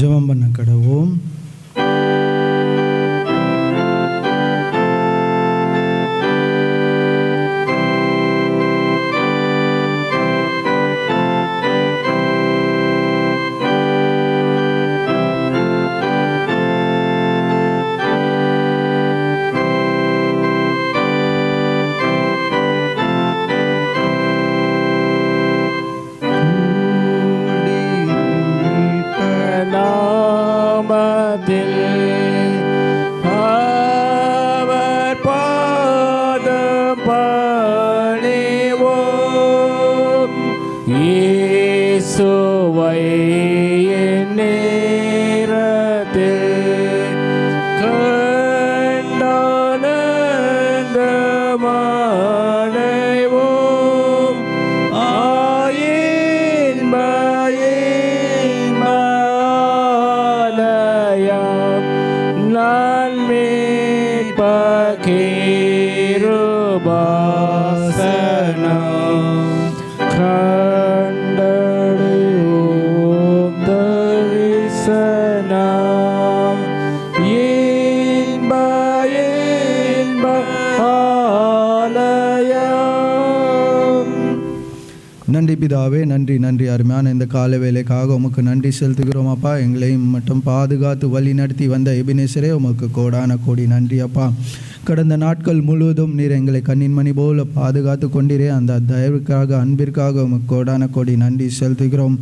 ஜெபம் பண்ண கடவோம். நன்றி பிதாவே, நன்றி நன்றி. அருமையான இந்த கால வேலைக்காக உமக்கு நன்றி செலுத்துகிறோம் அப்பா. எங்களையும் மட்டும் பாதுகாத்து வழி நடத்தி வந்த எபினேசரே உமக்கு கோடான கோடி நன்றி அப்பா. கடந்த நாட்கள் முழுவதும் நீர் எங்களை கண்ணின் மணி போல பாதுகாத்து கொண்டீரே. அந்த தயவுக்காக, அன்பிற்காக உமக்கு கோடான கோடி நன்றி செலுத்துகிறோம்.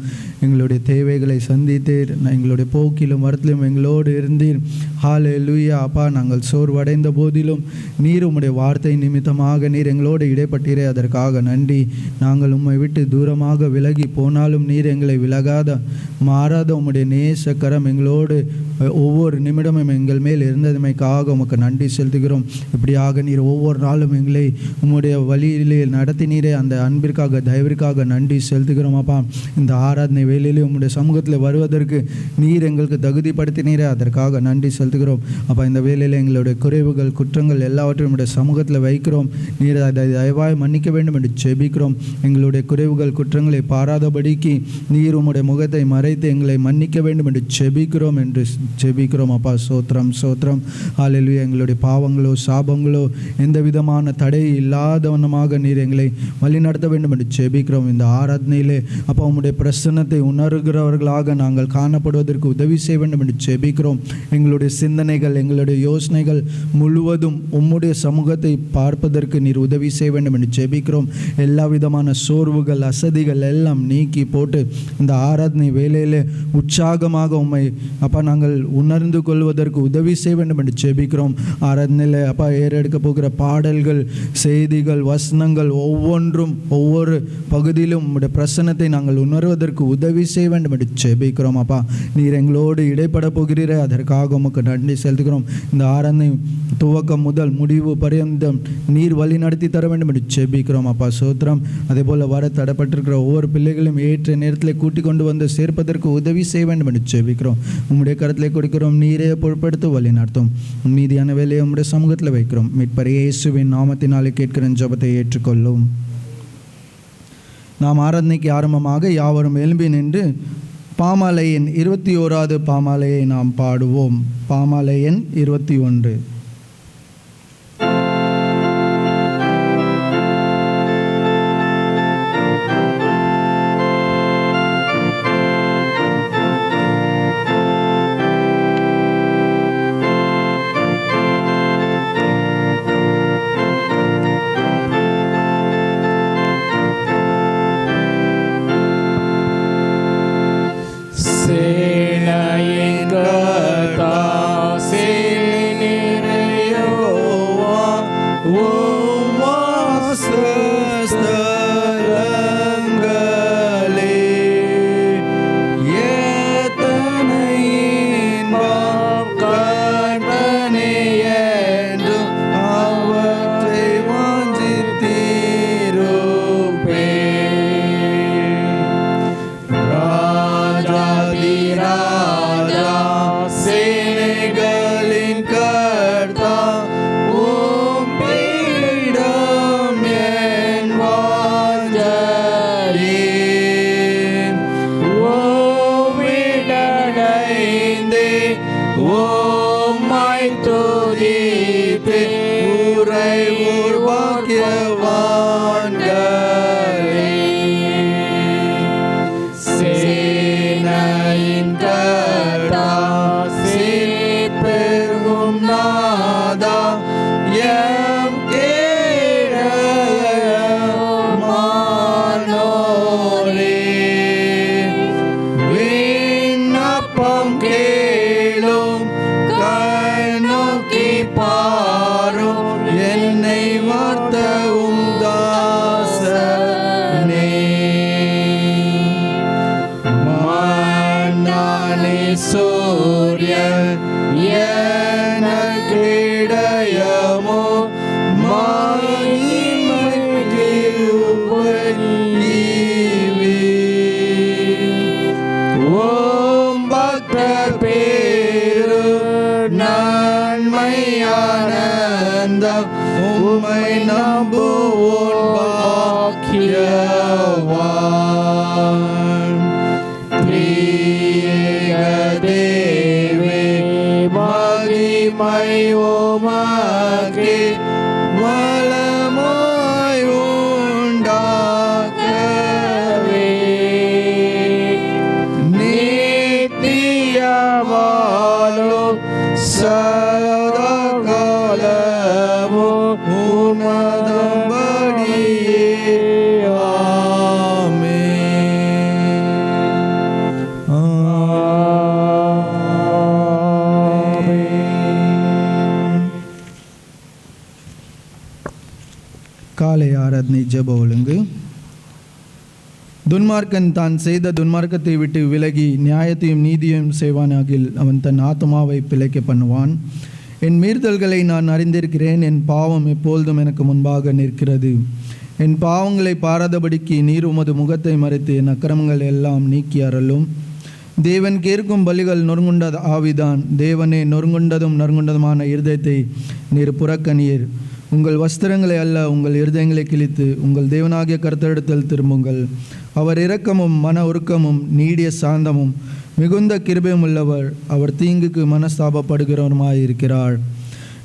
எங்களுடைய தேவைகளை சந்தித்தீர், எங்களுடைய போக்கிலும் வரத்திலும் எங்களோடு இருந்தீர். ஹல்லேலூயா அப்பா. நாங்கள் சோர்வடைந்த போதிலும் நீர் உம்முடைய வார்த்தை நிமித்தமாக நீர் எங்களோடு இடைப்பட்டீரே, அதற்காக நன்றி. நாங்கள் உம்மை விட்டு தூரமாக விலகி போனாலும் நீர் எங்களை விலகாத மாறாத உம்முடைய நேசக்கரம் எங்களோடு ஒவ்வொரு நிமிடமும் எங்கள் மேல் இருந்ததுமைக்காக உமக்கு நன்றி செலுத்துகிறோம். இப்படியாக நீர் ஒவ்வொரு நாளும் எங்களை உம்முடைய வழியிலே நடத்தினீரே, அந்த அன்பிற்காக தயவிற்காக நன்றி செலுத்துகிறோம் அப்பா. இந்த ஆராதனை வேலையிலே உம்முடைய சமூகத்தில் வருவதற்கு நீர் எங்களுக்கு தகுதிப்படுத்தினீரே, அதற்காக நன்றி செலுத்துகிறோம் அப்பா. இந்த வேலையில் எங்களுடைய குறைவுகள், குற்றங்கள் எல்லாவற்றையும் உம்முடைய சமூகத்தில் வைக்கிறோம். நீர் அதை தயவாய் மன்னிக்க வேண்டும் என்று ஜெபிக்கிறோம். எங்களுடைய குறைவுகள், குற்றங்களை பாராதபடிக்கு நீர் உம்முடைய முகத்தை மறைத்து எங்களை மன்னிக்க வேண்டும் என்று ஜெபிக்கிறோம் அப்பா. சோத்திரம் சோத்திரம். ஹல்லேலூயா. எங்களுடைய பாவங்களோ சாபங்களோ எந்த விதமான தடை இல்லாதவனமாக நீர் எங்களை வழிநடத்த வேண்டும் என்று ஜெபிக்கிறோம். இந்த ஆராதனையிலே அப்பா உம்முடைய பிரசன்னத்தை உணர்கிறவர்களாக நாங்கள் காணப்படுவதற்கு உதவி செய்ய வேண்டும் என்று ஜெபிக்கிறோம். எங்களுடைய சிந்தனைகள், எங்களுடைய யோசனைகள் முழுவதும் உம்முடைய சமூகத்தை பார்ப்பதற்கு நீர் உதவி செய்ய வேண்டும் என்று ஜெபிக்கிறோம். எல்லா விதமான சோர்வுகள், அசதிகள் எல்லாம் நீக்கி போட்டு இந்த ஆராதனை வேலையிலே உற்சாகமாக உம்மை அப்பா நாங்கள் உணர்ந்து கொள்வதற்கு உதவி செய்ய வேண்டும் என்று ஜெபிக்கிறோம். ஆராதனையில் அப்பா ஏறெடுக்க போகிற பாடல்கள், செய்திகள், வசனங்கள் ஒவ்வொன்றும் ஒவ்வொரு பகுதியிலும் உம்முடைய பிரசன்னத்தை நாங்கள் உணர்வதற்கு உதவி செய்ய வேண்டும் என்று ஜெபிக்கிறோம் அப்பா. நீர் எங்களோடு இடைப்பட போகிறீரே, அதற்காக உமக்கு நன்றி செலுத்துகிறோம். இந்த ஆராதனை துவக்கம் முதல் முடிவு பரியந்தம் நீர் வழி நடத்தி தர வேண்டும் என்று ஜெபிக்கிறோம் அப்பா. சோத்திரம். அதே போல் வர தடைப்பட்டிருக்கிற ஒவ்வொரு பிள்ளைகளையும் ஏற்ற நேரத்தில் கூட்டிக் கொண்டு வந்து சேர்ப்பதற்கு உதவி செய்ய வேண்டும் என்று ஜெபிக்கிறோம். உம்முடைய கருத்திலே கொடுக்கிறோம். நீரே பொறுப்படுத்த வழி நடத்தும். மீதியான வேலையை உம்முடைய சமூகத்தில் வைக்கிறோம். மீட்பர் இயேசுவின் நாமத்தினாலே கேட்கிற ஜெபத்தை ஏற்றுக்கொள்ளும். நாம் ஆராதனைக்கு ஆரம்பமாக யாவரும் எழும்பி நின்று பாமாலையின் 21வது பாமாலையை நாம் பாடுவோம். பாமாலையின் 21. சேனையின் கர்த்தா சேனை முக்கியவான் திரியேக தேவே மகிமை உமக்கே வளமாய் உண்டாகவே நித்தியவாழும் சதா காலமும் உமதம்படியே காலை ஆராதனை ஜெப ஒழுங்கு. துன்மார்க்கன் தான் செய்த துன்மார்க்கத்தை விட்டு விலகி நியாயத்தையும் நீதியையும் செய்வானாகில் அவன் தன் ஆத்மாவை பிழைக்க பண்ணுவான். என் மீறுதல்களை நான் அறிந்திருக்கிறேன், என் பாவம் எப்பொழுதும் எனக்கு முன்பாக நிற்கிறது. என் பாவங்களை பாராதபடிக்கு நீர் உமது முகத்தை மறைத்து என் அக்கிரமங்கள் எல்லாம் நீக்கி அருளும். தேவன் கேட்கும் பலிகள் நொறுங்குண்ட ஆவிதான். தேவனே, நொறுங்குண்டதும் நறுங்குண்டதுமான இருதயத்தை நீர் புறக்கணியீர். உங்கள் வஸ்திரங்களை அல்ல, உங்கள் இருதயங்களை கிழித்து உங்கள் தேவனாகிய கர்த்தரிடத்தில் திரும்புங்கள். அவர் இரக்கமும் மன உருக்கமும் நீடிய சாந்தமும் மிகுந்த கிருபையும் உள்ளவர். அவர் தீங்குக்கு மனஸ்தாபப்படுகிறவருமாயிருக்கிறார்.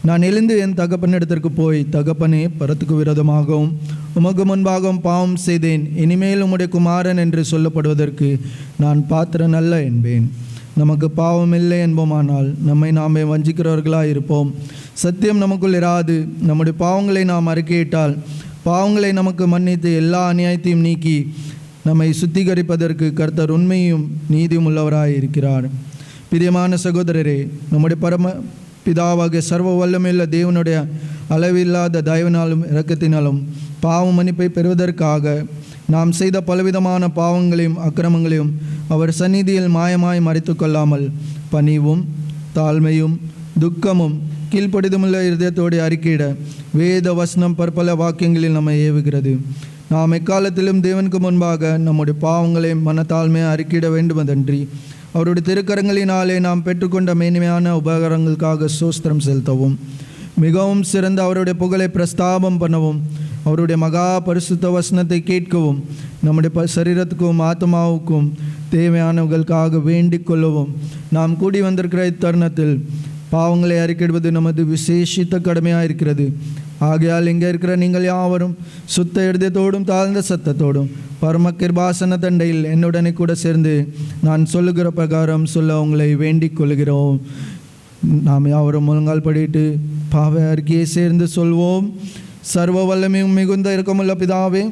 நான் எழுந்து என் தகப்பனிடத்திற்கு போய், தகப்பனே, பரத்துக்கு விரோதமாகவும் உமக்கு முன்பாகவும் பாவம் செய்தேன். இனிமேல் உம்முடைய குமாரன் என்று சொல்லப்படுவதற்கு நான் பாத்திரன் அல்ல என்பேன். நமக்கு பாவம் இல்லை என்போமானால் நம்மை நாமே வஞ்சிக்கிறவர்களாக இருப்போம். சத்தியம் நமக்குள் இராது. நம்முடைய பாவங்களை நாம் அறிக்கையிட்டால் பாவங்களை நமக்கு மன்னித்து எல்லா அநியாயத்தையும் நீக்கி நம்மை சுத்திகரிப்பதற்கு கர்த்தர் உண்மையும் நீதியும் உள்ளவராய் இருக்கிறார். பிரியமான சகோதரரே, நம்முடைய பரம பிதாவாகிய சர்வ வல்லமையுள்ள தேவனுடைய அளவில்லாத தயவினாலும் இரக்கத்தினாலும் பாவ மன்னிப்பை பெறுவதற்காக நாம் செய்த பலவிதமான பாவங்களையும் அக்கிரமங்களையும் அவர் சந்நிதியில் மாயமாய் மறைத்து கொள்ளாமல் பணிவும் தாழ்மையும் துக்கமும் கீழ்ப்படிதமுள்ள இருதயத்தோடு அறிக்கையிட வேத வசனம் பற்பல வாக்கியங்களில் நம்மை ஏவுகிறது. நாம் எக்காலத்திலும் தேவனுக்கு முன்பாக நம்முடைய பாவங்களை மனத்தாழ்மையை அறிக்கையிட வேண்டுமதன்றி அவருடைய திருக்கரங்களினாலே நாம் பெற்றுக்கொண்ட மேன்மையான உபகாரங்களுக்காக சோஸ்திரம் செலுத்தவும், மிகவும் சிறந்த அவருடைய புகழை பிரஸ்தாபம் பண்ணவும், அவருடைய மகா பரிசுத்த வசனத்தை கேட்கவும், நம்முடைய சரீரத்துக்கும் ஆத்மாவுக்கும் தேவையானவர்களுக்காக வேண்டிக் கொள்ளவும் நாம் கூடி வந்திருக்கிற இத்தருணத்தில் பாவங்களை அறிக்கையிடுவது நமது விசேஷித்த கடமையாக இருக்கிறது. ஆகையால் இங்கே இருக்கிற நீங்கள் யாவரும் சுத்த இருதயத்தோடும் தாழ்ந்த சத்தத்தோடும் பரம கிருபாசன தண்டையில் என்னுடனே கூட சேர்ந்து நான் சொல்லுகிற பிரகாரம் சொல்ல உங்களை வேண்டிக் கொள்கிறோம். நாம் யாவரும் முழங்கால் படிட்டு பாவ அறிக்கையை சேர்ந்து சொல்வோம். சர்வ வல்லமையும் மிகுந்த இரக்கமுள்ள பிதாவே,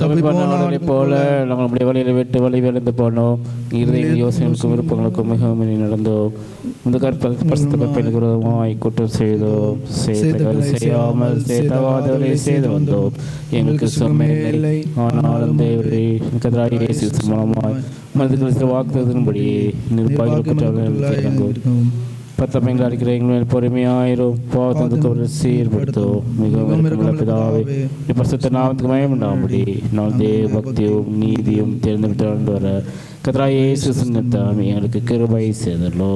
தப்பி போனதை போல நம்மளுடைய வழியில் விட்டு வழி விழுந்து போனோம். இருதய யோசனைகளுக்கும் விருப்பங்களுக்கும் மிகவும் நடந்தோம். இந்த கற்பனைக்கு விரோதமாய் குற்றம் செய்தோம். செய்யாமல் செய்தவாதவரை செய்து வந்தோம். எங்களுக்கு சுமையில்லை, ஆனாலும் தேவரே எதிராக மூலமாய் மனதுக்கு வாக்குறுதின்படி நிர்வாகிகளுக்கு பத்தமைகள் அடிக்கிற எங்கள் பொறுமையாயிரும். பாவத்துக்கு சீர்படுத்தும். மிகவும் பிதாவே, பரிசுத்த நாமத்துக்கு மயம் உண்டாகும்படி நான் தேவ பக்தியும் நீதியும் தேர்ந்தெடுத்து ஆண்டு வர கர்த்தராகிய இயேசு சின்னத்தாம் எங்களுக்கு கிருபை செய்தல்லோ.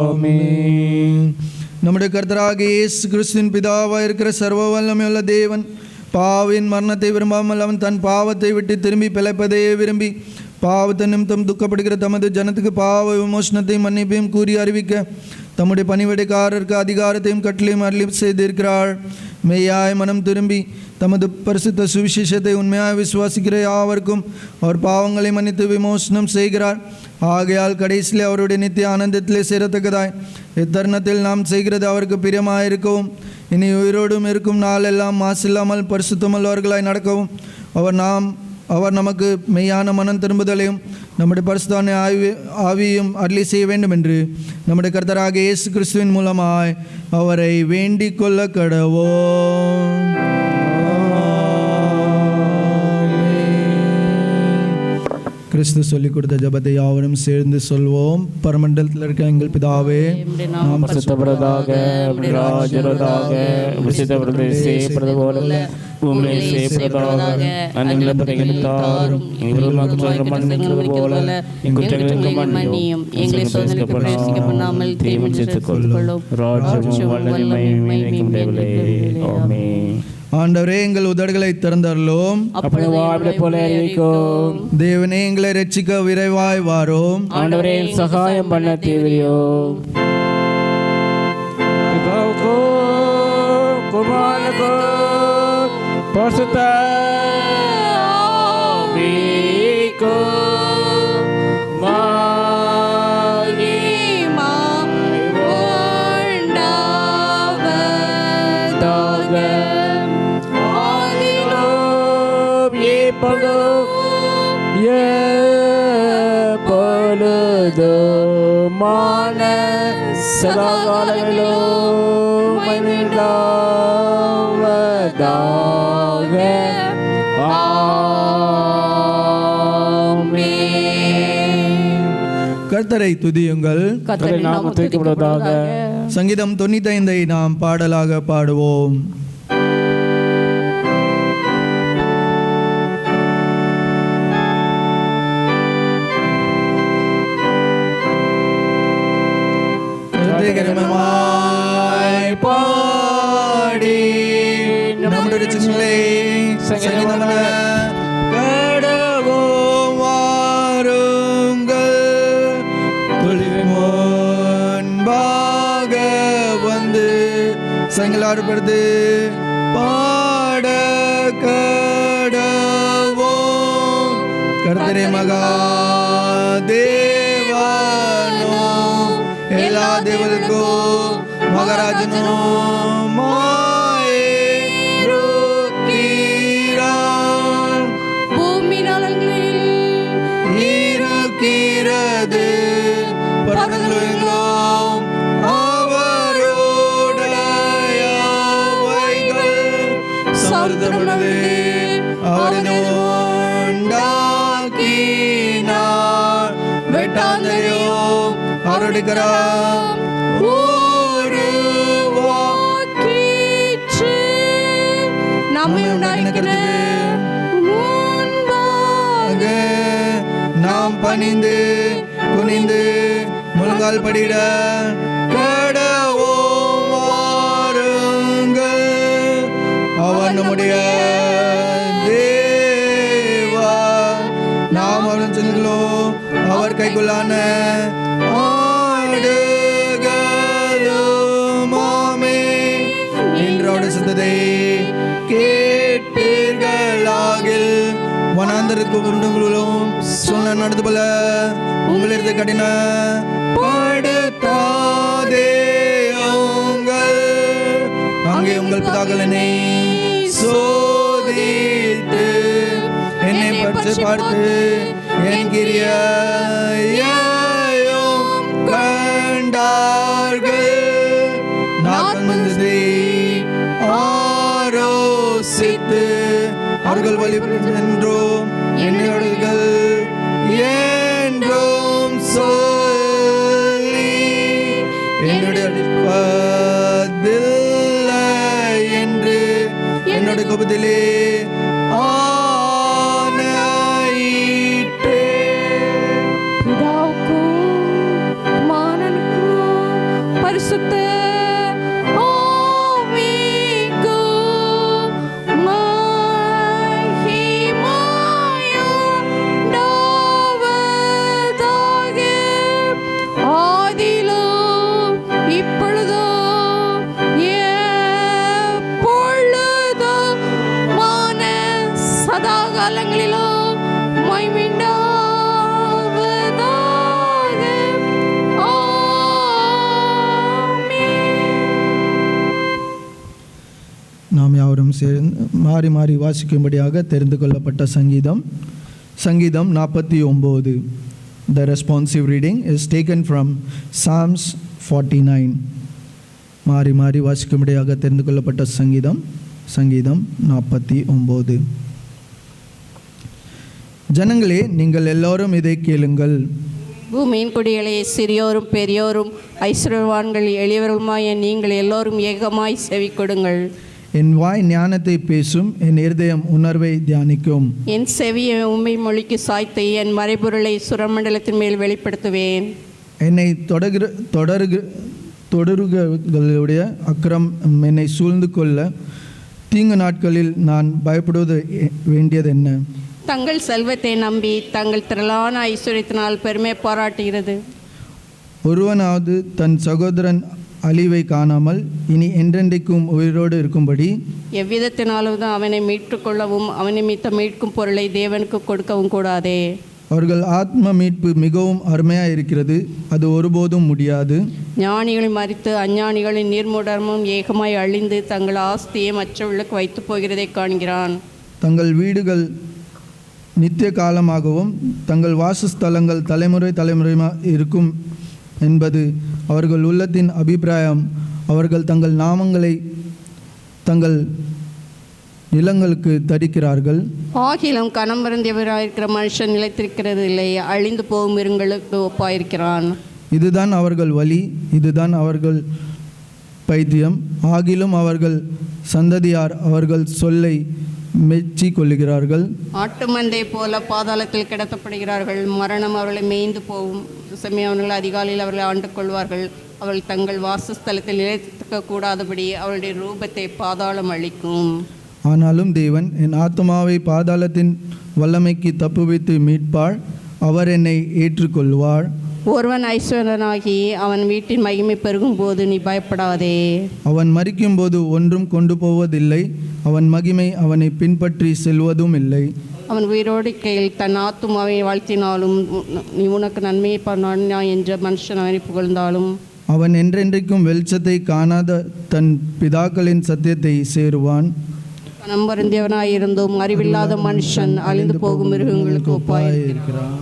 ஆமென். நம்முடைய கர்த்தராகிய இயேசு கிறிஸ்துவின் பிதாவாக இருக்கிற சர்வ வல்லமையுள்ள தேவன் பாவின் மரணத்தை விரும்பாமல் அவன் தன் பாவத்தை விட்டு திரும்பி பிழைப்பதையே விரும்பி பாவத்தை நிமித்தம் துக்கப்படுகிற தமது ஜனத்துக்கு பாவ விமோசனத்தையும் மன்னிப்பையும் கூறி அறிவிக்க தம்முடைய பணிவிடைக்காரருக்கு அதிகாரத்தையும் கட்டளையும் அருளி செய்திருக்கிறார். மெய்யாய் மனம் திரும்பி தமது பரிசுத்த சுவிசேஷத்தை உண்மையாக விசுவாசிக்கிற யாவருக்கும் அவர் பாவங்களை மன்னித்து விமோசனம் செய்கிறார். ஆகையால் கடைசியில் அவருடைய நித்திய ஆனந்தத்திலே சேரத்தக்கதாய் இத்தருணத்தில் நாம் செய்கிறது அவருக்கு பிரியமாக இருக்கவும், இனி உயிரோடும் இருக்கும் நாளெல்லாம் மாசில்லாமல் பரிசுத்தமுள்ளவர்களாய் நடக்கவும் அவர் நமக்கு மெய்யான மனம் திரும்புதலையும் நம்முடைய பரிசுத்தான ஆவியும் அருளி செய்ய வேண்டும் என்று நம்முடைய கர்த்தராகிய இயேசு கிறிஸ்துவின் மூலமாய் அவரை வேண்டிக் கொள்ள கடவோம். கிறிஸ்து சொல்லிக் கொடுத்த ஜபத்தை யாவரும் சேர்ந்து சொல்வோம். பரமண்டலத்தில் இருக்க எங்கள் பிதாவே, நாம் பரிசுத்தப்படுவதாக, ராஜ்யப்படுவதாக, விசுத்தப்படுவது செய்யப்படுவது போல பூமியை செய்யப்படுவதாக. அன்னிலிருந்து தாரும் எங்கள் மக்கள் மன்னிக்கிறது போல எங்களுக்கு மன்னியும். எங்களை சோதனைக்கு தீர்மானித்துக் கொள்ளும். ராஜ்யமும் வல்லமையும் ஆமென். ஆண்டவரே எங்கள் உதடுகளை திறந்தருளும். அப்பொழுது வாழ்வை போல அறிவிக்கும். தேவனே எங்களை ரட்சிக்க விரைவாய் வாரும். ஆண்டவரே சகாயம் பண்ண தேவையோம். பிதாவுக்கும் குமாரனுக்கும் பரிசுத்த ஆவிக்கும் மகிமை உண்டாவதாக. ஆதியிலும் இப்பொழுதும் எப்பொழுதுமான சதாகாலங்களிலும் மகிமையுண்டாவதாக. ஆமென். கர்த்தரை துதியுங்கள். கர்த்தரின் நாமம் துதிக்கப்படுவதாக. சங்கீதம் 95 நாம் பாடலாக பாடுவோம். கர்த்தரை பாடி நம்முடைய சிங்களை சங்கீதம் கடவோம் வாருங்கள். தொழில் முன்பாக வந்து சங்கலாடுபடுத்து பாட கடவோம். கர்த்தரே மகா தேவனோ எல்லா தேவருக்கும் மகாராஜனோ மாயிருக்கிறான். பூமி நலங்களில் இருக்கிறது பர்வதங்களும் அவருடையவைகள். சமுத்திரமுள்ளது அவரது உண்டாக்கினார். வெட்டாந்தரையும் அவருடைய கரம் உருவாக்கிற்று. நம்மை உண்டாக்கின முன்பாக நாம் பணிந்து குனிந்து முழங்கால் படிட கடவோம் வாருங்கள். அவர் நம்முடைய தேவா. நாம் அவன் செல்கிறோம். அவர் கைக்குள்ளான ஆடுகளுமாமே என்றோட சத்தத்தை கேட்பீர்களாகில் வனாந்தருக்கு உண்டுங்களும் சொன்ன நடந்து போல உங்களிடத்தை கடின படுத்தாதேயுங்கள். அங்கே உங்கள் பிதாக்கள் என்னை சோதித்து என்னை பற்றி பார்த்து என் கிரியையையும் கண்டார்கள். நான் மனதை ஆரோசித்து அவர்கள் வழிபடுகின்றோம் என்னோடுகள் என்றும் சொல்லி என்னுடைய பதில்லை என்று என்னுடைய கோபத்திலே ஆணையிட்டே. பிதாவுக்கும் குமாரனுக்கும் பரிசுத்த ஆவிக்கும் மகிமையுண்டாவதாக. ஆதியிலும் இப்பொழுதும் எப்பொழுதுமான சதாகாலங்களிலும் மகிமையுண்டாவதாக. நாம் யாவரும் சேர்ந்து மாறி மாறி வாசிக்கும்படியாக தெரிந்து கொள்ளப்பட்ட சங்கீதம் 49. The responsive reading is taken from Psalms 49. மாறி மாறி வாசிக்கும்படியாக தெரிந்து கொள்ளப்பட்ட சங்கீதம் 49. ஜனங்களே, நீங்கள் எல்லோரும் இதை கேளுங்கள். பூமியின் குடிகளே, சிறியோரும் பெரியோரும் ஐஸ்வர்யவான்கள் எளியவர்களுமாய் நீங்கள் எல்லோரும் ஏகமாய் செவி கொடுங்கள். என் வாய் ஞானத்தை பேசும், என் இருதயம் உணர்வை தியானிக்கும். என் செவியை உண்மை மொழிக்கு சாய்த்து என் மறைபொருளை சுரமண்டலத்தின் மேல் வெளிப்படுத்துவேன். என்னை தொடருகளுடைய அக்கிரம் என்னை சூழ்ந்து கொள்ள தீங்கு நாட்களில் நான் பயப்படுவது வேண்டியது என்ன? தங்கள் செல்வத்தை நம்பி தங்கள் திரளான ஐஸ்வர்யத்தினால் பெருமை பாராட்டுகிறது. ஒருவனாவது தன் சகோதரன் அழிவை காணாமல் இனி என்றென்றைக்கும் உயிரோடு இருக்கும்படி எவ்விதத்தினாலும் அவனை மீட்டுக்கொள்ளவும் அவன் நிமித்தம் மீட்கும் பொருளை தேவனுக்கு கொடுக்கவும் கூடாதே. அவர்கள் ஆத்ம மீட்பு மிகவும் அருமையாக இருக்கிறது, அது ஒருபோதும் முடியாது. ஞானிகளை மறித்து அஞ்ஞானிகளின் நீர்மூடமும் ஏகமாய் அழிந்து தங்கள் ஆஸ்தியை மற்றவர்களுக்கு வைத்து போகிறதை காண்கிறான். தங்கள் வீடுகள் நித்திய காலமாகவும் தங்கள் வாசஸ்தலங்கள் தலைமுறை தலைமுறையாக இருக்கும் என்பது அவர்கள் உள்ளத்தின் அபிப்பிராயம். அவர்கள் தங்கள் நாமங்களை தங்கள் நிலங்களுக்கு தரிக்கிறார்கள். ஆகிலும் கனம் பொருந்தியவராயிருக்கிற மனுஷன் நிலைத்திருக்கிறது இல்லை, அழிந்து போகும் மிருகங்களுக்கு ஒப்பாயிருக்கிறான். இதுதான் அவர்கள் வழி, இதுதான் அவர்கள் பைத்தியம். ஆகிலும் அவர்கள் சந்ததியார் அவர்கள் சொல்லை மெச்சி கொள்ளுகிறார்கள். ஆட்டு மந்தை போல பாதாளத்தில் கிடத்தப்படுகிறார்கள். மரணம் அவர்களை மேய்ந்து போகும் சமயம் அதிகாலையில் அவர்களை ஆண்டு கொள்வார்கள். அவர்கள் தங்கள் வாசஸ்தலத்தில் நிலைத்திருக்க கூடாதபடி அவருடைய ரூபத்தை பாதாளம் அளிக்கும். ஆனாலும் தேவன் என் ஆத்மாவை பாதாளத்தின் வல்லமைக்கு தப்புவித்து மீட்பார். அவர் என்னை ஏற்றுக்கொள்வார். ஒருவன் ஐஸ்வரனாகி அவன் வீட்டின் மகிமை பெருகும் போது நீ பயப்படாதே. அவன் மரிக்கும்போது ஒன்றும் கொண்டு போவதில்லை, அவன் மகிமை அவனை பின்பற்றி செல்வதும் இல்லை. அவன் உயிரோடு கையில் தன் ஆத்துமாவை வாழ்த்தினாலும் நீ உனக்கு நன்மையை பண்ணா என்ற மனுஷன் அவனை புகழ்ந்தாலும் அவன் என்றென்றைக்கும் வெளிச்சத்தை காணாத தன் பிதாக்களின் சத்தியத்தை சேருவான். பணம் பொருந்தியவனாயிருந்தும் அறிவில்லாத மனுஷன் அழிந்து போகும் மிருகங்களுக்கு ஒப்பாயிருக்கிறான்.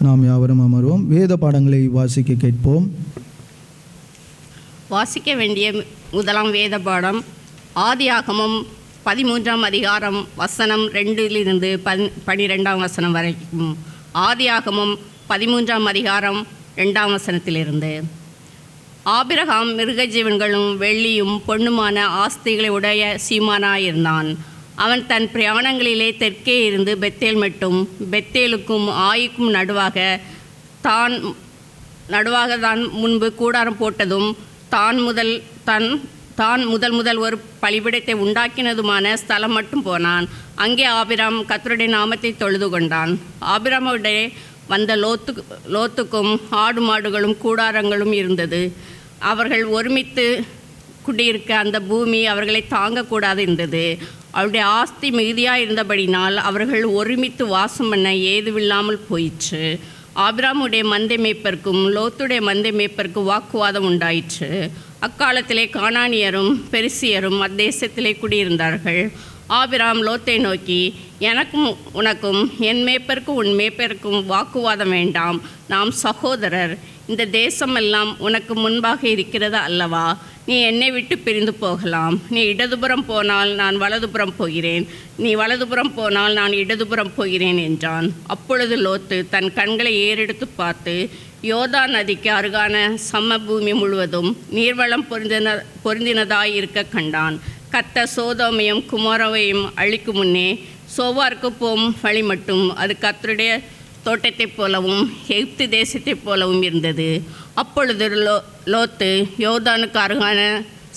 நாம் யாவரும் அமர்வோம். வேத பாடங்களை வாசிக்க கேட்போம். வாசிக்க வேண்டிய முதலாம் வேத பாடம் ஆதியாகமம் 13ஆம் அதிகாரம் வசனம் 2 12 வசனம் வரைக்கும். ஆதியாகமம் 13ஆம் அதிகாரம் 2ஆம் வசனத்திலிருந்து. ஆபிரகாம் மிருக ஜீவன்களும் வெள்ளியும் பொன்னுமான ஆஸ்திகளை உடைய சீமானாயிருந்தான். அவன் தன் பிரயாணங்களிலே தெற்கே இருந்து பெத்தேல் மட்டும், பெத்தேலுக்கும் ஆயிக்கும் நடுவாக தான் முன்பு கூடாரம் போட்டதும் தான் முதல் ஒரு பலிபீடத்தை உண்டாக்கினதுமான ஸ்தலம் மட்டும் போனான். அங்கே ஆபிராம் கர்த்தருடைய நாமத்தை தொழுது கொண்டான். ஆபிராமுடைய வந்த லோத்துக்கும் ஆடு மாடுகளும் கூடாரங்களும் இருந்தது. அவர்கள் ஒருமித்து குடியிருக்க அந்த பூமி அவர்களை தாங்கக்கூடாது இருந்தது. அவருடைய ஆஸ்தி மிகுதியாக இருந்தபடினால் அவர்கள் ஒருமித்து வாசம் பண்ண ஏதுவில்லாமல் போயிற்று. ஆபிராமுடைய மந்தை மேய்ப்பருக்கும் லோத்துடைய மந்தை மேய்ப்பருக்கும் வாக்குவாதம் உண்டாயிற்று. அக்காலத்திலே கானானியரும் பெரிசியரும் அத்தேசத்திலே குடியிருந்தார்கள். ஆபிராம் லோத்தை நோக்கி, எனக்கும் உனக்கும் என் மேய்ப்பருக்கும் உன் மேய்ப்பருக்கும் வாக்குவாதம் வேண்டாம், நாம் சகோதரர். இந்த தேசமெல்லாம் உனக்கு முன்பாக இருக்கிறது அல்லவா? நீ என்னை விட்டு பிரிந்து போகலாம். நீ இடதுபுறம் போனால் நான் வலதுபுறம் போகிறேன், நீ வலதுபுறம் போனால் நான் இடதுபுறம் போகிறேன் என்றான். அப்பொழுது லோத்து தன் கண்களை ஏறெடுத்து பார்த்து யோர்தான் நதிக்கு அருகான சமபூமி முழுவதும் நீர்வளம் பொருந்தினதாய் இருக்க கண்டான். கர்த்தர் சோதோமையும் குமாரவையும் அழிக்கும் முன்னே சோவாருக்கு போம் வழி மட்டும் அது கர்த்தருடைய தோட்டத்தைப் போலவும் எகிப்து தேசத்தைப் போலவும் இருந்தது. அப்பொழுது லோத்து யோர்தானுக்கு அருகான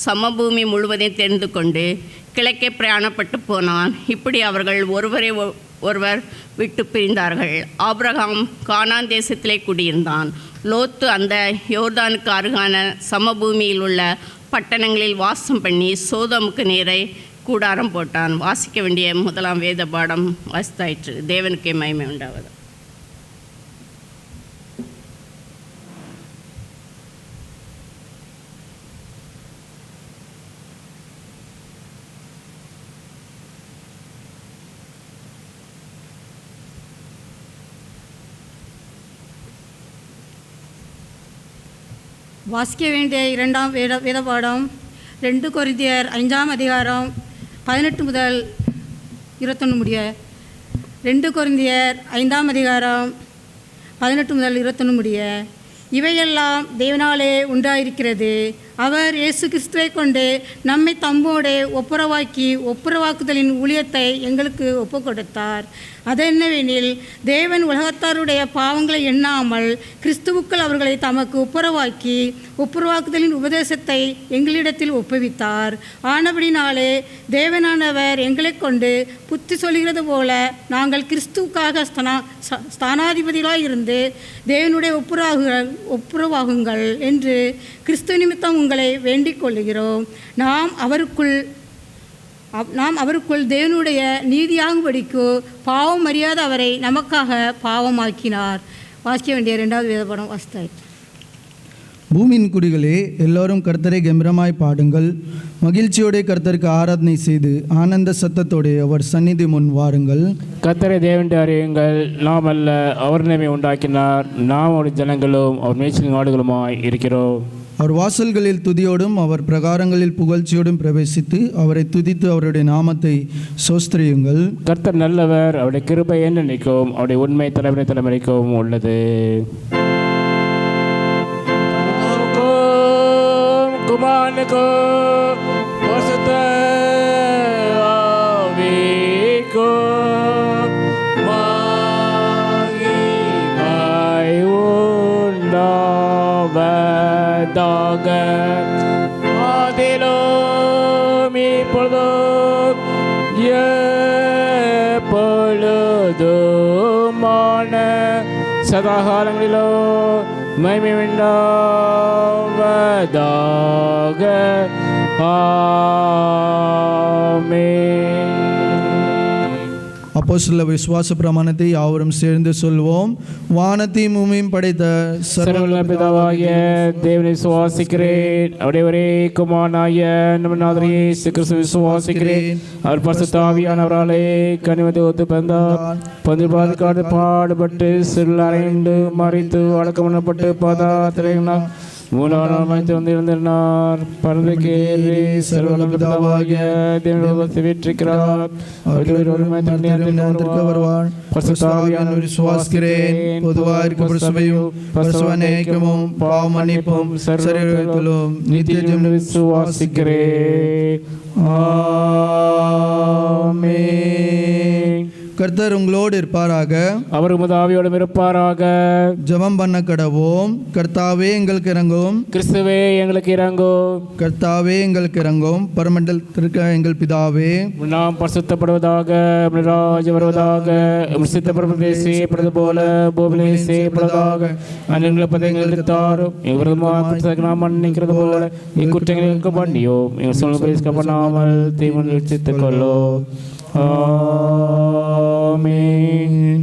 சமபூமி முழுவதையும் தெரிந்து கொண்டு கிழக்கே பிரயாணப்பட்டு போனான். இப்படி அவர்கள் ஒருவரை ஒருவர் விட்டு பிரிந்தார்கள். ஆபிரகாம் கானான் தேசத்திலே குடியிருந்தான். லோத்து அந்த யோர்தானுக்கு அருகான சமபூமியில் உள்ள பட்டணங்களில் வாசம் பண்ணி சோதோமுக்கு நேரே கூடாரம் போட்டான். வாசிக்க வேண்டிய முதலாம் வேத பாடம் வாசித்தாயிற்று. தேவனுக்கே மகிமை உண்டாவது. வாசிக்க வேண்டிய இரண்டாம் வேத பாடம் 2 கொரிந்தியர் 5ஆம் அதிகாரம் 18 முதல் 21 முடிய. 2 கொரிந்தியர் 5ஆம் அதிகாரம் 18 முதல் 21 முடிய. இவையெல்லாம் தேவனாலே உண்டாயிருக்கிறது. அவர் இயேசு கிறிஸ்துவை கொண்டு நம்மை தம்மோடு ஒப்புரவாக்குதலின் ஊழியத்தை எங்களுக்கு ஒப்பு கொடுத்தார். அதென்னவெனில், தேவன் உலகத்தாருடைய பாவங்களை எண்ணாமல் கிறிஸ்துவுக்குள் அவர்களை தமக்கு ஒப்புரவாக்குதலின் உபதேசத்தை எங்களிடத்தில் ஒப்புவித்தார். ஆனபடினாலே தேவனானவர் எங்களை கொண்டு புத்தி சொல்கிறது போல நாங்கள் கிறிஸ்துவுக்காக ஸ்தானாதிபதிகளாக இருந்து தேவனுடைய ஒப்புரவாகுங்கள் என்று கிறிஸ்து நிமித்தம் உங்களை வேண்டிக் கொள்ளுகிறோம். நாம் அவருக்குள் தேவனுடைய நீதியாகும்படிக்கு பாவம் அறியாத அவரை நமக்காக பாவமாக்கினார். வாசிக்க வேண்டிய 2வது வேதபாடம் வாசித்தாய். பூமியின் குடிகளே, எல்லோரும் கர்த்தரை கம்பீரமாய் பாடுங்கள். மகிழ்ச்சியோടെ கர்த்தருக்கு ஆராதனை செய்து ஆனந்த சத்தத்தோடு அவர் சந்நிதி முன் வாருங்கள். கர்த்தரை தேவன் அறியுங்கள். நாம் அல்ல, அவர் நம்மை உண்டாக்கினார். நாம் அவருடைய ஜனங்களும் அவர் மேய்ச்சலின் ஆடுகளுமாய் இருக்கிறோம். அவர் வாசல்களில் துதியோடும் அவர் பிரகாரங்களில் புகழ்ச்சியோடும் பிரவேசித்து அவரை துதித்து அவருடைய நாமத்தை சோஸ்திரியுங்கள். கர்த்தர் நல்லவர், அவருடைய கிருபை என்றென்றைக்கும் அவருடைய உண்மை தலைமுறை தலைமுறைக்கும் உள்ளது. குமாரனுக்கும் பரிசுத்த ஆவிக்கும் மகிமை உண்டாவதாக. ஆதியிலும் இப்பொழுதும் எப்பொழுதுமான சதாகாலங்களிலோ மகிமை உண்டாவதாக. ஆமென். அப்போஸ்தல விசுவாச பிரமாணத்தை யாவரும் சேர்ந்து சொல்வோம். வானத்தையும் பூமியையும் படைத்த சர்வவல்ல பிதாவாகிய தேவனை விசுவாசிக்கிறேன். அவருடைய ஒரே குமாரனாகிய நம்ம நாதர் இயேசு கிறிஸ்துவை விசுவாசிக்கிறேன். அவர் பரிசுத்த ஆவியானவராலே கனிமத்தை ஒத்து பிறந்தார். பந்திபாதுக்காடு பாடுபட்டு சிறுல் அறைந்து மறித்து அடக்கம் பண்ணப்பட்டு பாதாத்திரையினார். 3ஆம் நாள் மரித்து வந்திருந்தார். பரந்துக்கு ஏறி சர்வவல்ல பிதாவாகிய தேவனை வீற்றிருக்கிறார். வருவான். பரிசுத்த ஆவியானவரை விசுவாசிக்கிறேன். பொதுவாக இருக்க சபையும் பரிசுத்த ஐக்கியமும் பாவ மன்னிப்பும் சரீரத்திலும் நித்திய ஜீவனை விசுவாசிக்கிறேன். ஆமென். கர்த்தர் உங்களோடு இருப்பாராக. அவர் உமது ஆவியோடும் இருப்பாராக. ஜெபம் பண்ண கடவோம். கர்த்தாவே எங்களுக்கு இறங்கும். கிறிஸ்துவே எங்களுக்கு இறங்கும். கர்த்தாவே எங்களுக்கு இறங்கும். பரமண்டலத்திற்கு எங்கள் பிதாவே, நாம் பரிசுத்தப்படுவதாக. ராஜ்யம் வருவதாக. சித்தப்படுவதை செய்யப்படுவது போல பூமியிலே செய்யப்படுவதாக. அன்றைய பதவிகளுக்கு தாரும். எங்களது நாம் மன்னிக்கிறது போல இக்குற்றங்களுக்கு பண்ணியோ எங்கள் சொல்ல பரிசுக்க பண்ணாமல் தீவன் விடுத்துக் கொள்ளோ. ஆமென்.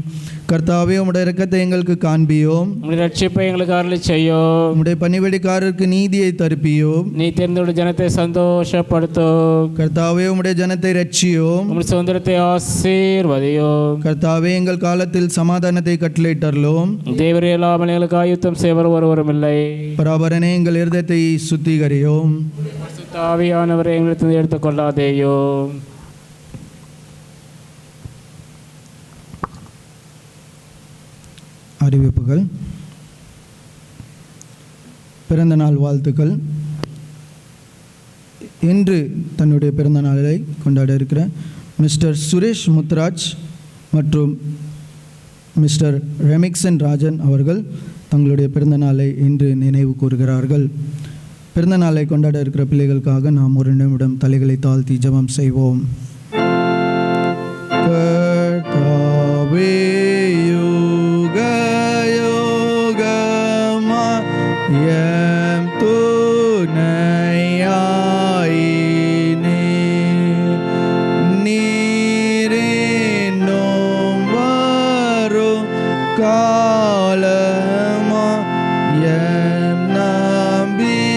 கர்த்தாவே உம்முடைய இரக்கத்தை எங்களுக்கு காண்பியோம். உம்முடைய ரட்சிப்பை எங்களுக்கு அருளி செய்யோம். உம்முடைய பணிவிடைக்காரருக்கு நீதியை தருப்பியோம். நீ தேர்ந்தெடுத்த ஜனத்தை சந்தோஷப்படுத்தும். கர்த்தாவே உம்முடைய ஜனத்தை ரட்சியோம். உம்முடைய சுதந்திரத்தை ஆசீர்வதியோம். கர்த்தாவே எங்கள் காலத்தில் சமாதானத்தை கட்டளையிட்டருளோம். தேவரே இல்லாமல் எங்களுக்கு ஆயுத்தம் செய்வர் ஒருவரும் இல்லை. பராபரனே எங்கள் இருதயத்தை சுத்திகரியோம். ஆவியானவரை எங்களுக்கு எடுத்துக் கொள்ளாதேயோம். அறிவிப்புகள். பிறந்த நாள் வாழ்த்துக்கள். இன்று தன்னுடைய பிறந்த நாளை கொண்டாட இருக்கிற மிஸ்டர் சுரேஷ் முத்துராஜ் மற்றும் மிஸ்டர் ரெமிக்சன் ராஜன் அவர்கள் தங்களுடைய பிறந்த நாளை இன்று நினைவு கூறுகிறார்கள். பிறந்த நாளை கொண்டாட இருக்கிற பிள்ளைகளுக்காக நாம் ஒரு நிமிடம் தலைகளை தாழ்த்தி ஜெபம் செய்வோம். கர்த்தாவே எம் துணையாயினே, நீரினும் வரும் காலமா எம் நம்பிக்கையாவே.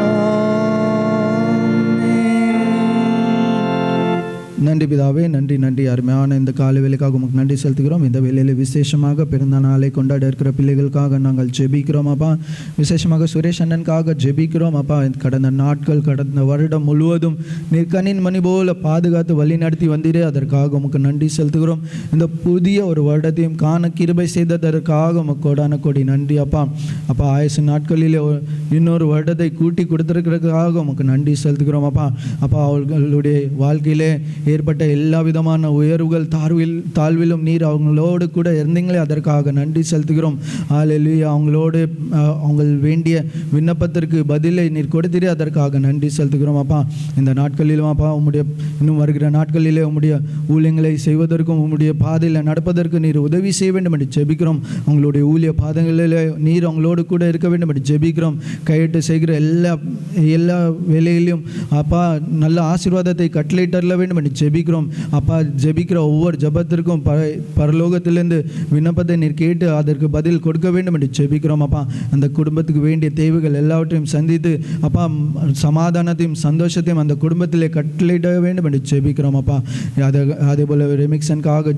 ஆமென். நன்றி பிதாவே, நன்றி நன்றி அருமையான இந்த காலை வேலைக்காக உமக்கு நன்றி செலுத்துகிறோம். இந்த வேலையில் விசேஷமாக பிறந்த நாளை கொண்டாட இருக்கிற பிள்ளைகளுக்காக நாங்கள் ஜெபிக்கிறோம் அப்பா. விசேஷமாக சுரேஷ் அண்ணனுக்காக ஜெபிக்கிறோம் அப்பா. கடந்த நாட்கள் கடந்த வருடம் முழுவதும் நீர் கண்ணின் மணி போல பாதுகாத்து வழி நடத்தி வந்தீரே, அதற்காக உமக்கு நன்றி செலுத்துகிறோம். இந்த புதிய ஒரு வருடத்தையும் காண கிருபை செய்ததற்காக உமக்கு கோடான கோடி நன்றி அப்பா. அப்பா ஆயுசு நாட்களிலே இன்னொரு வருடத்தை கூட்டி கொடுத்துருக்கிறதுக்காக உமக்கு நன்றி செலுத்துகிறோம் அப்பா. அப்பா அவர்களுடைய வாழ்க்கையிலே ஏற்பட்ட எல்லா விதமான உயர்வுகள் தாழ்விலும் நீர் அவங்களோடு கூட இருந்தீங்களே, அதற்காக நன்றி செலுத்துகிறோம். ஹல்லேலூயா. அவங்களோடு அவங்க வேண்டிய விண்ணப்பத்திற்கு பதிலை நீர் கொடுத்தீரே, அதற்காக நன்றி செலுத்துகிறோம் அப்பா. இந்த நாட்களிலும் அப்பா உம்முடைய இன்னும் வருகிற நாட்களிலே உம்முடைய ஊழியங்களை செய்வதற்கும் உம்முடைய பாதையில் நடப்பதற்கு நீர் உதவி செய்ய வேண்டும் என்று ஜெபிக்கிறோம். அவங்களுடைய ஊழிய பாதங்களிலே நீர் அவங்களோடு கூட இருக்க வேண்டும் என்று ஜெபிக்கிறோம். கையிட்டு செய்கிற எல்லா வேலையிலும் அப்பா நல்ல ஆசீர்வாதத்தை கட்டளையிட்டரல வேண்டும் என்று ஜெபிக்கிறோம் அப்பா. ஜெபிக்கிற ஒவ்வொரு ஜெபத்திற்கும் பரலோகத்திலிருந்து விண்ணப்பத்தை நீர் கேட்டு அதற்கு பதில் கொடுக்க வேண்டும் என்று ஜெபிக்கிறோம் அப்பா. அந்த குடும்பத்துக்கு வேண்டிய தேவைகள் எல்லாவற்றையும் சந்தித்து அப்பா சமாதானத்தையும் சந்தோஷத்தையும் அந்த குடும்பத்திலே கட்டளையிட வேண்டும் என்று ஜெபிக்கிறோம் அப்பா. அதே போல் ரெமிக்ஷனுக்காக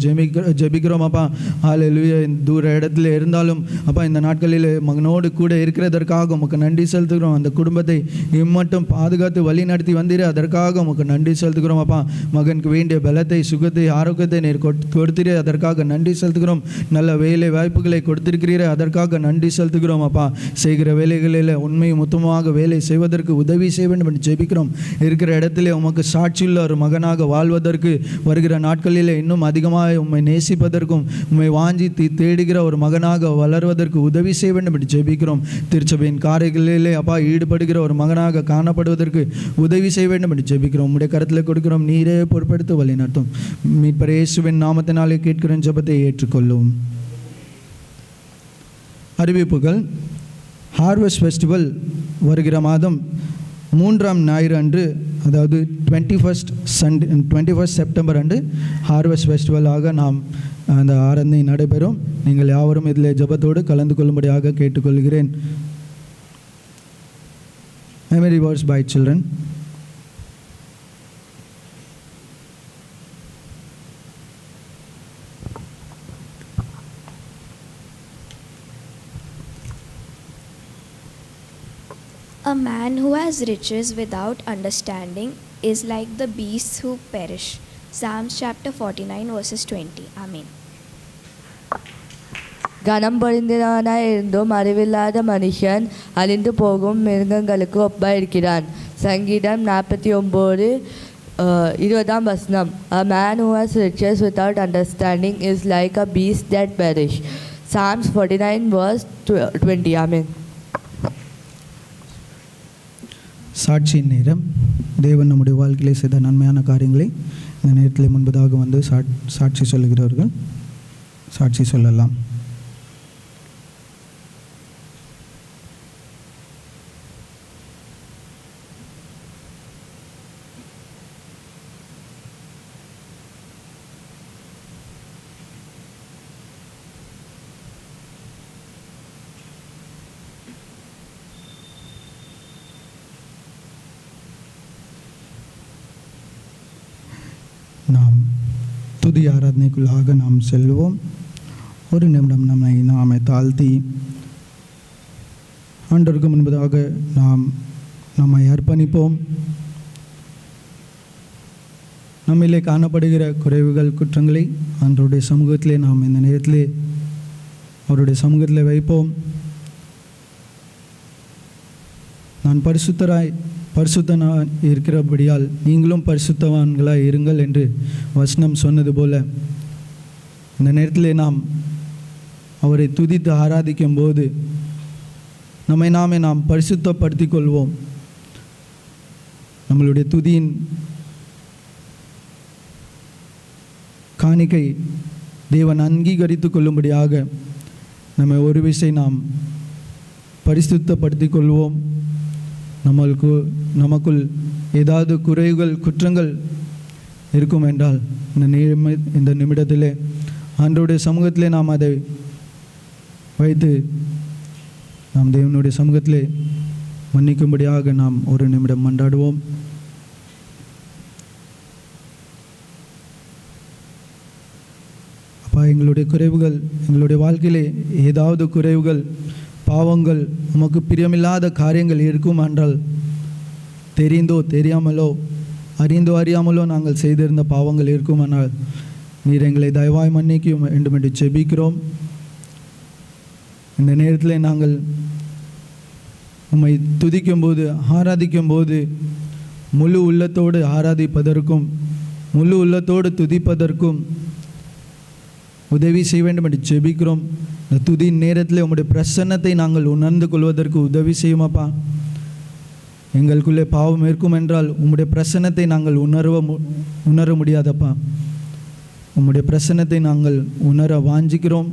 ஜெபிக்கிறோம் அப்பா. ஹல்லேலூயா. தூர இடத்துல இருந்தாலும் அப்பா இந்த நாட்களில் மகனோடு கூட இருக்கிறதற்காக உமக்கு நன்றி செலுத்துகிறோம். அந்த குடும்பத்தை இம்மட்டும் பாதுகாத்து வழி நடத்தி வந்தீரே, அதற்காக உமக்கு நன்றி செலுத்துகிறோம் அப்பா. மகனுக்கு வேண்டிய பலத்தை சுகத்தை ஆரோக்கியத்தை நீர் கொடுத்தீரே, அதற்காக நன்றி செலுத்துகிறோம். நல்ல வேலை வாய்ப்புகளை கொடுத்திருக்கிறீரே, அதற்காக நன்றி செலுத்துகிறோம் அப்பா. செய்கிற வேலைகளில் உண்மையும் மொத்தமாக வேலை செய்வதற்கு உதவி செய்ய வேண்டும் என்று ஜெபிக்கிறோம். இருக்கிற இடத்திலே உமக்கு சாட்சியுள்ள ஒரு மகனாக வாழ்வதற்கு வருகிற நாட்களில் இன்னும் அதிகமாக உம்மை நேசிப்பதற்கும் உம்மை வாஞ்சி தேடுகிற ஒரு மகனாக வளர்வதற்கு உதவி செய்ய வேண்டும் என்று ஜெபிக்கிறோம். திருச்சபையின் காரியங்களிலே அப்பா ஈடுபடுகிற ஒரு மகனாக காணப்படுவதற்கு உதவி செய்ய வேண்டும் என்று ஜெபிக்கிறோம். உம்முடைய கருத்தில் கொடுக்கிறோம். நீரே பொறுப்பெடுத்து வழி நடத்தும். மீட்பர் இயேசுவின் நாமத்தினாலே கேட்கிற ஜெபத்தை ஏற்றுக்கொள்ளும். அறிவிப்புகள். ஹார்வெஸ்ட் ஃபெஸ்டிவல் வருகிற மாதம் 3ஆம் ஞாயிறு அன்று, அதாவது 21 செப்டம்பர் அன்று ஹார்வெஸ்ட் ஃபெஸ்டிவலாக நாம் அந்த ஆராதனை நடைபெறும். நீங்கள் யாவரும் இதில் ஜெபத்தோடு கலந்து கொள்ளும்படியாக கேட்டுக்கொள்கிறேன். Memory words by children. A man who has riches without understanding is like the beasts who perish. Psalms chapter 49 verses 20. Amen. கனம் பொருந்தினவனாய் இருந்தும் அறிவில்லாத மனுஷன் அழிந்து போகும் மிருகங்களுக்கு ஒப்பாய் இருக்கிறான். சங்கீதம் 49:20 வசனம். A man who has riches without understanding is like a beast that perish. Psalms 49 verse 20. Amen. சாட்சியின் நேரம். தேவன் நம்முடைய வாழ்க்கையிலே செய்த நன்மையான காரியங்களை இந்த நேரத்தில் முன்பதாக வந்து சாட்சி சொல்லுகிறவர்கள் சாட்சி சொல்லலாம். நாம் துதி ஆராதனைக்குள்ளாக நாம் செல்வோம். ஒரு நிமிடம் நாமே தாழ்த்தி ஆண்டவருக்கு முன்பதாக நம்மை அர்ப்பணிப்போம். நம்மிலே காணப்படுகிற குறைவுகள் குற்றங்களை ஆண்டவருடைய சமூகத்திலே நாம் இந்த நேரத்திலே அவருடைய சமூகத்திலே வைப்போம். நான் பரிசுத்தனாய் இருக்கிறபடியால் நீங்களும் பரிசுத்தவான்களாய் இருங்கள் என்று வசனம் சொன்னது போல இந்த நேரத்திலே நாம் அவரை துதித்து ஆராதிக்கும் போது நாம் பரிசுத்தப்படுத்தி கொள்வோம். நம்மளுடைய துதியின் காணிக்கை தேவன் அங்கீகரித்து கொள்ளும்படியாக நம்மை ஒரு விசை நாம் பரிசுத்தப்படுத்தி கொள்வோம். நமக்குள் ஏதாவது குறைகள் குற்றங்கள் இருக்கும் என்றால் இந்த நிமிடத்திலே ஆண்டவருடைய சமூகத்திலே நாம் அதை வைத்து நாம் தேவனுடைய சமூகத்திலே மன்னிக்கும்படியாக நாம் ஒரு நிமிடம் மன்றாடுவோம். எங்களுடைய குறைவுகள், எங்களுடைய வாழ்க்கையிலே ஏதாவது குறைவுகள், பாவங்கள், உமக்கு பிரியமில்லாத காரியங்கள் இருக்கும் என்றால், தெரிந்தோ தெரியாமலோ அறிந்தோ அறியாமலோ நாங்கள் செய்திருந்த பாவங்கள் இருக்குமானால் நீர் எங்களை தயவாய் மன்னிக்கும் வேண்டும் என்று செபிக்கிறோம். இந்த நேரத்தில் நாங்கள் உம்மை துதிக்கும்போது, ஆராதிக்கும்போது முழு உள்ளத்தோடு ஆராதிப்பதற்கும் முழு உள்ளத்தோடு துதிப்பதற்கும் உதவி செய்ய வேண்டும் என்று செபிக்கிறோம். இந்த துதி நேரத்தில் உம்முடைய பிரசன்னத்தை நாங்கள் உணர்ந்து கொள்வதற்கு உதவி செய்யுமாப்பா. எங்களுக்குள்ளே பாவம் இருக்கும் என்றால் உம்முடைய பிரசன்னத்தை நாங்கள் உணர முடியாதப்பா. உம்முடைய பிரசன்னத்தை நாங்கள் உணர வாஞ்சிக்கிறோம்.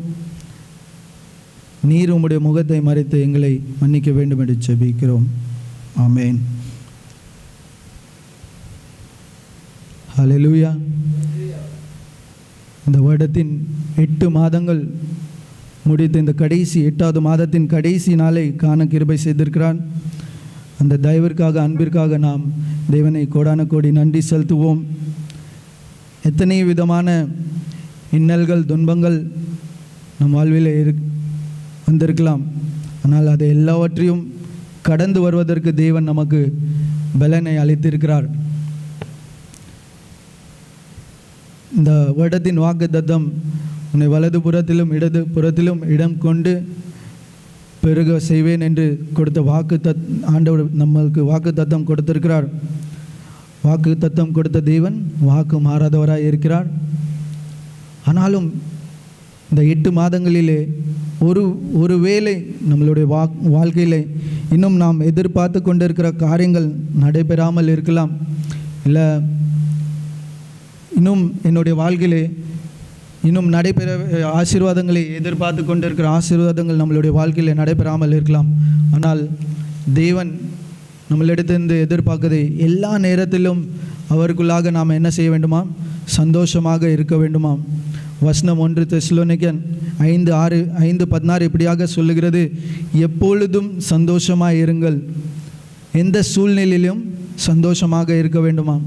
நீர் உம்முடைய முகத்தை மறைத்து எங்களை மன்னிக்க வேண்டும் என்று ஜெபிக்கிறோம். ஆமென். ஹல்லேலூயா. இந்த வருடத்தின் 8 மாதங்கள் முடித்து இந்த கடைசி 8வது மாதத்தின் கடைசி நாளை காண கிருபை செய்திருக்கிறான். அந்த தயவிற்காக, அன்பிற்காக நாம் தேவனை கோடான கோடி நன்றி செலுத்துவோம். எத்தனை விதமான இன்னல்கள், துன்பங்கள் நம் வாழ்வில் வந்திருக்கலாம். ஆனால் அதை எல்லாவற்றையும் கடந்து வருவதற்கு தேவன் நமக்கு பலனை அளித்திருக்கிறார். இந்த வருடத்தின் வாக்குத்தத்தம், உன்னை வலது புறத்திலும் இடது புறத்திலும் இடம் கொண்டு பெருக செய்வேன் என்று கொடுத்த ஆண்டவர் நம்மளுக்கு வாக்கு தத்தம் கொடுத்திருக்கிறார். வாக்கு தத்தம் கொடுத்த தேவன் வாக்கு மாறாதவராய் இருக்கிறார். ஆனாலும் இந்த 8 மாதங்களிலே ஒரு வேளை நம்மளுடைய வாழ்க்கையிலே இன்னும் நாம் எதிர்பார்த்து கொண்டிருக்கிற காரியங்கள் நடைபெறாமல் இருக்கலாம். இல்லை, இன்னும் என்னுடைய வாழ்க்கையிலே இன்னும் நடைபெற ஆசீர்வாதங்களை எதிர்பார்த்து கொண்டிருக்கிற ஆசீர்வாதங்கள் நம்மளுடைய வாழ்க்கையில் நடைபெறாமல் இருக்கலாம். ஆனால் தேவன் நம்மளிடத்திலிருந்து எதிர்பார்க்கதை எல்லா நேரத்திலும் அவருக்குள்ளாக நாம் என்ன செய்ய வேண்டுமா? சந்தோஷமாக இருக்க வேண்டுமாம். வசனம் 1 தெசலோனிக்கன் 5:16 இப்படியாக சொல்லுகிறது, எப்பொழுதும் சந்தோஷமாக இருங்கள். எந்த சூழ்நிலையிலும் சந்தோஷமாக இருக்க வேண்டுமாம்.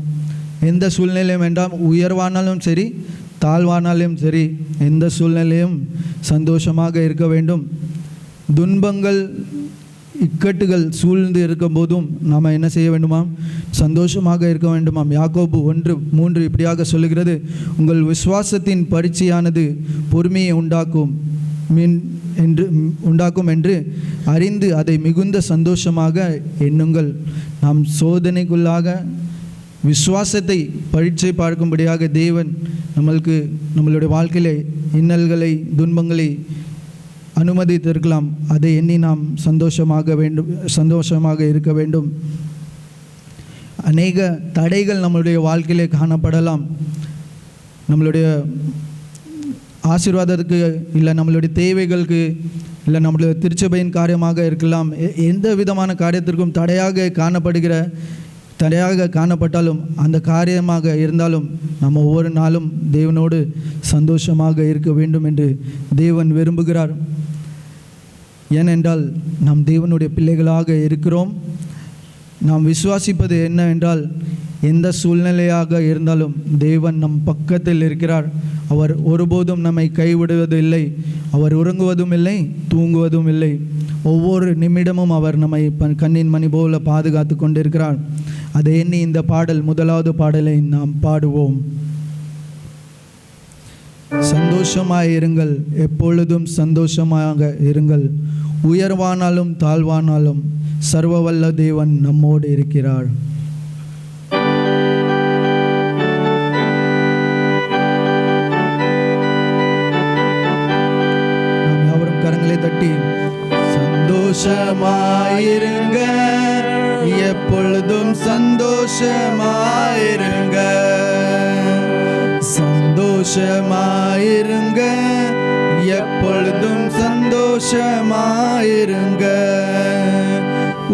எந்த சூழ்நிலையும் வேண்டாம், உயர்வானாலும் சரி தாழ்வானாலும் சரி, எந்த சூழ்நிலையும் சந்தோஷமாக இருக்க வேண்டும். துன்பங்கள், இக்கட்டுகள் சூழ்ந்து இருக்கும் போதும் நாம் என்ன செய்ய வேண்டுமாம்? சந்தோஷமாக இருக்க வேண்டுமாம். யாக்கோபு 1:3 இப்படியாக சொல்லுகிறது, உங்கள் விசுவாசத்தின் பரீட்சையானது பொறுமையை உண்டாக்கும் என்று அறிந்து அதை மிகுந்த சந்தோஷமாக எண்ணுங்கள். நாம் சோதனைக்குள்ளாக விசுவாசத்தை பரீட்சை பார்க்கும்படியாக தேவன் நம்மளுடைய வாழ்க்கையிலே இன்னல்களை, துன்பங்களை அனுமதித்திருக்கலாம். அதை எண்ணி நாம் சந்தோஷமாக இருக்க வேண்டும். அநேக தடைகள் நம்மளுடைய வாழ்க்கையிலே காணப்படலாம். நம்மளுடைய ஆசீர்வாதத்துக்கு, இல்லை நம்மளுடைய தேவைகளுக்கு, இல்லை நம்மளுடைய திருச்சபையின் காரியமாக இருக்கலாம். எந்த விதமான காரியத்திற்கும் தடையாக காணப்பட்டாலும், அந்த காரியமாக இருந்தாலும் நம்ம ஒவ்வொரு நாளும் தேவனோடு சந்தோஷமாக இருக்க வேண்டும் என்று தேவன் விரும்புகிறார். ஏனென்றால் நாம் தேவனுடைய பிள்ளைகளாக இருக்கிறோம். நாம் விசுவாசிப்பது என்னவென்றால், எந்த சூழ்நிலையாக இருந்தாலும் தேவன் நம் பக்கத்தில் இருக்கிறார். அவர் ஒருபோதும் நம்மை கைவிடுவதில்லை. அவர் உறங்குவதும் இல்லை, தூங்குவதும் இல்லை. ஒவ்வொரு நிமிடமும் அவர் நம்மை கண்ணின் மணி போல பாதுகாத்து கொண்டிருக்கிறார். அதை எண்ணி இந்த பாடல், 1வது பாடலை நாம் பாடுவோம். சந்தோஷமாக இருங்கள், எப்பொழுதும் சந்தோஷமாக இருங்கள். உயர்வானாலும் தாழ்வானாலும் சர்வவல்ல தேவன் நம்மோடு இருக்கிறார். நாம் யாவரும் கரங்களை தட்டி சந்தோஷமாயிருங்க, எப்பொழுதும் சந்தோஷமாயிருங்க, சந்தோஷமாயிருங்க, எப்பொழுதும் சந்தோஷமாயிருங்க.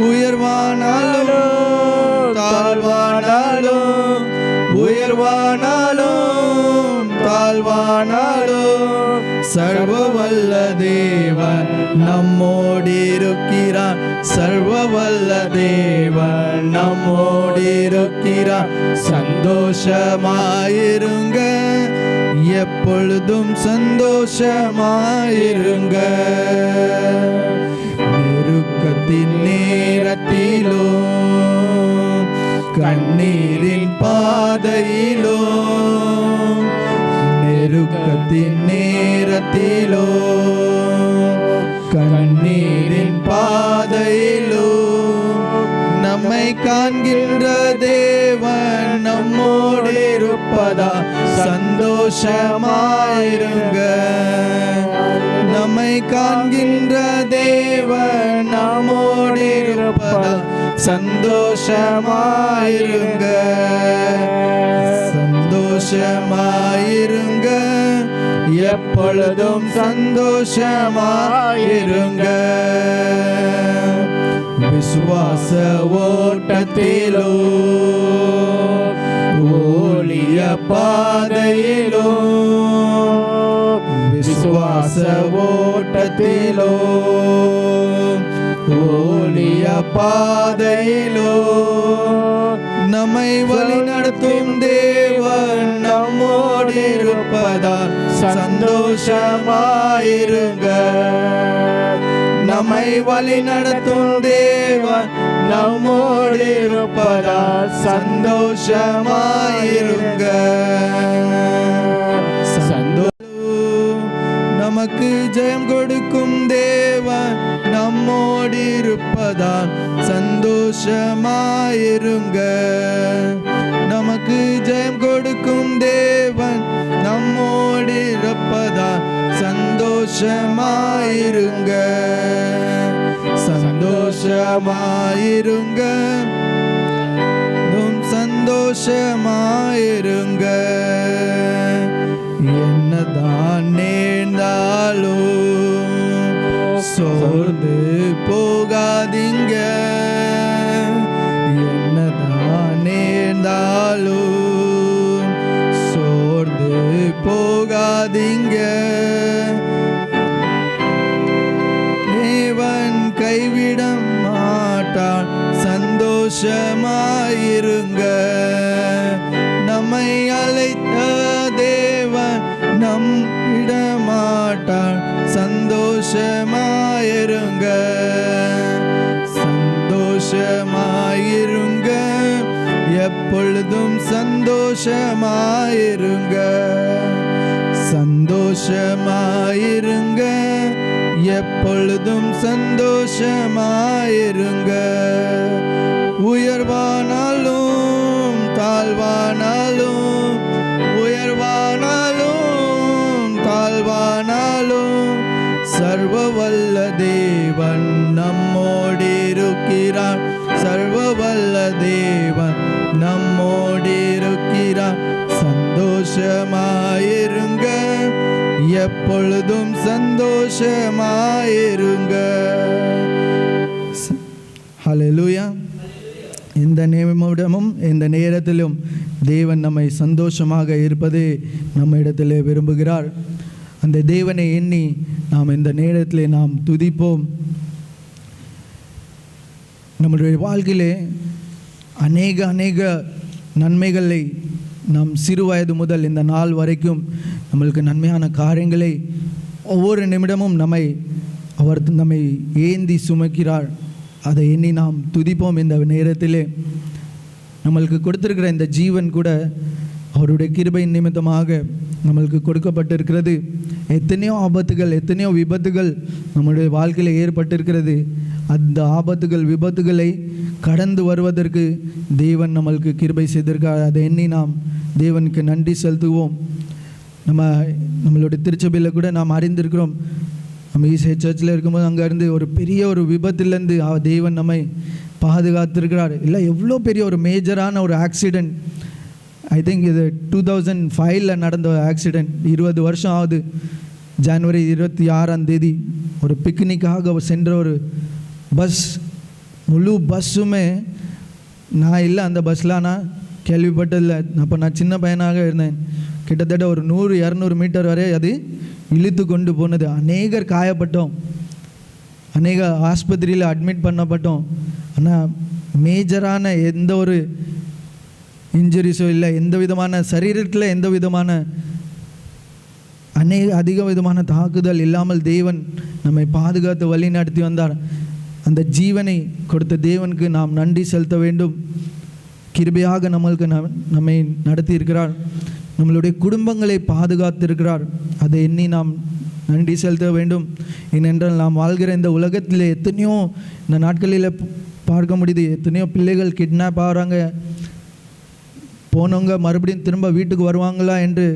உயர்வானாலும் தாழ்வானாலும், உயர்வானாலும் தாழ்வானாலும் சர்வவல்ல தேவன் நம்மோடு இருக்கிறார். சர்வவல்ல தேவன் நம்மோடு இருக்கிறார். சந்தோஷமாயிருங்க, எப்பொழுதும் சந்தோஷமாயிருங்க. நெருக்கத்தின் நேரத்திலும் கண்ணீரின் பாதையிலும், நெருக்கத்தின் நேரத்திலும் கண்ணீரின் பாதையிலும் நம்மை காண்கின்ற தேவன் நம்மோடு இருப்பதா சந்தோஷமாயிருங்க. நம்மை காண்கின்ற தேவன் நம்மோடு இருப்பதா சந்தோஷமாயிருங்க. சந்தோஷமாயிருங்க, எப்பொழுதும் சந்தோஷமாயிருங்க. விசுவாச ஓட்டத்திலோ ஊழிய பாதையிலோ, விசுவாச ஓட்டத்திலோ ஊழிய பாதையிலோ நம்மை வழிநடத்தும் தேவன் நம்மோடு இருப்பதால் சந்தோஷமாயிருங்க. நம்மை வழிநடத்தும் தேவன் நம்மோடு இருப்பதால் சந்தோஷமாயிருங்க. நமக்கு ஜெயம் கொடுக்கும் தேவன் நம்மோடு இருப்பதால் சந்தோஷமாயிருங்க. நமக்கு ஜெயம் கொடுக்கும் தேவன் நம்மோடு இருப்பதால் சந்தோஷமாயிருங்க. சந்தோஷமாயிருங்க, சந்தோஷமாயிருங்க. என்னதான் நேர்ந்தாலும் சோர்ந்து போகாதீங்க. என்னதான் நேர்ந்தாலும் சோர்ந்து போகாதீங்க. தேவன் கைவிட மாட்டான், சந்தோஷமாயிருங்க. நம்மை அழைத்த தேவன் நம் இடமாட்டான், சந்தோஷமாயிருங்க. சந்தோஷமாயிருங்க, எப்பொழுதும் சந்தோஷமாயிருங்க. சந்தோஷமாயிருங்க, எப்பொழுதும் சந்தோஷமாயிருங்க. உயர்வானாலும் தாழ்வானாலும், உயர்வானாலும் தாழ்வானாலும் சர்வ வல்ல தேவன் நம்மோடு இருக்கிறார். சர்வ வல்ல தேவன் நம்மோடு இருக்கிறார். சந்தோஷமாயிருங்க, எப்பொழுதும் சந்தோஷமாயிருங்க. ஹல்லேலூயா. இந்த நிமிடமும் இந்த நேரத்திலும் தேவன் நம்மை சந்தோஷமாக இருப்பது நம்ம இடத்திலே விரும்புகிறார். அந்த தேவனை எண்ணி நாம் இந்த நேரத்திலே நாம் துதிப்போம். நம்முடைய வாழ்க்கையிலே அநேக நன்மைகளை நாம் சிறு வயது முதல் இந்த நாள் வரைக்கும் நம்மளுக்கு நன்மையான காரியங்களை ஒவ்வொரு நிமிடமும் அவர் நம்மை ஏந்தி சுமக்கிறார். அதை எண்ணி நாம் துதிப்போம். இந்த நேரத்திலே நம்மளுக்கு கொடுத்திருக்கிற இந்த ஜீவன் கூட அவருடைய கிருபையின் நிமித்தமாக நம்மளுக்கு கொடுக்கப்பட்டிருக்கிறது. எத்தனையோ ஆபத்துகள், எத்தனையோ விபத்துகள் நம்முடைய வாழ்க்கையில் ஏற்பட்டிருக்கிறது. அந்த ஆபத்துகள், விபத்துகளை கடந்து வருவதற்கு தேவன் நம்மளுக்கு கிருபை செய்திருக்கார். அதை எண்ணி நாம் தேவனுக்கு நன்றி செலுத்துவோம். நம்மளுடைய திருச்சபையில் கூட நாம் அறிந்திருக்கிறோம். நம்ம ஈசே சர்ச்சில் இருக்கும்போது அங்கேருந்து ஒரு பெரிய ஒரு விபத்துலேருந்து தேவன் நம்மை பாதுகாத்திருக்கிறார். இல்லை, எவ்வளோ பெரிய ஒரு மேஜரான ஒரு ஆக்சிடெண்ட். ஐ திங்க் இது 2005 நடந்த ஆக்சிடெண்ட். 20 வருஷம் ஆகுது. ஜனவரி 26 ஒரு பிக்னிக்காக சென்ற ஒரு பஸ், முழு பஸ்ஸுமே நான் இல்லை அந்த பஸ்ஸில். நான் கேள்விப்பட்டதில்லை. அப்போ நான் சின்ன பையனாக இருந்தேன். கிட்டத்தட்ட ஒரு 100-200 மீட்டர் வரை அது இழுத்து கொண்டு போனது. அநேகர் காயப்பட்டோம், அநேக ஆஸ்பத்திரியில் அட்மிட் பண்ணப்பட்டோம். ஆனால் மேஜரான எந்த ஒரு இன்ஜுரிஸோ இல்லை, எந்த விதமான சரீரத்தில் எந்த விதமான அதிக விதமான தாக்குதல் இல்லாமல் தேவன் நம்மை பாதுகாத்து வழி நடத்தி வந்தார். அந்த ஜீவனை கொடுத்த தேவனுக்கு நாம் நன்றி செலுத்த வேண்டும். கிருபையாக நம்மை நடத்தி இருக்கிறார். நம்மளுடைய குடும்பங்களை பாதுகாத்திருக்கிறார். அதை எண்ணி நாம் நன்றி செலுத்த வேண்டும். ஏனென்றால் நாம் வாழ்கிற இந்த உலகத்தில் எத்தனையோ இந்த நாட்களில் பார்க்க முடியுது. எத்தனையோ பிள்ளைகள் கிட்னாப் ஆகிறாங்க. போனவங்க மறுபடியும் திரும்ப வீட்டுக்கு வருவாங்களா என்று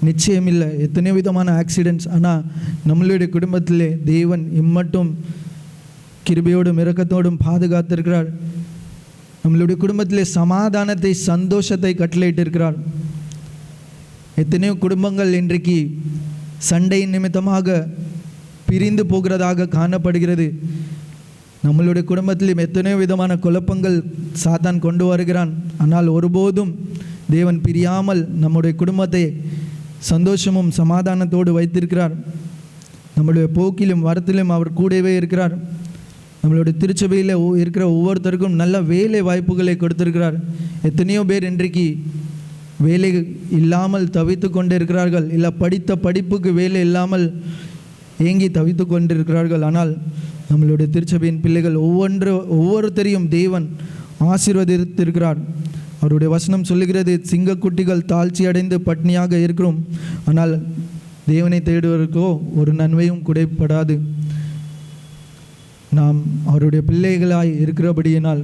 நிச்சயம் இல்லை. எத்தனையோ விதமான ஆக்சிடென்ட்ஸ். ஆனால் நம்மளுடைய குடும்பத்திலே தேவன் இம்மட்டும் கிருபையோடும் இரக்கத்தோடும் பாதுகாத்திருக்கிறார். நம்மளுடைய குடும்பத்திலே சமாதானத்தை, சந்தோஷத்தை கட்டளையிட்டிருக்கிறார். எத்தனையோ குடும்பங்கள் இன்றைக்கு சண்டை நிமித்தமாக பிரிந்து போகிறதாக காணப்படுகிறது. நம்மளுடைய குடும்பத்திலும் எத்தனையோ விதமான குழப்பங்கள் சாத்தான் கொண்டு வருகிறான். ஆனால் ஒருபோதும் தேவன் பிரியாமல் நம்முடைய குடும்பத்தை சந்தோஷமும் சமாதானத்தோடு வைத்திருக்கிறார். நம்மளுடைய போக்கிலும் வரத்திலும் அவர் கூடவே இருக்கிறார். நம்மளுடைய திருச்சபையில் இருக்கிற ஒவ்வொருத்தருக்கும் நல்ல வேலை வாய்ப்புகளை கொடுத்திருக்கிறார். எத்தனையோ பேர் இன்றைக்கு வேலை இல்லாமல் தவித்து கொண்டு இருக்கிறார்கள். இல்லை படித்த படிப்புக்கு வேலை இல்லாமல் ஏங்கி தவித்து கொண்டிருக்கிறார்கள். ஆனால் நம்மளுடைய திருச்சபையின் பிள்ளைகள் ஒவ்வொருத்தரையும் தேவன் ஆசீர்வதித்திருக்கிறார். அவருடைய வசனம் சொல்லுகிறது, சிங்கக்குட்டிகள் தாழ்ச்சி அடைந்து பட்னியாக இருக்கிறோம், ஆனால் தேவனை தேடுவதற்கோ ஒரு நன்மையும் குறைபடாது. நாம் அவருடைய பிள்ளைகளாய் இருக்கிறபடியினால்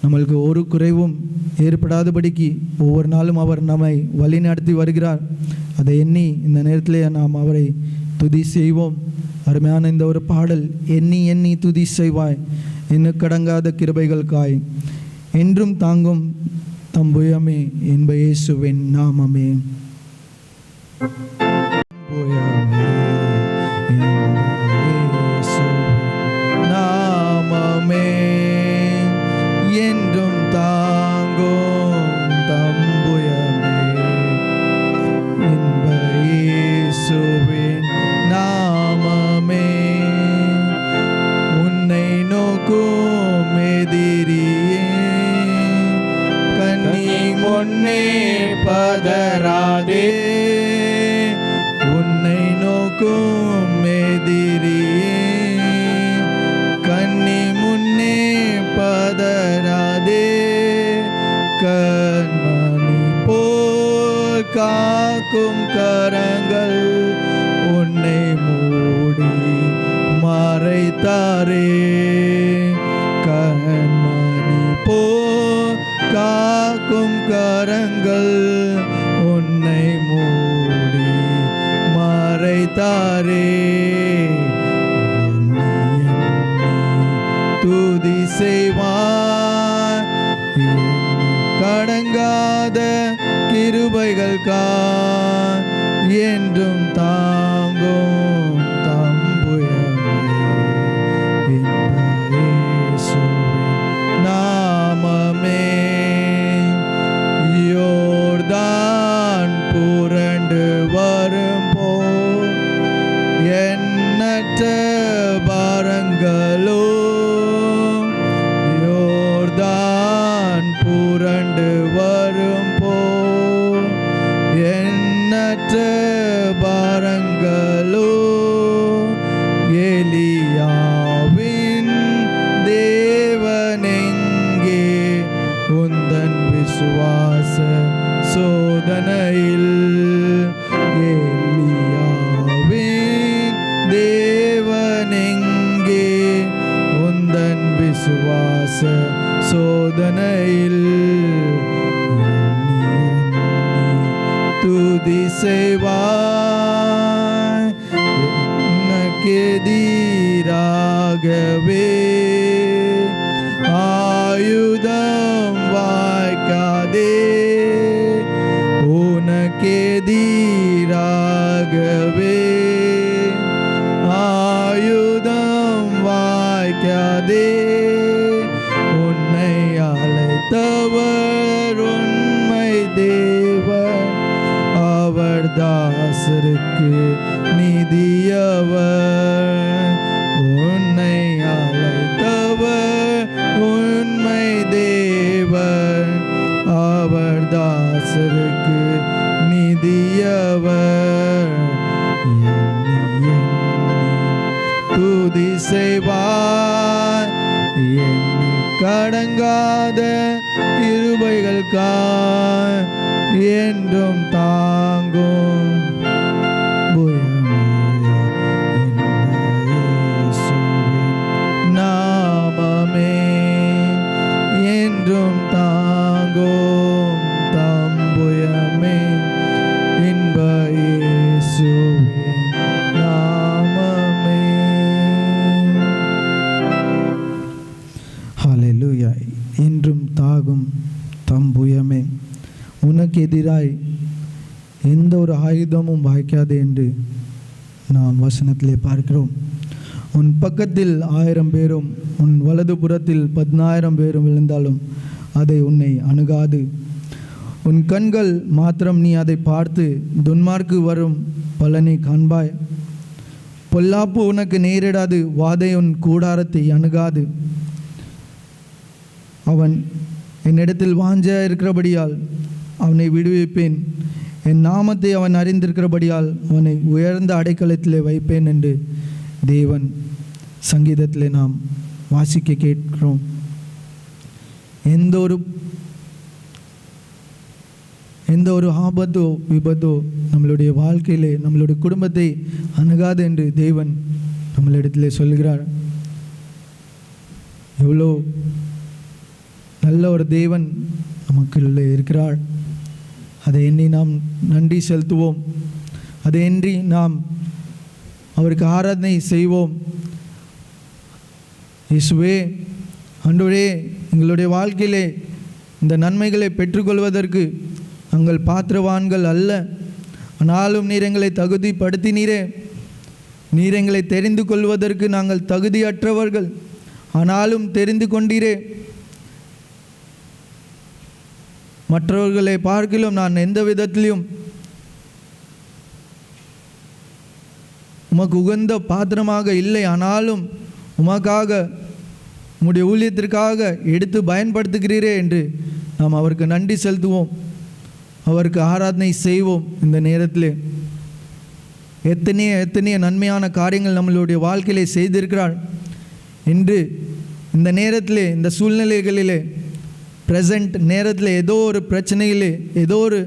நம்மளுக்கு ஒரு குறைவும் ஏற்படாதபடிக்கு ஒவ்வொரு நாளும் அவர் நம்மை வழி நடத்தி வருகிறார். அதை எண்ணி இந்த நேரத்திலே நாம் அவரை துதி செய்வோம். அருமையான இந்த ஒரு பாடல், எண்ணி எண்ணி துதி செய்வாய் எண்ணுக்கடங்காத கிருபைகளுக்காய், என்றும் தாங்கும் தம்புயமே என்ப இயேசுவின் நாமமே. நாமமே என்றும் தாங்கும் தம்புயமே என்ப இயேசுவின் நாமமே. உன்னை நோக்கும் எதிரியே கண்ணி முன்னே பதறாதே. உன்னை நோக்கும் எதிரியே கண்ணி முன்னே பதறாதே. கண்மணி போல் காக்கும் கரங்கள் உன்னை மூடி மறைத்தாரே. கண்மணி போல் காக்கும் கரங்கள் உன்னை மூடி மறைத்தாரே. துதி செய்வார் கடங்காத கிருபைகளுக்காய், என்றும் தாங்கும் தம்புயமே என்ப இயேசுவின் நாமமே. யோர்தான் புரண்டு வரும் போல் எண்ணற்ற பாரங்களோ, யோர்தான் புரண்டு வரும் போல் எண்ணற்ற பாரங்களோ, எலியாவின் தேவனெங்கே உந்தன் விசுவாச சோதனையில். எலியாவின் தேவனெங்கே உந்தன் விசுவாச சோதனையில். துதி செய்வாய் எனக்கெதிராகவே, ஆயுதம் வாய்க்காதே. உனக்கெதிராகவே ஆயுதம் வாய்க்காதே. உன்னை அழைத்தவர் உண்மை தேவர், அவர் தாசருக்கு நிதியவர். உன்னை அழைத்தவர் உண்மை தேவர், கிருபைகளுக்காய் என்றும் தாங்கும் புயமே இயேசுவின் நாமமே என்றும் தாங்கும் தம்புயமே இன்ப இயேசுவின் நாமமே. ஹல்லேலூயா. என்றும் தாகும் தம்புயமே, உனக்கு எதிராய் எந்த ஒரு ஆயுதமும் வாய்க்காது என்று நாம் வசனத்திலே பார்க்கிறோம். உன் பக்கத்தில் 1000 பேரும் உன் வலது புறத்தில் 10,000 பேரும் விழுந்தாலும் அதை உன்னை அணுகாது. உன் கண்கள் மாத்திரம் நீ அதை பார்த்து துன்மார்க்கு வரும் பலனை காண்பாய். பொல்லாப்பு உனக்கு நேரிடாது, வாதை உன் கூடாரத்தை அணுகாது. அவன் என்னிடத்தில் வாஞ்ச இருக்கிறபடியால் அவனை விடுவிப்பேன், என் நாமத்தை அவன் அறிந்திருக்கிறபடியால் அவனை உயர்ந்த அடைக்கலத்திலே வைப்பேன் என்று தேவன் சங்கீதத்திலே நாம் வாசிக்க கேட்கிறோம். எந்த ஒரு ஆபத்தோ விபத்தோ நம்மளுடைய வாழ்க்கையிலே நம்மளுடைய குடும்பத்தை அணுகாது என்று தேவன் நம்மளிடத்திலே சொல்கிறார். எவ்வளோ நல்ல ஒரு தேவன் நமக்குள்ளே இருக்கிறார். அதை எண்ணி நாம் நன்றி செலுத்துவோம். அதை எண்ணி நாம் அவருக்கு ஆராதனை செய்வோம். இயேசுவே, ஆண்டவரே, எங்களுடைய வாழ்க்கையிலே இந்த நன்மைகளை பெற்றுக்கொள்வதற்கு நாங்கள் பாத்திரவான்கள் அல்ல, ஆனாலும் நீர் எங்களை தகுதிப்படுத்தினீரே. நீர் எங்களை தெரிந்து கொள்வதற்கு நாங்கள் தகுதியற்றவர்கள், ஆனாலும் தெரிந்து கொண்டீரே. மற்றவர்களை பார்க்கிலும் நான் எந்த விதத்திலும் உமக்கு உகந்த பாத்திரமாக இல்லை, ஆனாலும் உமக்காக உம்முடைய ஊழியத்திற்காக எடுத்து பயன்படுத்துகிறீரே என்று நாம் அவருக்கு நன்றி செலுத்துவோம், அவருக்கு ஆராதனை செய்வோம். இந்த நேரத்தில் எத்தனைய நன்மையான காரியங்கள் நம்மளுடைய வாழ்க்கையிலே செய்திருக்கிறார் என்று இந்த நேரத்திலே, இந்த சூழ்நிலைகளிலே, ப்ரெசண்ட் நேரத்தில் ஏதோ ஒரு பிரச்சனையிலே ஏதோ ஒரு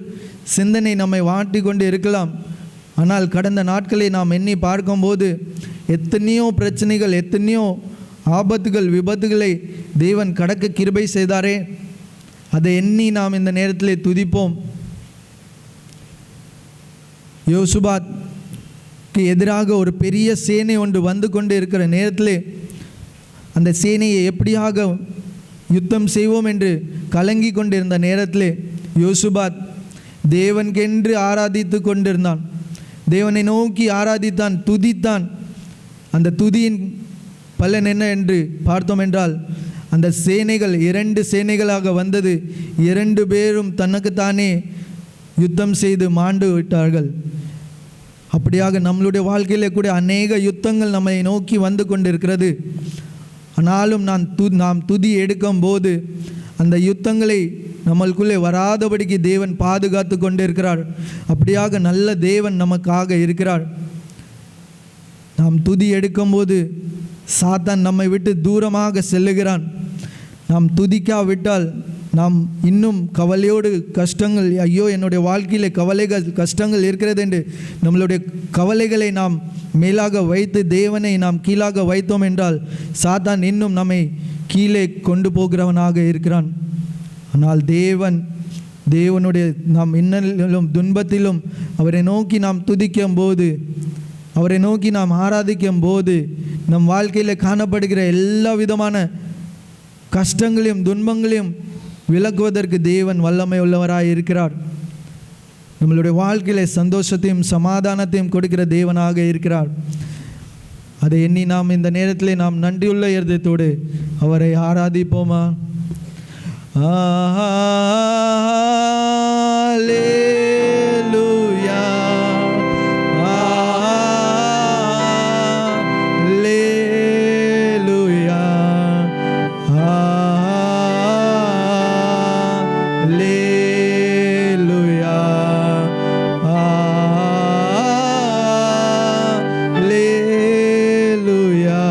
சிந்தனை நம்மை வாட்டி கொண்டு இருக்கலாம். ஆனால் கடந்த நாட்களை நாம் எண்ணி பார்க்கும்போது எத்தனையோ பிரச்சனைகள், எத்தனையோ ஆபத்துகள், விபத்துகளை தேவன் கடக்க கிருபை செய்தாரே. அதை எண்ணி நாம் இந்த நேரத்தில் துதிப்போம். யோசுபாத்துக்கு எதிராக ஒரு பெரிய சேனை ஒன்று வந்து கொண்டு இருக்கிற நேரத்தில் அந்த சேனையை எப்படியாக யுத்தம் செய்வோம் என்று கலங்கி கொண்டிருந்த நேரத்தில் யோசுபாத் தேவனுக்கென்று ஆராதித்து கொண்டிருந்தான். தேவனை நோக்கி ஆராதித்தான், துதித்தான். அந்த துதியின் பலன் என்ன என்று பார்த்தோம் என்றால், அந்த சேனைகள் 2 சேனைகளாக வந்தது. 2 பேரும் தனக்குத்தானே யுத்தம் செய்து மாண்டு விட்டார்கள். அப்படியாக நம்மளுடைய வாழ்க்கையிலே கூட அநேக யுத்தங்கள் நம்மை நோக்கி வந்து கொண்டிருக்கிறது. ஆனாலும் நாம் துதி எடுக்கும் போது அந்த யுத்தங்களை நம்மளுக்குள்ளே வராதபடிக்கு தேவன் பாதுகாத்து கொண்டு இருக்கிறார். அப்படியாக நல்ல தேவன் நமக்காக இருக்கிறார். நாம் துதி எடுக்கும்போது சாத்தான் நம்மை விட்டு தூரமாக செல்லுகிறான். நாம் துதிக்காவிட்டால் நாம் இன்னும் கவலையோடு கஷ்டங்கள், ஐயோ என்னுடைய வாழ்க்கையில் கவலைகள் கஷ்டங்கள் இருக்கிறது என்று நம்மளுடைய கவலைகளை நாம் மேலாக வைத்து தேவனை நாம் கீழாக வைத்தோம் என்றால் சாத்தான் இன்னும் நம்மை கீழே கொண்டு போகிறவனாக இருக்கிறான். ஆனால் தேவனுடைய நாம் இன்னலிலும் துன்பத்திலும் அவரை நோக்கி நாம் துதிக்கும் போது, அவரை நோக்கி நாம் ஆராதிக்கும் போது நம் வாழ்க்கையில் காணப்படுகிற எல்லா விதமான கஷ்டங்களையும் துன்பங்களையும் விலக்குவதற்கு தேவன் வல்லமை உள்ளவராய் இருக்கிறார். நம்மளுடைய வாழ்க்கையில் சந்தோஷத்தையும் சமாதானத்தையும் கொடுக்கிற தேவனாக இருக்கிறார். அதை எண்ணி நாம் இந்த நேரத்தில் நாம் நன்றியுள்ள இருதயத்தோடு அவரை ஆராதிப்போமா? அல்லேலூயா, அல்லேலூயா, அல்லேலூயா, அல்லேலூயா,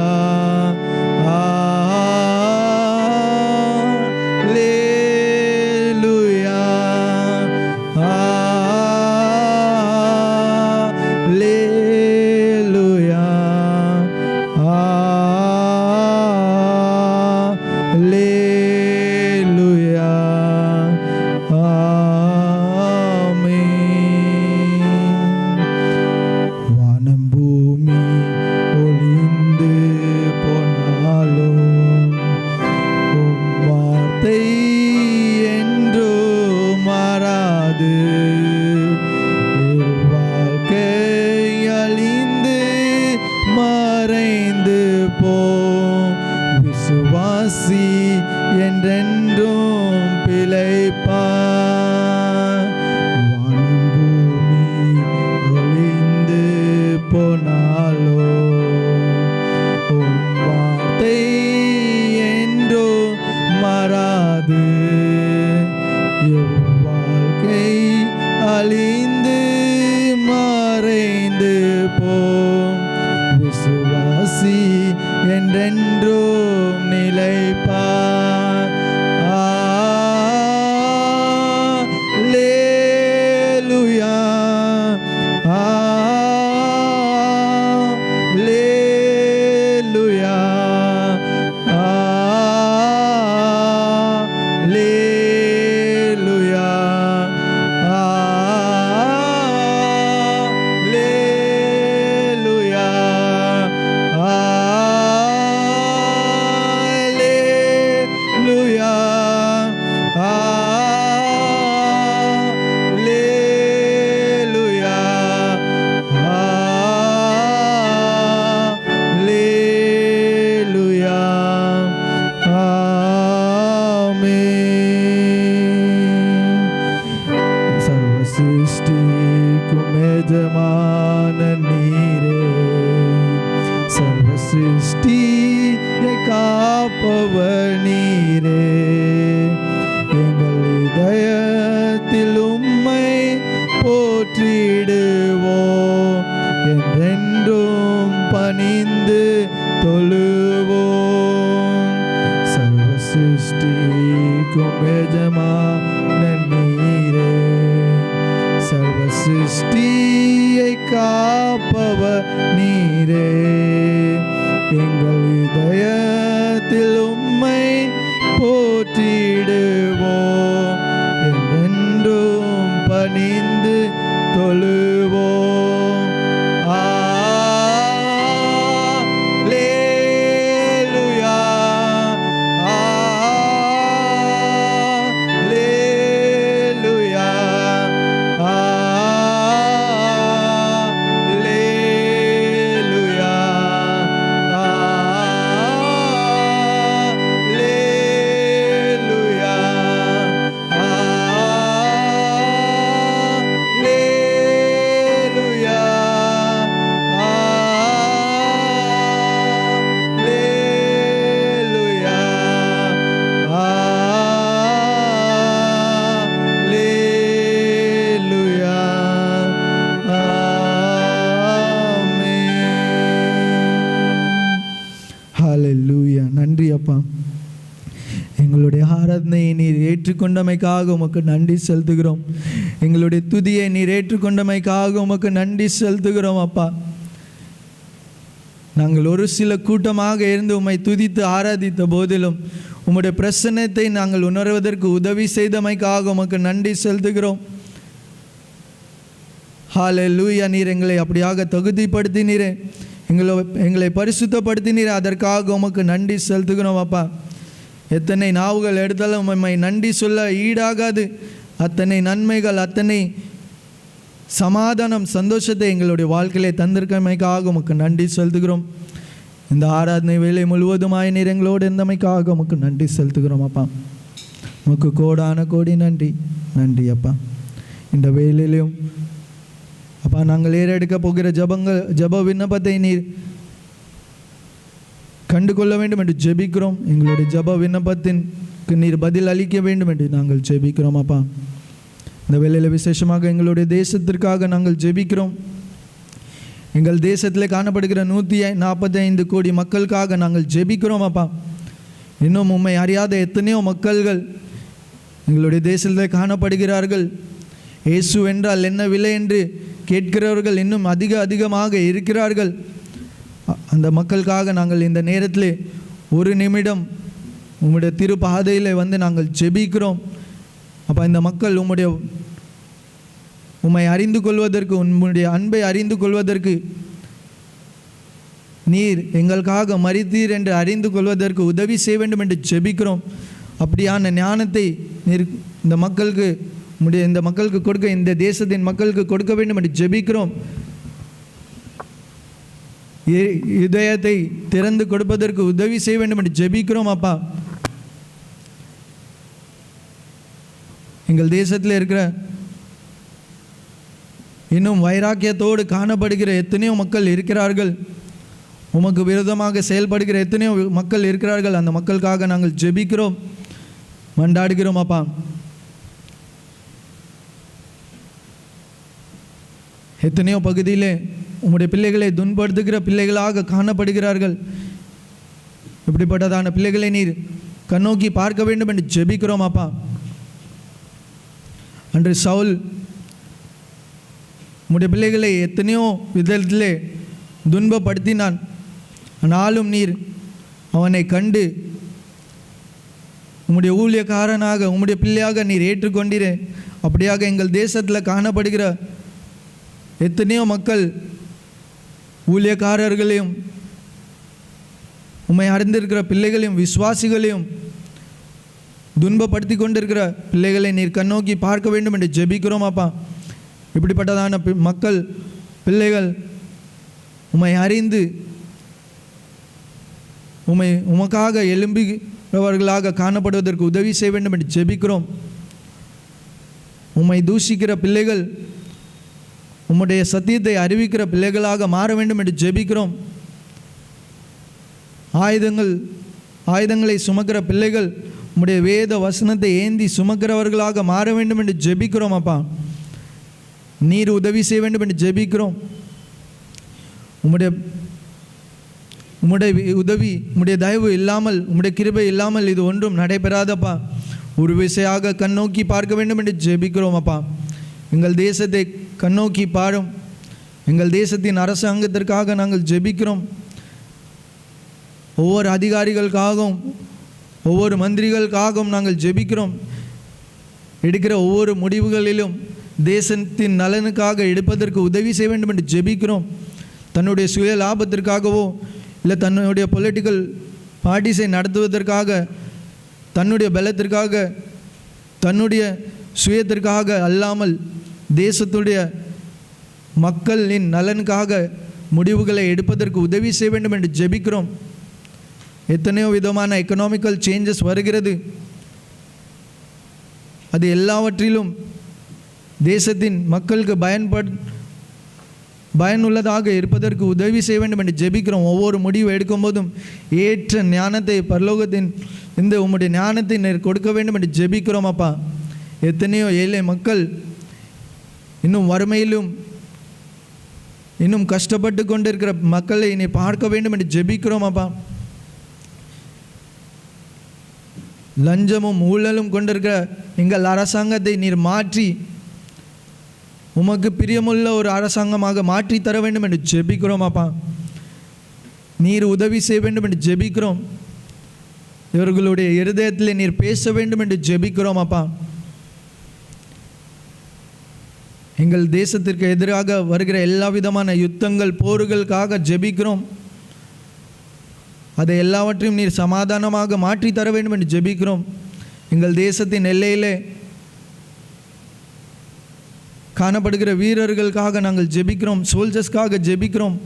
மறைந்து போம். விசுவாசி என்றென்றும் பிழைப்பான். வானம் பூமி ஒளிந்து போனாலோ உன் வார்த்தை என்றோ மாறாது. வாழ்க்கை அழிந்து மறைந்து போம். விசுவாசி என்றென்றும் நிலைப்பார். அல்லேலூயா, அல்லேலூயா, அல்லேலூயா, அல்லேலூயா, அல்லேலூயா, அல்லேலூயா, அல்லேலூயா. ஆமென். சர்வ சிருஷ்டிக்கும் எஜமான நீரே, சர்வ சிருஷ்டியை காப்பவர் நீரே. எங்கள் இதயத்தில் உம்மை போற்றிடுவோம், என்றென்றும் பணிந்து தொழுவோம். சர்வ சிருஷ்டிக்கும் எஜமான நீரே, சர்வ சிருஷ்டியை காப்பவர் நீரே. எங்கள் இதயத்தில் உம்மை போற்றிடுவோம், என்றென்றும் பணிந்து தொழுவோம். அல்லேலூயா, அல்லேலூயா, அல்லேலூயா, அல்லேலூயா, அல்லேலூயா, அல்லேலூயா, அல்லேலூயா. ஆமென். ஹல்லேலூயா. நன்றி அப்பா. எங்களுடைய ஆராதனையை நீர் ஏற்றுக்கொண்டமைக்காக உமக்கு நன்றி செலுத்துகிறோம். எங்களுடைய துதியை நீர் ஏற்றுக்கொண்டமைக்காக உமக்கு நன்றி செலுத்துகிறோம் அப்பா. நாங்கள் ஒரு சில கூட்டமாக இருந்து உம்மை துதித்து ஆராதித்த போதிலும் உம்முடைய பிரசன்னத்தை நாங்கள் உணர்வதற்கு உதவி செய்தமைக்காக உமக்கு நன்றி செலுத்துகிறோம். ஹல்லேலூயா. நீர் எங்களை அப்படியாக தகுதிப்படுத்தினீரே, எங்களை பரிசுத்தப்படுத்தினீரே, அதற்காக உமக்கு நன்றி செலுத்துகிறோம் அப்பா. எத்தனை நாவுகள் எடுத்தாலும் உம்மை நன்றி சொல்ல ஈடாகாது. அத்தனை நன்மைகள், அத்தனை சமாதானம், சந்தோஷத்தை எங்களுடைய வாழ்க்கையிலே தந்திருக்கமைக்காக உமக்கு நன்றி செலுத்துகிறோம். இந்த ஆராதனை வேலை முழுவதுமாய் நீர் எங்களோடு இருந்தமைக்காக உமக்கு நன்றி செலுத்துகிறோம் அப்பா. உமக்கு கோடான கோடி நன்றி. நன்றி அப்பா. இந்த வேலையிலையும் அப்பா நாங்கள் ஏறெடுக்க போகிற ஜப விண்ணப்பத்தை நீர் கண்டு கொள்ள வேண்டும் என்று ஜெபிக்கிறோம். எங்களுடைய ஜப விண்ணப்பத்திற்கு நீர் பதில் அளிக்க வேண்டும் என்று நாங்கள் ஜெபிக்கிறோம் அப்பா. இந்த வேளையில் விசேஷமாக எங்களுடைய தேசத்திற்காக நாங்கள் ஜெபிக்கிறோம். எங்கள் தேசத்தில் காணப்படுகிற 145 கோடி மக்களுக்காக நாங்கள் ஜெபிக்கிறோம் அப்பா. இன்னும் உம்மை அறியாத எத்தனையோ மக்கள்கள் எங்களுடைய தேசத்தில் காணப்படுகிறார்கள். இயேசு என்றால் என்ன விலை என்று கேட்கிறவர்கள் இன்னும் அதிகமாக இருக்கிறார்கள். அந்த மக்களுக்காக நாங்கள் இந்த நேரத்தில் ஒரு நிமிடம் உம்முடைய திருப்பாதையில் வந்து நாங்கள் ஜெபிக்கிறோம் அப்போ. இந்த மக்கள் உம்மை அறிந்து கொள்வதற்கு, உம்முடைய அன்பை அறிந்து கொள்வதற்கு, நீர் எங்களுக்காக மரித்தீர் என்று அறிந்து கொள்வதற்கு உதவி செய்ய வேண்டும் என்று ஜெபிக்கிறோம். அப்படியான ஞானத்தை நீர் இந்த மக்களுக்கு கொடுக்க, இந்த தேசத்தின் மக்களுக்கு கொடுக்க வேண்டும் என்று ஜெபிக்கிறோம். இதயத்தை திறந்து கொடுப்பதற்கு உதவி செய்ய வேண்டும் என்று ஜெபிக்கிறோம் அப்பா. எங்கள் தேசத்தில் இருக்கிற இன்னும் வைராக்கியத்தோடு காணப்படுகிற எத்தனையோ மக்கள் இருக்கிறார்கள். உமக்கு விரோதமாக செயல்படுகிற எத்தனையோ மக்கள் இருக்கிறார்கள். அந்த மக்களுக்காக நாங்கள் ஜெபிக்கிறோம், மன்றாடுகிறோம் அப்பா. எத்தனையோ பகுதியிலே உம்முடைய பிள்ளைகளை துன்படுத்துகிற பிள்ளைகளாக காணப்படுகிறார்கள். இப்படிப்பட்டதான பிள்ளைகளை நீர் கண்ணோக்கி பார்க்க வேண்டும் என்று ஜெபிக்கிறோம் அப்பா. அன்று சவுல் உம்முடைய பிள்ளைகளை எத்தனையோ விதத்திலே துன்பப்படுத்தினான். ஆனாலும் நீர் அவனை கண்டு உம்முடைய ஊழியக்காரனாக உம்முடைய பிள்ளையாக நீர் ஏற்றுக்கொண்டீரே. அப்படியாக எங்கள் தேசத்தில் காணப்படுகிற எத்தனையோ மக்கள் ஊழியக்காரர்களையும் உம்மை அறிந்திருக்கிற பிள்ளைகளையும் விசுவாசிகளையும் துன்பப்படுத்தி கொண்டிருக்கிற பிள்ளைகளை நீர் கண்ணோக்கி பார்க்க வேண்டும் என்று ஜெபிக்கிறோம் அப்பா. இப்படிப்பட்டதான மக்கள் பிள்ளைகள் உம்மை அறிந்து உமக்காக எழும்புகிறவர்களாக காணப்படுவதற்கு உதவி செய்ய வேண்டும் என்று ஜெபிக்கிறோம். உம்மை தூஷிக்கிற பிள்ளைகள் உம்முடைய சத்தியத்தை அறிவிக்கிற பிள்ளைகளாக மாற வேண்டும் என்று ஜெபிக்கிறோம். ஆயுதங்களை சுமக்கிற பிள்ளைகள் உம்முடைய வேத வசனத்தை ஏந்தி சுமக்கிறவர்களாக மாற வேண்டும் என்று ஜெபிக்கிறோம் அப்பா. நீர் உதவி செய்ய வேண்டும் என்று ஜெபிக்கிறோம். உம்முடைய உதவி உம்முடைய தயவு இல்லாமல் உம்முடைய கிருபை இல்லாமல் இது ஒன்றும் நடைபெறாதப்பா. ஒரு விசையாக கண்ணோக்கி பார்க்க வேண்டும் என்று ஜெபிக்கிறோம் அப்பா. எங்கள் தேசத்தை கண்ணோக்கி பாரும். எங்கள் தேசத்தின் அரசாங்கத்திற்காக நாங்கள் ஜெபிக்கிறோம். ஒவ்வொரு அதிகாரிகளுக்காகவும் ஒவ்வொரு மந்திரிகளுக்காகவும் நாங்கள் ஜெபிக்கிறோம். எடுக்கிற ஒவ்வொரு முடிவுகளிலும் தேசத்தின் நலனுக்காக எடுப்பதற்கு உதவி செய்ய வேண்டும் என்று ஜெபிக்கிறோம். தன்னுடைய சுய லாபத்திற்காகவோ இல்லை தன்னுடைய பொலிட்டிக்கல் பார்ட்டிஸை நடத்துவதற்காக தன்னுடைய பலத்திற்காக தன்னுடைய சுயத்திற்காக அல்லாமல் தேசத்துடைய மக்களின் நலனுக்காக முடிவுகளை எடுப்பதற்கு உதவி செய்ய வேண்டும் என்று ஜெபிக்கிறோம். எத்தனையோ விதமான எக்கனாமிக்கல் சேஞ்சஸ் வருகிறது. அது எல்லாவற்றிலும் தேசத்தின் மக்களுக்கு பயனுள்ளதாக இருப்பதற்கு உதவி செய்ய வேண்டும் என்று ஜெபிக்கிறோம். ஒவ்வொரு முடிவு எடுக்கும்போதும் ஏற்ற ஞானத்தை பரலோகத்தின் இந்த உம்முடைய ஞானத்தை கொடுக்க வேண்டும் என்று ஜெபிக்கிறோம் அப்பா. எத்தனையோ ஏழை மக்கள் இன்னும் வறுமையிலும் இன்னும் கஷ்டப்பட்டு கொண்டிருக்கிற மக்களை நீ பார்க்க வேண்டும் என்று ஜெபிக்கிறோம் அப்பா. லஞ்சமும் ஊழலும் கொண்டிருக்கிற எங்கள் அரசாங்கத்தை நீர் மாற்றி உமக்கு பிரியமுள்ள ஒரு அரசாங்கமாக மாற்றி தர வேண்டும் என்று ஜெபிக்கிறோம் அப்பா. நீர் உதவி செய்ய வேண்டும் என்று ஜெபிக்கிறோம். இவர்களுடைய இருதயத்தில் நீர் பேச வேண்டும் என்று ஜெபிக்கிறோம் அப்பா. எங்கள் தேசத்திற்கு எதிராக வருகிற எல்லா விதமான யுத்தங்கள் போர்களுக்காக ஜெபிக்கிறோம். அதை எல்லாவற்றையும் நீர் சமாதானமாக மாற்றி தர வேண்டும் என்று ஜெபிக்கிறோம். எங்கள் தேசத்தின் எல்லையிலே காணப்படுகிற வீரர்களுக்காக நாங்கள் ஜெபிக்கிறோம். சோல்ஜர்ஸ்க்காக ஜெபிக்கிறோம்.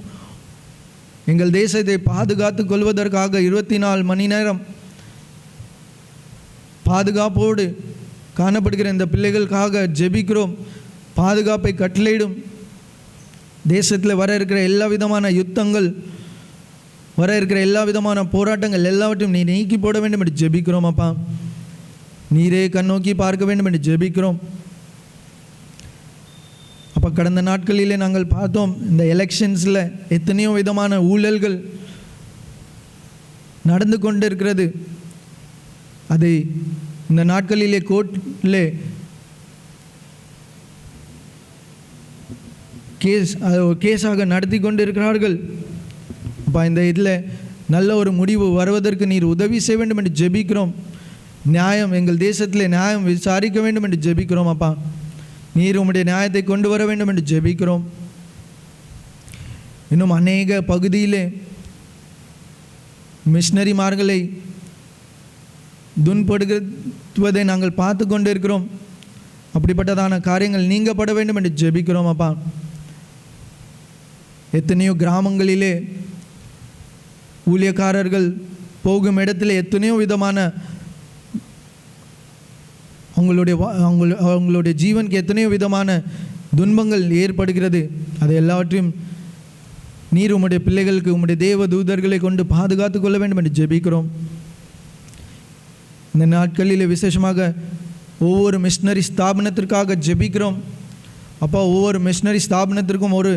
எங்கள் தேசத்தை பாதுகாத்து கொள்வதற்காக 24 மணி நேரம் பாதுகாப்போடு காணப்படுகிற இந்த பிள்ளைகளுக்காக ஜெபிக்கிறோம். பாதுகாப்பை கட்டளையிடும். தேசத்தில் வர இருக்கிற எல்லா விதமான யுத்தங்கள், வர இருக்கிற எல்லா விதமான போராட்டங்கள் எல்லாவற்றையும் நீ நீக்கி போட வேண்டும் என்று ஜெபிக்கிறோம் அப்பா. நீரே கண்ணோக்கி பார்க்க வேண்டும் என்று ஜெபிக்கிறோம் அப்போ. கடந்த நாட்களிலே நாங்கள் பார்த்தோம், இந்த எலெக்ஷன்ஸில் எத்தனையோ விதமான ஊழல்கள் நடந்து கொண்டு இருக்கிறது. அதை இந்த நாட்களிலே கோர்ட்டிலே கேஸாக நடத்தி கொண்டு இருக்கிறார்கள். அப்போ இந்த இதில் நல்ல ஒரு முடிவு வருவதற்கு நீர் உதவி செய்ய வேண்டும் என்று ஜெபிக்கிறோம். நியாயம் எங்கள் தேசத்தில் நியாயம் விசாரிக்க வேண்டும் என்று ஜெபிக்கிறோம் அப்பா. நீர் உம்முடைய நியாயத்தை கொண்டு வர வேண்டும் என்று ஜெபிக்கிறோம். இன்னும் அநேக பகுதியிலே மிஷனரிமார்களை துன்படுத்துவதை நாங்கள் பார்த்து கொண்டு இருக்கிறோம். அப்படிப்பட்டதான காரியங்கள் நீங்கப்பட வேண்டும் என்று ஜெபிக்கிறோம் அப்பா. எத்தனையோ கிராமங்களிலே ஊழியக்காரர்கள் போகும் இடத்துல எத்தனையோ விதமான அவங்களுடைய ஜீவனுக்கு எத்தனையோ விதமான துன்பங்கள் ஏற்படுகிறது. அது எல்லாவற்றையும் நீர் உம்முடைய பிள்ளைகளுக்கு உம்முடைய தேவ தூதர்களை கொண்டு பாதுகாத்து கொள்ள வேண்டும் என்று ஜெபிக்கிறோம். இந்த நாட்களில் விசேஷமாக ஒவ்வொரு மிஷனரி ஸ்தாபனத்திற்காக ஜெபிக்கிறோம். அப்போ ஒவ்வொரு மிஷனரி ஸ்தாபனத்திற்கும் ஒரு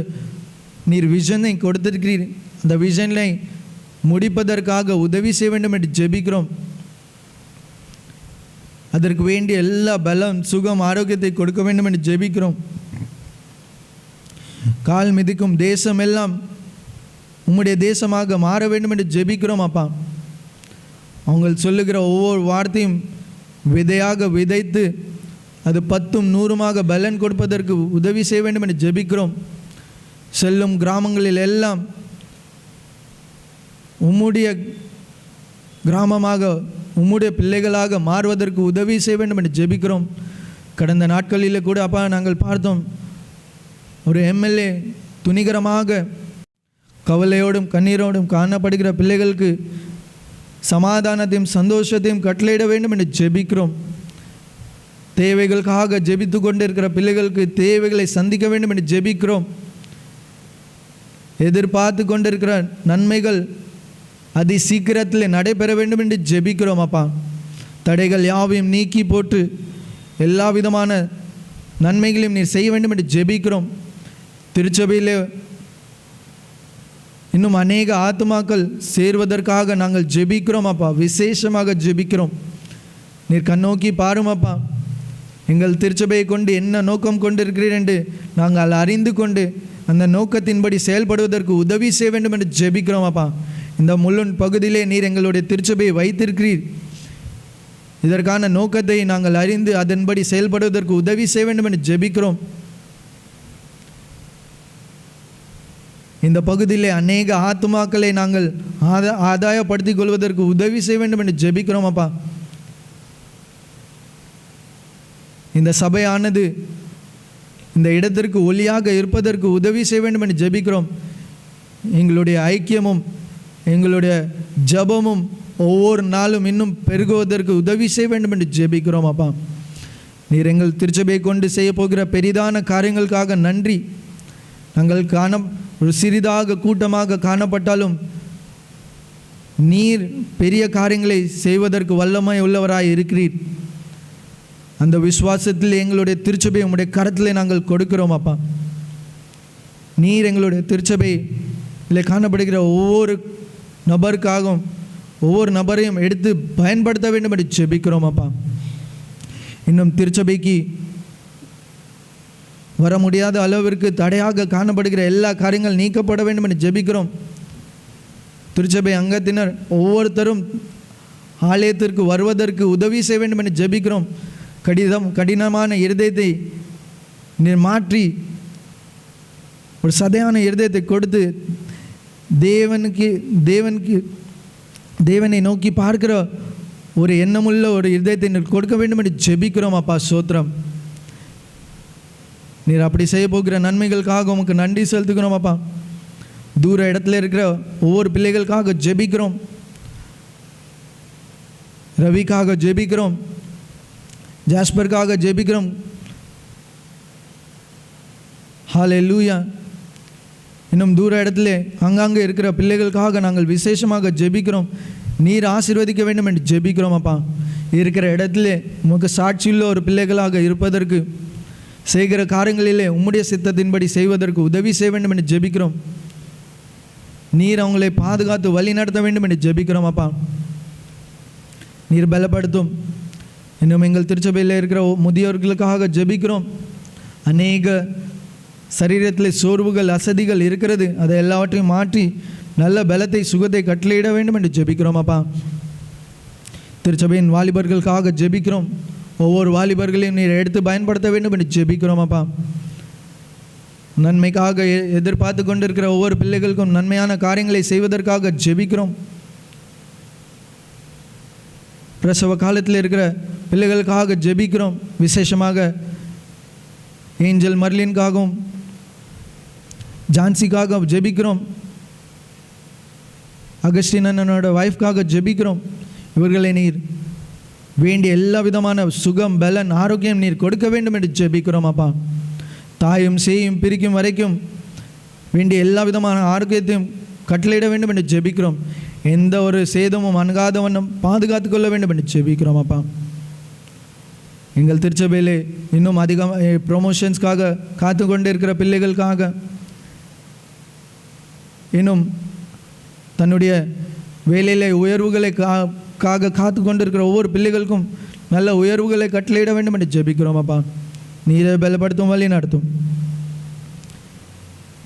நீர் விஷனை கொடுத்திருக்கிறீர். அந்த விஷனை முடிப்பதற்காக உதவி செய்ய வேண்டும் என்று ஜெபிக்கிறோம். அதற்கு வேண்டிய எல்லா பலம், சுகம், ஆரோக்கியத்தை கொடுக்க வேண்டும் என்று ஜெபிக்கிறோம். கால் மிதிக்கும் தேசம் எல்லாம் உம்முடைய தேசமாக மாற வேண்டும் என்று ஜெபிக்கிறோம் அப்பா. அவங்க சொல்லுகிற ஒவ்வொரு வார்த்தையும் விதையாக விதைத்து அது 10 100 பலன் கொடுப்பதற்கு உதவி செய்ய வேண்டும் என்று ஜெபிக்கிறோம். செல்லும் கிராமங்களில் எல்லாம் உம்முடைய கிராமமாக உம்முடைய பிள்ளைகளாக மாறுவதற்கு உதவி செய்ய வேண்டும் என்று ஜெபிக்கிறோம். கடந்த நாட்களில் கூட அப்பா நாங்கள் பார்த்தோம், ஒரு எம்எல்ஏ துணிகரமாக கவலையோடும் கண்ணீரோடும் காணப்படுகிற பிள்ளைகளுக்கு சமாதானத்தையும் சந்தோஷத்தையும் கட்டளையிட வேண்டும் என்று ஜெபிக்கிறோம். தேவைகளுக்காக ஜெபித்து கொண்டிருக்கிற பிள்ளைகளுக்கு தேவைகளை சந்திக்க வேண்டும் என்று ஜெபிக்கிறோம். எதிர்பார்த்து கொண்டிருக்கிற நன்மைகள் அதி சீக்கிரத்தில் நடைபெற வேண்டும் என்று ஜெபிக்கிறோம் அப்பா. தடைகள் யாவையும் நீக்கி போட்டு எல்லா விதமான நன்மைகளையும் நீர் செய்ய வேண்டும் என்று ஜெபிக்கிறோம். திருச்சபையில் இன்னும் அநேக ஆத்துமாக்கள் சேர்வதற்காக நாங்கள் ஜெபிக்கிறோம் அப்பா. விசேஷமாக ஜெபிக்கிறோம். நீர் கண்ணோக்கி பாரும் அப்பா. எங்கள் திருச்சபையை கொண்டு என்ன நோக்கம் கொண்டிருக்கிறீர் என்று நாங்கள் அறிந்து கொண்டு அந்த நோக்கத்தின்படி செயல்படுவதற்கு உதவி செய்ய வேண்டும் என்று ஜெபிக்கிறோம் அப்பா. இந்த முள்ளுன் பகுதியிலே நீர் எங்களுடைய திருச்சபையை வைத்திருக்கிறீர். இதற்கான நோக்கத்தை நாங்கள் அறிந்து அதன்படி செயல்படுவதற்கு உதவி செய்ய வேண்டும் என்று ஜெபிக்கிறோம். இந்த பகுதியிலே அநேக ஆத்துமாக்களை நாங்கள் ஆதாயப்படுத்திக் கொள்வதற்கு உதவி செய்ய வேண்டும் என்று ஜெபிக்கிறோம் அப்பா. இந்த சபையானது இந்த இடத்திற்கு ஒளியாக இருப்பதற்கு உதவி செய்ய வேண்டும் என்று ஜெபிக்கிறோம். எங்களுடைய ஐக்கியமும் எங்களுடைய ஜபமும் ஒவ்வொரு நாளும் இன்னும் பெருகுவதற்கு உதவி செய்ய வேண்டும் என்று ஜெபிக்கிறோம் அப்பா. நீர் எங்கள் திருச்சபையை கொண்டு செய்ய போகிற பெரிதான காரியங்களுக்காக நன்றி. நாங்கள் ஒரு சிறிதாக கூட்டமாக காணப்பட்டாலும் நீர் பெரிய காரியங்களை செய்வதற்கு வல்லமை உள்ளவராய் இருக்கிறீர். அந்த விசுவாசத்தில் எங்களுடைய திருச்சபை உம்முடைய கரத்தில் நாங்கள் கொடுக்கிறோம் அப்பா. நீர் எங்களுடைய திருச்சபையில் காணப்படுகிற ஒவ்வொரு நபருக்காகவும் ஒவ்வொரு நபரையும் எடுத்து பயன்படுத்த வேண்டும் என்று ஜெபிக்கிறோம் அப்பா. இன்னும் திருச்சபைக்கு வர முடியாத அளவிற்கு தடையாக காணப்படுகிற எல்லா காரியங்கள் நீக்கப்பட வேண்டும் என்று ஜெபிக்கிறோம். திருச்சபை அங்கத்தினர் ஒவ்வொருத்தரும் ஆலயத்திற்கு வருவதற்கு உதவி செய்ய வேண்டும் என்று ஜெபிக்கிறோம். கடினமான இருதயத்தை நீர் மாற்றி ஒரு சதையான இருதயத்தை கொடுத்து தேவனை நோக்கி பார்க்கிற ஒரு எண்ணமுள்ள ஒரு இருதயத்தை நீர் கொடுக்க வேண்டும் என்று ஜெபிக்கிறோம் அப்பா. சோத்திரம். நீர் அப்படி செய்ய போகிற நன்மைகளுக்காக உமக்கு நன்றி செலுத்துகிறோம் அப்பா. தூர இடத்துல இருக்கிற ஒவ்வொரு பிள்ளைகளுக்காக ஜெபிக்கிறோம். ரவிக்காக ஜெபிக்கிறோம், ஜாஸ்பருக்காக ஜெபிக்கிறோம். ஹல்லேலூயா. இன்னும் தூர இடத்துல அங்கங்கே இருக்கிற பிள்ளைகளுக்காக நாங்கள் விசேஷமாக ஜெபிக்கிறோம். நீர் ஆசீர்வதிக்க வேண்டும் என்று ஜெபிக்கிறோம் அப்பா. இருக்கிற இடத்துல உமக்கு சாட்சியுள்ள ஒரு பிள்ளைகளாக இருப்பதற்கு, செய்கிற காரியங்களிலே உம்முடைய சித்தத்தின்படி செய்வதற்கு உதவி செய்ய வேண்டும் என்று ஜெபிக்கிறோம். நீர் அவங்களை பாதுகாத்து வழி நடத்த வேண்டும் என்று ஜெபிக்கிறோம் அப்பா. நீர் பலப்படுத்தும். இன்னும் எங்கள் திருச்சபையில் இருக்கிற முதியோர்களுக்காக ஜெபிக்கிறோம். அநேக சரீரத்தில் சோர்வுகள் அசதிகள் இருக்கிறது. அதை எல்லாவற்றையும் மாற்றி நல்ல பலத்தை சுகத்தை கட்டளையிட வேண்டும் என்று ஜெபிக்கிறோம் அப்பா. திருச்சபையின் வாலிபர்களுக்காக ஜெபிக்கிறோம். ஒவ்வொரு வாலிபர்களையும் நீர் எடுத்து பயன்படுத்த வேண்டும் என்று ஜெபிக்கிறோம் அப்பா. நன்மைக்காக எதிர்பார்த்து கொண்டிருக்கிற ஒவ்வொரு பிள்ளைகளுக்கும் நன்மையான காரியங்களை செய்வதற்காக ஜெபிக்கிறோம். பிரசவ காலத்தில் இருக்கிற பிள்ளைகளுக்காக ஜெபிக்கிறோம். விசேஷமாக ஏஞ்சல் மர்லின்காகவும் ஜான்சிக்காக ஜெபிக்கிறோம். அகஸ்டின் அண்ணனோட ஒய்ஃப்காக ஜெபிக்கிறோம். இவர்களை நீர் வேண்டிய எல்லா விதமான சுகம், பலன், ஆரோக்கியம் நீர் கொடுக்க வேண்டும் என்று ஜெபிக்கிறோம் அப்பா. தாயும் சேயும் பிரிக்கும் வரைக்கும் வேண்டிய எல்லா விதமான ஆரோக்கியத்தையும் கட்டளையிட வேண்டும் என்று ஜெபிக்கிறோம். எந்த ஒரு சேதமும் அணுகாத வண்ணம் பாதுகாத்து கொள்ள வேண்டும் என்று ஜெபிக்கிறோம் அப்பா. எங்கள் திருச்சபையிலே இன்னும் அதிகமாக ப்ரொமோஷன்ஸ்க்காக காத்து கொண்டு இருக்கிற பிள்ளைகளுக்காக, இன்னும் தன்னுடைய வேலையிலே உயர்வுகளை காத்து கொண்டிருக்கிற ஒவ்வொரு பிள்ளைகளுக்கும் நல்ல உயர்வுகளை கட்டளையிட வேண்டும் என்று ஜெபிக்கிறோம் அப்பா. நீரை பலப்படுத்தும், வழி நடத்தும்.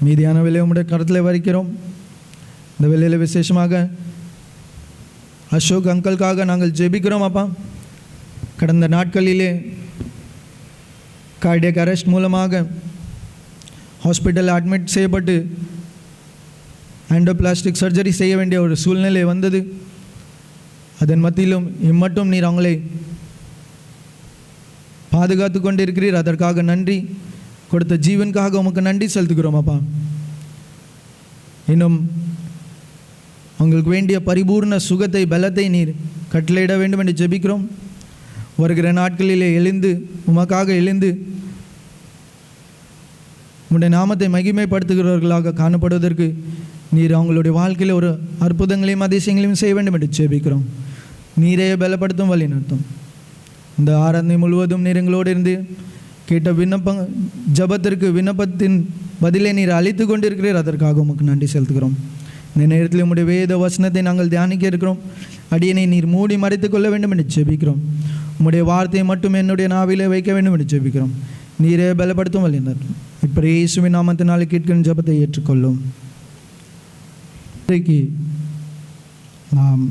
மீதியான வேலையை உங்களுடைய கருத்தில் வரைக்கிறோம். இந்த வேலையில் விசேஷமாக அசோக் அங்கிளுக்காக நாங்கள் ஜெபிக்கிறோம் அப்பா. கடந்த நாட்களிலே கார்டியக் அரெஸ்ட் மூலமாக ஹாஸ்பிட்டலில் அட்மிட் செய்யப்பட்டு ஆண்டோபிளாஸ்டிக் சர்ஜரி செய்ய வேண்டிய ஒரு சூழ்நிலை வந்தது. அதன் மத்தியிலும் இம்மட்டும் நீர் அவங்களை பாதுகாத்து கொண்டு இருக்கிறீர். அதற்காக நன்றி. கொடுத்த ஜீவனுக்காக உமக்கு நன்றி செலுத்துகிறோம் அப்பா. இன்னும் அவங்களுக்கு வேண்டிய பரிபூர்ண சுகத்தை, பலத்தை நீர் கட்டளையிட வேண்டும் என்று ஜெபிக்கிறோம். வருகிற நாட்களிலே எழுந்து உமக்காக எழுந்து உம்முடைய நாமத்தை மகிமைப்படுத்துகிறவர்களாக காணப்படுவதற்கு நீர் அவங்களுடைய வாழ்க்கையில் ஒரு அற்புதங்களையும் அதிசயங்களையும் செய்ய வேண்டும் என்று ஜெபிக்கிறோம். நீரே பலப்படுத்தும், வழி நடத்தும். இந்த ஆராதனை முழுவதும் நீர் எங்களோடு இருந்து கேட்ட ஜபத்திற்கு விண்ணப்பத்தின் பதிலை நீர் அளித்து கொண்டிருக்கிறீர். அதற்காக உமக்கு நன்றி செலுத்துகிறோம். இந்த நேரத்தில் உம்முடைய வேத வசனத்தை நாங்கள் தியானிக்க இருக்கிறோம். அடியனை நீர் மூடி மறைத்து கொள்ள வேண்டும் என்று ஜெபிக்கிறோம். உம்முடைய வார்த்தையை மட்டும் என்னுடைய நாவிலே வைக்க வேண்டும் என்று ஜெபிக்கிறோம். நீரே பலப்படுத்தும், வழி நடத்தும். இப்படி இயேசுவின் நாமத்தினாலே கேட்கிற ஜபத்தை ஏற்றுக்கொள்ளும். இன்றைக்கு நாம்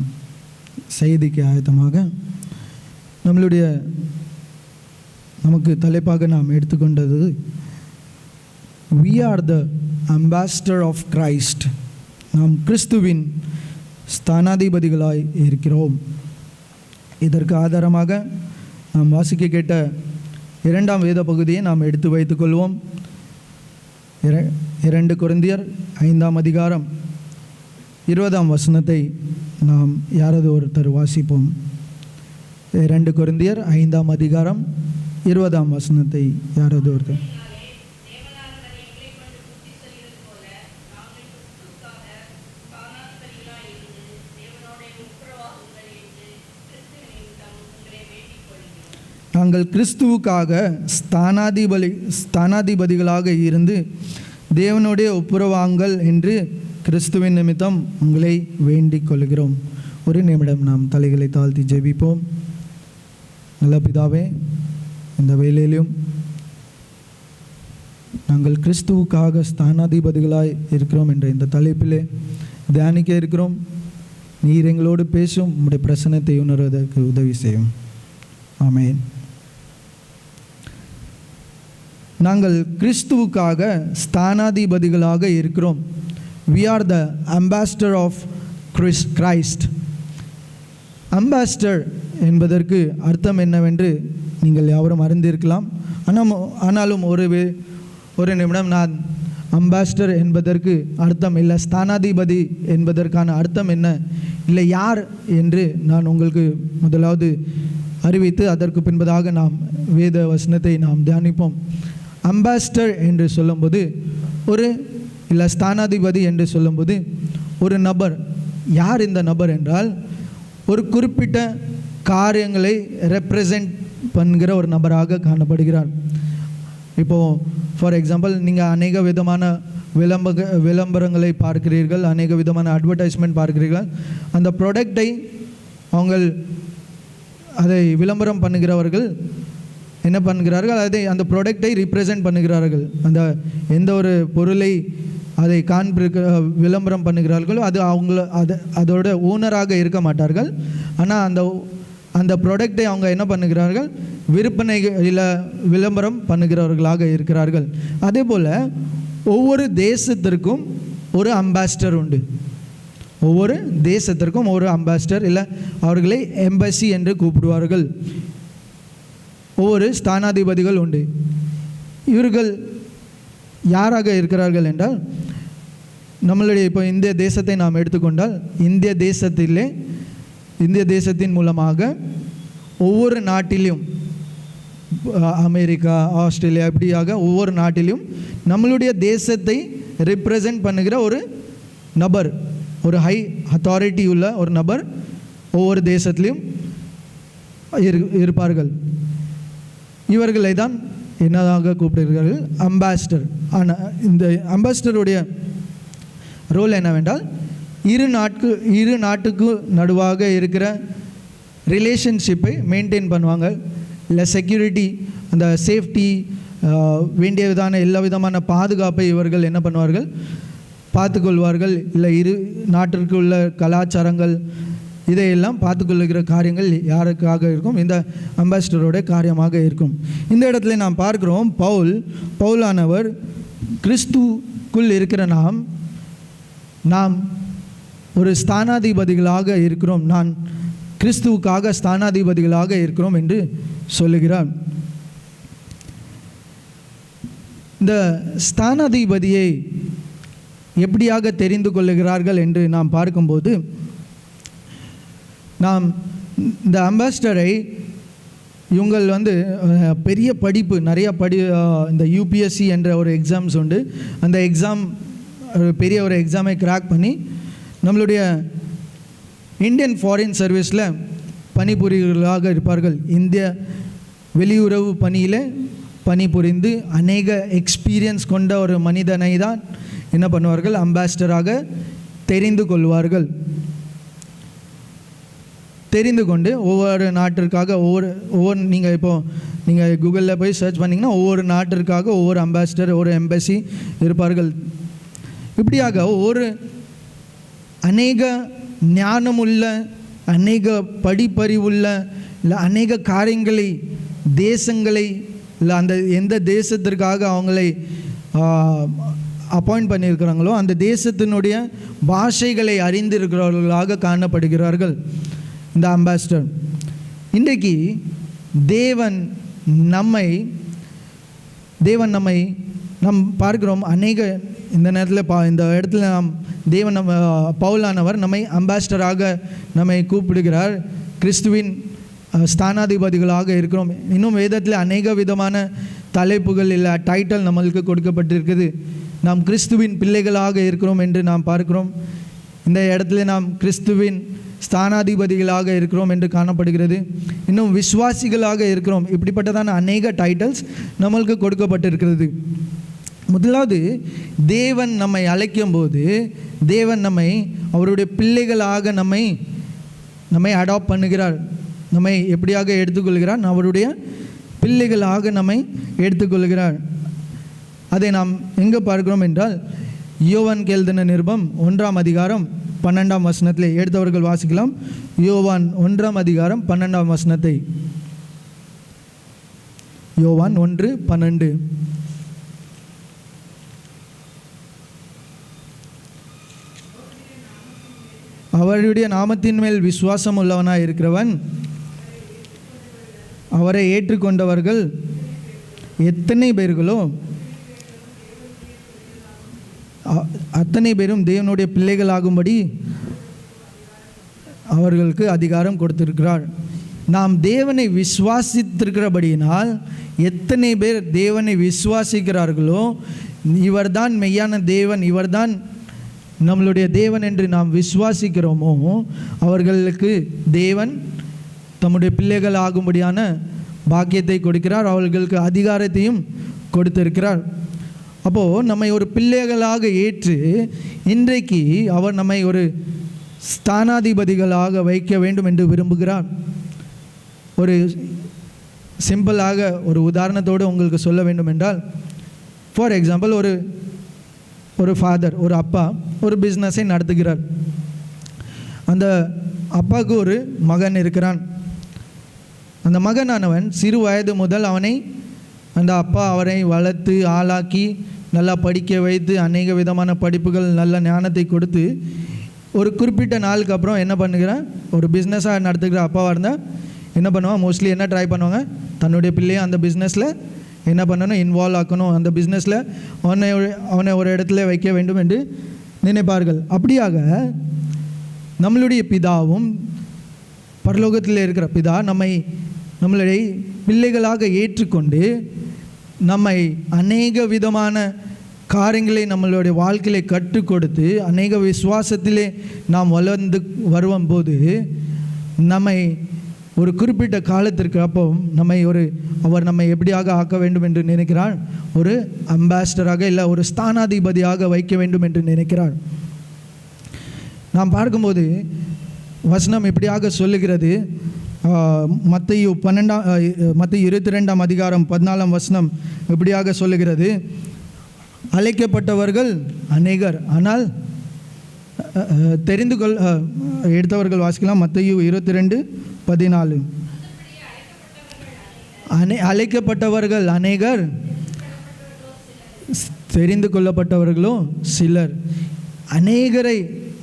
செய்திக்கு ஆயத்தமாக நமக்கு தலைப்பாக நாம் எடுத்துக்கொண்டது we are the ambassador of Christ. நாம் கிறிஸ்துவின் ஸ்தானாதிபதிகளாய் இருக்கிறோம். இதற்கு ஆதாரமாக நாம் வாசிக்க கேட்ட 2ஆம் வேத பகுதியை நாம் எடுத்து வைத்துக்கொள்வோம். 2 கொரிந்தியர் 5ஆம் அதிகாரம் 20ஆம் வசனத்தை நாம் யாராவது ஒருத்தர் வாசிப்போம். 2 கொரிந்தியர் 5ஆம் அதிகாரம் 20ஆம் வசனத்தை யாராவது ஒருத்தர். நாங்கள் கிறிஸ்துவுக்காக ஸ்தானாதிபதிகளாக இருந்து தேவனுடைய ஒப்புரவாங்கள் என்று கிறிஸ்துவின் நிமித்தம் உங்களை வேண்டிக் கொள்கிறோம். ஒரு நிமிடம் நாம் தலைகளை தாழ்த்தி ஜெபிப்போம். நல்ல பிதாவே, இந்த வேளையிலும் நாங்கள் கிறிஸ்துவுக்காக ஸ்தானாதிபதிகளாய் இருக்கிறோம் என்ற இந்த தலைப்பிலே தியானிக்க இருக்கிறோம். நீர் எங்களோடு பேசும், உம்முடைய பிரசன்னத்தை உணர்வதற்கு உதவி செய்யும். ஆமென். நாங்கள் கிறிஸ்துவுக்காக ஸ்தானாதிபதிகளாக இருக்கிறோம். We are the ambassador of Christ. Ambassador என்பதற்கு அர்த்தம் என்னவென்று நீங்கள் யாவரும் அறிந்திருக்கலாம். ஆனாலும் ஒரு நிமிடம் நான் அம்பாஸ்டர் என்பதற்கு அர்த்தம் இல்லை, ஸ்தானாதிபதி என்பதற்கான அர்த்தம் என்ன, இல்லை யார் என்று நான் உங்களுக்கு முதலாவது அறிவித்து அதற்கு பின்பதாக நாம் வேத வசனத்தை நாம் தியானிப்போம். அம்பாஸ்டர் என்று சொல்லும்போது இல்லை ஸ்தானாதிபதி என்று சொல்லும்போது ஒரு நபர். யார் இந்த நபர் என்றால் ஒரு குறிப்பிட்ட காரியங்களை ரெப்ரசன்ட் பண்ணுகிற ஒரு நபராக காணப்படுகிறார். இப்போது ஃபார் எக்ஸாம்பிள், நீங்கள் அநேக விதமான விளம்பரங்களை பார்க்கிறீர்கள், அநேக விதமான அட்வர்டைஸ்மெண்ட் பார்க்கிறீர்கள். அந்த ப்ராடக்டை அதை விளம்பரம் பண்ணுகிறவர்கள் என்ன பண்ணுகிறார்கள், அந்த ப்ராடக்டை ரிப்ரசன்ட் பண்ணுகிறார்கள். அந்த எந்த ஒரு பொருளை அதை விளம்பரம் பண்ணுகிறார்களோ அதோட ஓனராக இருக்க மாட்டார்கள். ஆனால் அந்த ப்ராடக்டை அவங்க என்ன பண்ணுகிறார்கள், விற்பனை இல்லை விளம்பரம் பண்ணுகிறவர்களாக இருக்கிறார்கள். அதே போல் ஒவ்வொரு தேசத்திற்கும் ஒரு அம்பாஸ்டர் உண்டு. ஒவ்வொரு தேசத்திற்கும் ஒரு அம்பாஸ்டர், இல்லை அவர்களை எம்பசி என்று கூப்பிடுவார்கள். ஒவ்வொரு ஸ்தானாதிபதிகள் உண்டு. இவர்கள் யாராக இருக்கிறார்கள் என்றால், நம்மளுடைய இப்போ இந்திய தேசத்தை நாம் எடுத்துக்கொண்டால் இந்திய தேசத்தின் மூலமாக ஒவ்வொரு நாட்டிலும் அமெரிக்கா, ஆஸ்திரேலியா இப்படியாக ஒவ்வொரு நாட்டிலும் நம்மளுடைய தேசத்தை ரெப்ரசன்ட் பண்ணுகிற ஒரு நபர், ஒரு ஹை அத்தாரிட்டி உள்ள ஒரு நபர் ஒவ்வொரு தேசத்திலையும் இருப்பார்கள். இவர்களை தான் என்னதாக கூப்பிடுகிறார்கள்? அம்பாசிடர். ஆனால் இந்த அம்பாசிடருடைய ரோல் என்னவென்றால் இரு நாட்டுக்கு நடுவாக இருக்கிற ரிலேஷன்ஷிப்பை மெயின்டைன் பண்ணுவாங்க. இல்லை செக்யூரிட்டி, அந்த சேஃப்டி, வேண்டிய விதமான எல்லா விதமான பாதுகாப்பை இவர்கள் என்ன பண்ணுவார்கள்? பார்த்துக்கொள்வார்கள். இல்லை இரு நாட்டிற்கு உள்ள கலாச்சாரங்கள் இதையெல்லாம் பார்த்துக்கொள்ளுகிற காரியங்கள் யாருக்காக இருக்கும்? இந்த அம்பாசிடரோட காரியமாக இருக்கும். இந்த இடத்துல நாம் பார்க்கிறோம், பவுலானவர் கிறிஸ்துக்குள் இருக்கிற நாம் ஒரு ஸ்தானாதிபதிகளாக இருக்கிறோம், நான் கிறிஸ்துவுக்காக ஸ்தானாதிபதிகளாக இருக்கிறோம் என்று சொல்லுகிறார். இந்த ஸ்தானாதிபதியை எப்படியாக தெரிந்து கொள்ளுகிறார்கள் என்று நாம் பார்க்கும்போது, நாம் இந்த அம்பாசிடரை இவங்கள் பெரிய படிப்பு நிறைய இந்த யூபிஎஸ்சி என்ற ஒரு எக்ஸாம்ஸ் உண்டு. அந்த எக்ஸாம் பெரிய ஒரு எக்ஸாமை கிராக் பண்ணி நம்மளுடைய இந்தியன் ஃபாரின் சர்வீஸில் பணிபுரிகளாக இருப்பார்கள். இந்திய வெளியுறவு பணியில் பணிபுரிந்து அநேக எக்ஸ்பீரியன்ஸ் கொண்ட ஒரு மனிதனை தான் என்ன பண்ணுவார்கள்? அம்பாசிடராக தெரிந்து கொள்வார்கள். தெரிந்து கொண்டு ஒவ்வொரு நாட்டிற்காக ஒவ்வொரு நீங்கள் கூகுளில் போய் சர்ச் பண்ணிங்கன்னா ஒவ்வொரு நாட்டிற்காக ஒவ்வொரு அம்பாசிடர், ஒரு எம்பசி இருப்பார்கள். இப்படியாக ஒவ்வொரு அநேக ஞானமுள்ள, அநேக படிப்பறிவுள்ள, இல்லை அநேக காரியங்களை, தேசங்களை, இல்லை அந்த எந்த தேசத்திற்காக அவங்களை அப்பாயிண்ட் பண்ணியிருக்கிறாங்களோ அந்த தேசத்தினுடைய பாஷைகளை அறிந்திருக்கிறவர்களாக காணப்படுகிறார்கள் இந்த அம்பாசிடர். இன்றைக்கு தேவன் நாம் பார்க்கிறோம் அநேக இந்த நேரத்தில் இந்த இடத்துல தேவன் பவுலானவர் நம்மை அம்பாசிடராக நம்மை கூப்பிடுகிறார். கிறிஸ்துவின் ஸ்தானாதிபதிகளாக இருக்கிறோம். இன்னும் வேதத்தில் அநேக விதமான தலைப்புகள் இல்லை டைட்டில் நம்மளுக்கு கொடுக்கப்பட்டிருக்குது. நாம் கிறிஸ்துவின் பிள்ளைகளாக இருக்கிறோம் என்று நாம் பார்க்கிறோம். இந்த இடத்துல நாம் கிறிஸ்துவின் ஸ்தானாதிபதிகளாக இருக்கிறோம் என்று காணப்படுகிறது. இன்னும் விசுவாசிகளாக இருக்கிறோம். இப்படிப்பட்டதான அநேக டைட்டில்ஸ் நம்மளுக்கு கொடுக்கப்பட்டிருக்கிறது. முதலாவது, தேவன் நம்மை அழைக்கும் போது தேவன் நம்மை அவருடைய பிள்ளைகளாக நம்மை அடாப்ட் பண்ணுகிறார். நம்மை எப்படியாக எடுத்துக்கொள்கிறார்? அவருடைய பிள்ளைகளாக நம்மை எடுத்துக்கொள்கிறார். அதை நாம் எங்கே பார்க்கிறோம் என்றால், யோவான் எழுதின நிருபம் 1ஆம் அதிகாரம் 12ஆம் வசனத்திலே எடுத்தவர்கள் வாசிக்கலாம். யோவான் 1ஆம் அதிகாரம் 12ஆம் வசனத்தை. யோவான் 1:12. அவருடைய நாமத்தின் மேல் விசுவாசம் உள்ளவனாய் இருக்கிறவன், அவரை ஏற்றுக்கொண்டவர்கள் எத்தனை பேர்களோ அத்தனை பேரும் தேவனுடைய பிள்ளைகளாகும்படி அவர்களுக்கு அதிகாரம் கொடுத்திருக்கிறார். நாம் தேவனை விசுவாசித்திருக்கிறபடியினால் எத்தனை பேர் தேவனை விசுவாசிக்கிறார்களோ, இவர்தான் மெய்யான தேவன், இவர்தான் நம்மளுடைய தேவன் என்று நாம் விசுவாசிக்கிறோமோ, அவர்களுக்கு தேவன் தம்முடைய பிள்ளைகள் ஆகும்படியான பாக்கியத்தை கொடுக்கிறார். அவர்களுக்கு அதிகாரத்தையும் கொடுத்திருக்கிறார். அப்போது நம்மை ஒரு பிள்ளைகளாக ஏற்று இன்றைக்கு அவர் நம்மை ஒரு ஸ்தானாதிபதிகளாக வைக்க வேண்டும் என்று விரும்புகிறார். ஒரு சிம்பிளாக ஒரு உதாரணத்தோடு உங்களுக்கு சொல்ல வேண்டும் என்றால், ஃபார் எக்ஸாம்பிள், ஒரு ஃபாதர், ஒரு அப்பா ஒரு பிஸ்னஸை நடத்துகிறார். அந்த அப்பாவுக்கு ஒரு மகன் இருக்கிறான். அந்த மகனானவன் சிறு வயது முதல் அந்த அப்பா அவரை வளர்த்து ஆளாக்கி நல்லா படிக்க வைத்து அநேக விதமான படிப்புகள், நல்ல ஞானத்தை கொடுத்து ஒரு குறிப்பிட்ட நாளுக்கு அப்புறம் என்ன பண்ணுகிறான்? ஒரு பிஸ்னஸாக நடத்துகிற அப்பாவாக இருந்தால் என்ன பண்ணுவான்? மோஸ்ட்லி என்ன ட்ரை பண்ணுவாங்க? தன்னுடைய பிள்ளையை அந்த பிஸ்னஸில் என்ன பண்ணணும்? இன்வால்வ் ஆக்கணும். அந்த பிஸ்னஸில் அவனை ஒரு இடத்துல வைக்க வேண்டும் என்று நினைப்பார்கள். அப்படியாக நம்மளுடைய பிதாவும் பரலோகத்தில் இருக்கிற பிதா நம்மளுடைய பிள்ளைகளாக ஏற்றுக்கொண்டு நம்மை அநேக விதமான காரியங்களை நம்மளுடைய வாழ்க்கையிலே கற்றுக் கொடுத்து அநேக விசுவாசத்திலே நாம் வளர்ந்து வரும்போது நம்மை ஒரு குறிப்பிட்ட காலத்திற்கு அப்போ அவர் நம்மை எப்படியாக ஆக்க வேண்டும் என்று நினைக்கிறார்? ஒரு அம்பாசிடராக இல்லை ஒரு ஸ்தானாதிபதியாக வைக்க வேண்டும் என்று நினைக்கிறார். நாம் பார்க்கும்போது வசனம் இப்படியாக சொல்லுகிறது. மத்தேயு 22 அதிகாரம் 14 வசனம் இப்படியாக சொல்லுகிறது. அழைக்கப்பட்டவர்கள் அநேகர், ஆனால் தெரிந்து எடுத்தவர்கள் வாசிக்கலாம். மத்தேயு 22:14. அழைக்கப்பட்டவர்கள் அநேகர், தெரிந்து கொள்ளப்பட்டவர்களோ சிலர். அநேகரை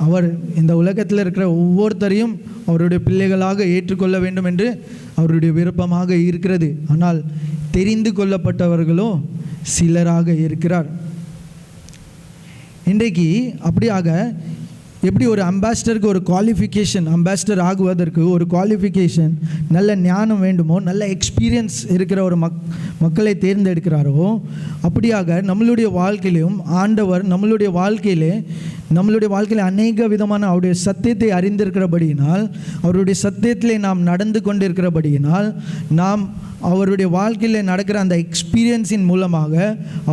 அவர் இந்த உலகத்தில் இருக்கிற ஒவ்வொருத்தரையும் அவருடைய பிள்ளைகளாக ஏற்றுக்கொள்ள வேண்டும் என்று அவருடைய விருப்பமாக இருக்கிறது. ஆனால் தெரிந்து கொள்ளப்பட்டவர்களோ சிலராக இருக்கிறார். இன்றைக்கு அப்படியாக எப்படி ஒரு அம்பாசிடருக்கு ஒரு குவாலிஃபிகேஷன், அம்பாசிடர் ஆகுவதற்கு ஒரு குவாலிஃபிகேஷன், நல்ல ஞானம் வேண்டுமோ, நல்ல எக்ஸ்பீரியன்ஸ் இருக்கிற ஒரு மக்களை தேர்ந்தெடுக்கிறாரோ, அப்படியாக நம்மளுடைய வாழ்க்கையிலும் ஆண்டவர் நம்மளுடைய வாழ்க்கையிலே அநேக விதமான அவருடைய சத்தியத்தை அறிந்திருக்கிறபடியினால், அவருடைய சத்தியத்திலே நாம் நடந்து கொண்டிருக்கிறபடியினால், நாம் அவருடைய வாழ்க்கையில் நடக்கிற அந்த எக்ஸ்பீரியன்ஸின் மூலமாக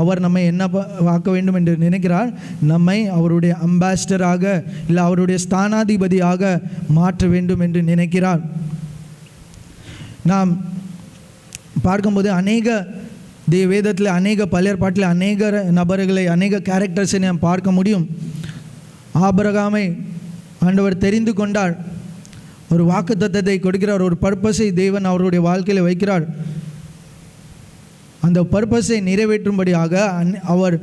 அவர் நம்மை என்ன ஆக்க வேண்டும் என்று நினைக்கிறார்? நம்மை அவருடைய அம்பாசிடராக இல்லை அவருடைய ஸ்தானாதிபதியாக மாற்ற வேண்டும் என்று நினைக்கிறார். நாம் பார்க்கும்போது அநேக வேதத்தில் பழைய ஏற்பாட்டில் அநேக நபர்களை, அநேக கேரக்டர்ஸை நாம் பார்க்க முடியும். ஆபிரகாமை ஆண்டவர் தெரிந்து கொண்டார். ஒரு வாக்குத்தத்தத்தை கொடுக்கிறார். ஒரு பர்பஸை தேவன் அவருடைய வாழ்க்கையில் வைக்கிறார். அந்த பர்பஸை நிறைவேற்றும்படியாக அவர்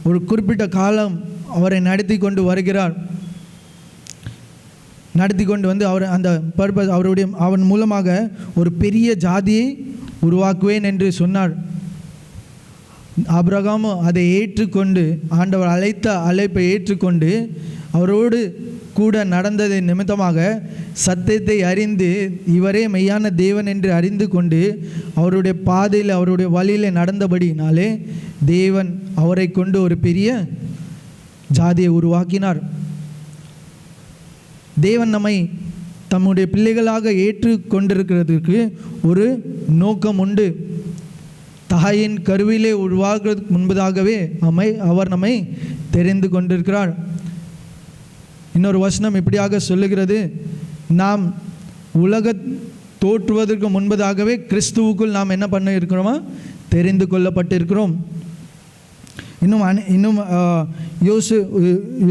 ஒரு குறிப்பிட்ட காலம் அவரை நடத்தி கொண்டு வருகிறார். நடத்தி கொண்டு வந்து அவர் அந்த பர்பஸ் அவன் மூலமாக ஒரு பெரிய ஜாதியை உருவாக்குவேன் என்று சொன்னார். ஆபிரகாமும் அதை ஏற்றுக்கொண்டு, ஆண்டவர் அழைத்த அழைப்பை ஏற்றுக்கொண்டு அவரோடு கூட நடந்ததை நிமித்தமாக சத்தியத்தை அறிந்து இவரே மெய்யான தேவன் என்று அறிந்து கொண்டு அவருடைய பாதையில் அவருடைய வழியில் நடந்தபடினாலே தேவன் அவரை கொண்டு ஒரு பெரிய ஜாதியை உருவாக்கினார். தேவன் நம்மை தம்முடைய பிள்ளைகளாக ஏற்று கொண்டிருக்கிறதுக்கு ஒரு நோக்கம் உண்டு. தாயின் கருவிலே உருவாகிறதுக்கு முன்பதாகவே அவர் நம்மை தெரிந்து கொண்டிருக்கிறார். இன்னொரு வசனம் இப்படியாக சொல்லுகிறது, நாம் உலக தோற்றுவதற்கு முன்பதாகவே கிறிஸ்துவுக்குள் நாம் என்ன பண்ண இருக்கிறோமா? தெரிந்து கொள்ளப்பட்டிருக்கிறோம். இன்னும்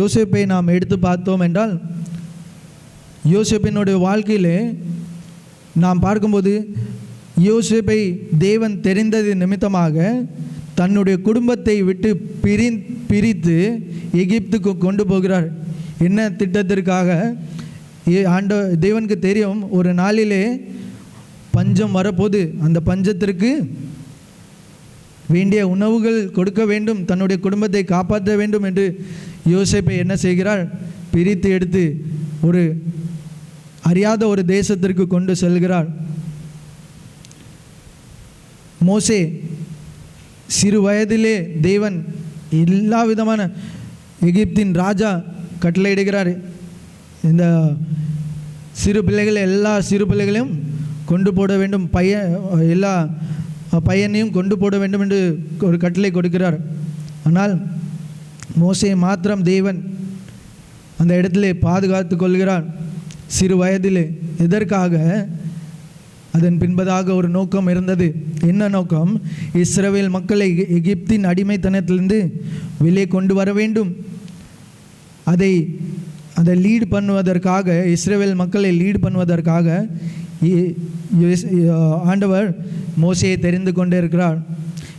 யோசேப்பை நாம் எடுத்து பார்த்தோம் என்றால், யோசேப்பினுடைய வாழ்க்கையிலே நாம் பார்க்கும்போது யோசேப்பை தேவன் தெரிந்தது நிமித்தமாக தன்னுடைய குடும்பத்தை விட்டு பிரித்து எகிப்துக்கு கொண்டு போகிறார். என்ன திட்டத்திற்காக? தேவனுக்கு தெரியும் ஒரு நாளிலே பஞ்சம் வரப்போது, அந்த பஞ்சத்திற்கு வேண்டிய உணவுகள் கொடுக்க வேண்டும், தன்னுடைய குடும்பத்தை காப்பாற்ற வேண்டும் என்று யோசேப்பை என்ன செய்கிறார்? பிரித்து எடுத்து ஒரு அறியாத ஒரு தேசத்திற்கு கொண்டு செல்கிறார். மோசே சிறு வயதிலே தேவன் எல்லா விதமான எகிப்தின் ராஜா கட்டளையிடுகிறார், இந்த எல்லா சிறு பிள்ளைகளையும் கொண்டு போட வேண்டும், எல்லா பையனையும் கொண்டு போட வேண்டும் என்று ஒரு கட்டளை கொடுக்கிறார். ஆனால் மோசே மாத்திரம் தேவன் அந்த இடத்திலே பாதுகாத்து கொள்கிறார் சிறு வயதிலே. எதற்காக? அதன் பின்பதாக ஒரு நோக்கம் இருந்தது. என்ன நோக்கம்? இஸ்ரவேல் மக்களை எகிப்தின் அடிமைத்தனத்திலிருந்து வெளியே கொண்டு வர வேண்டும். அதை லீட் பண்ணுவதற்காக, இஸ்ரவேல் மக்களை லீட் பண்ணுவதற்காக ஆண்டவர் மோசேயை தெரிந்து கொண்டே இருக்கிறார்.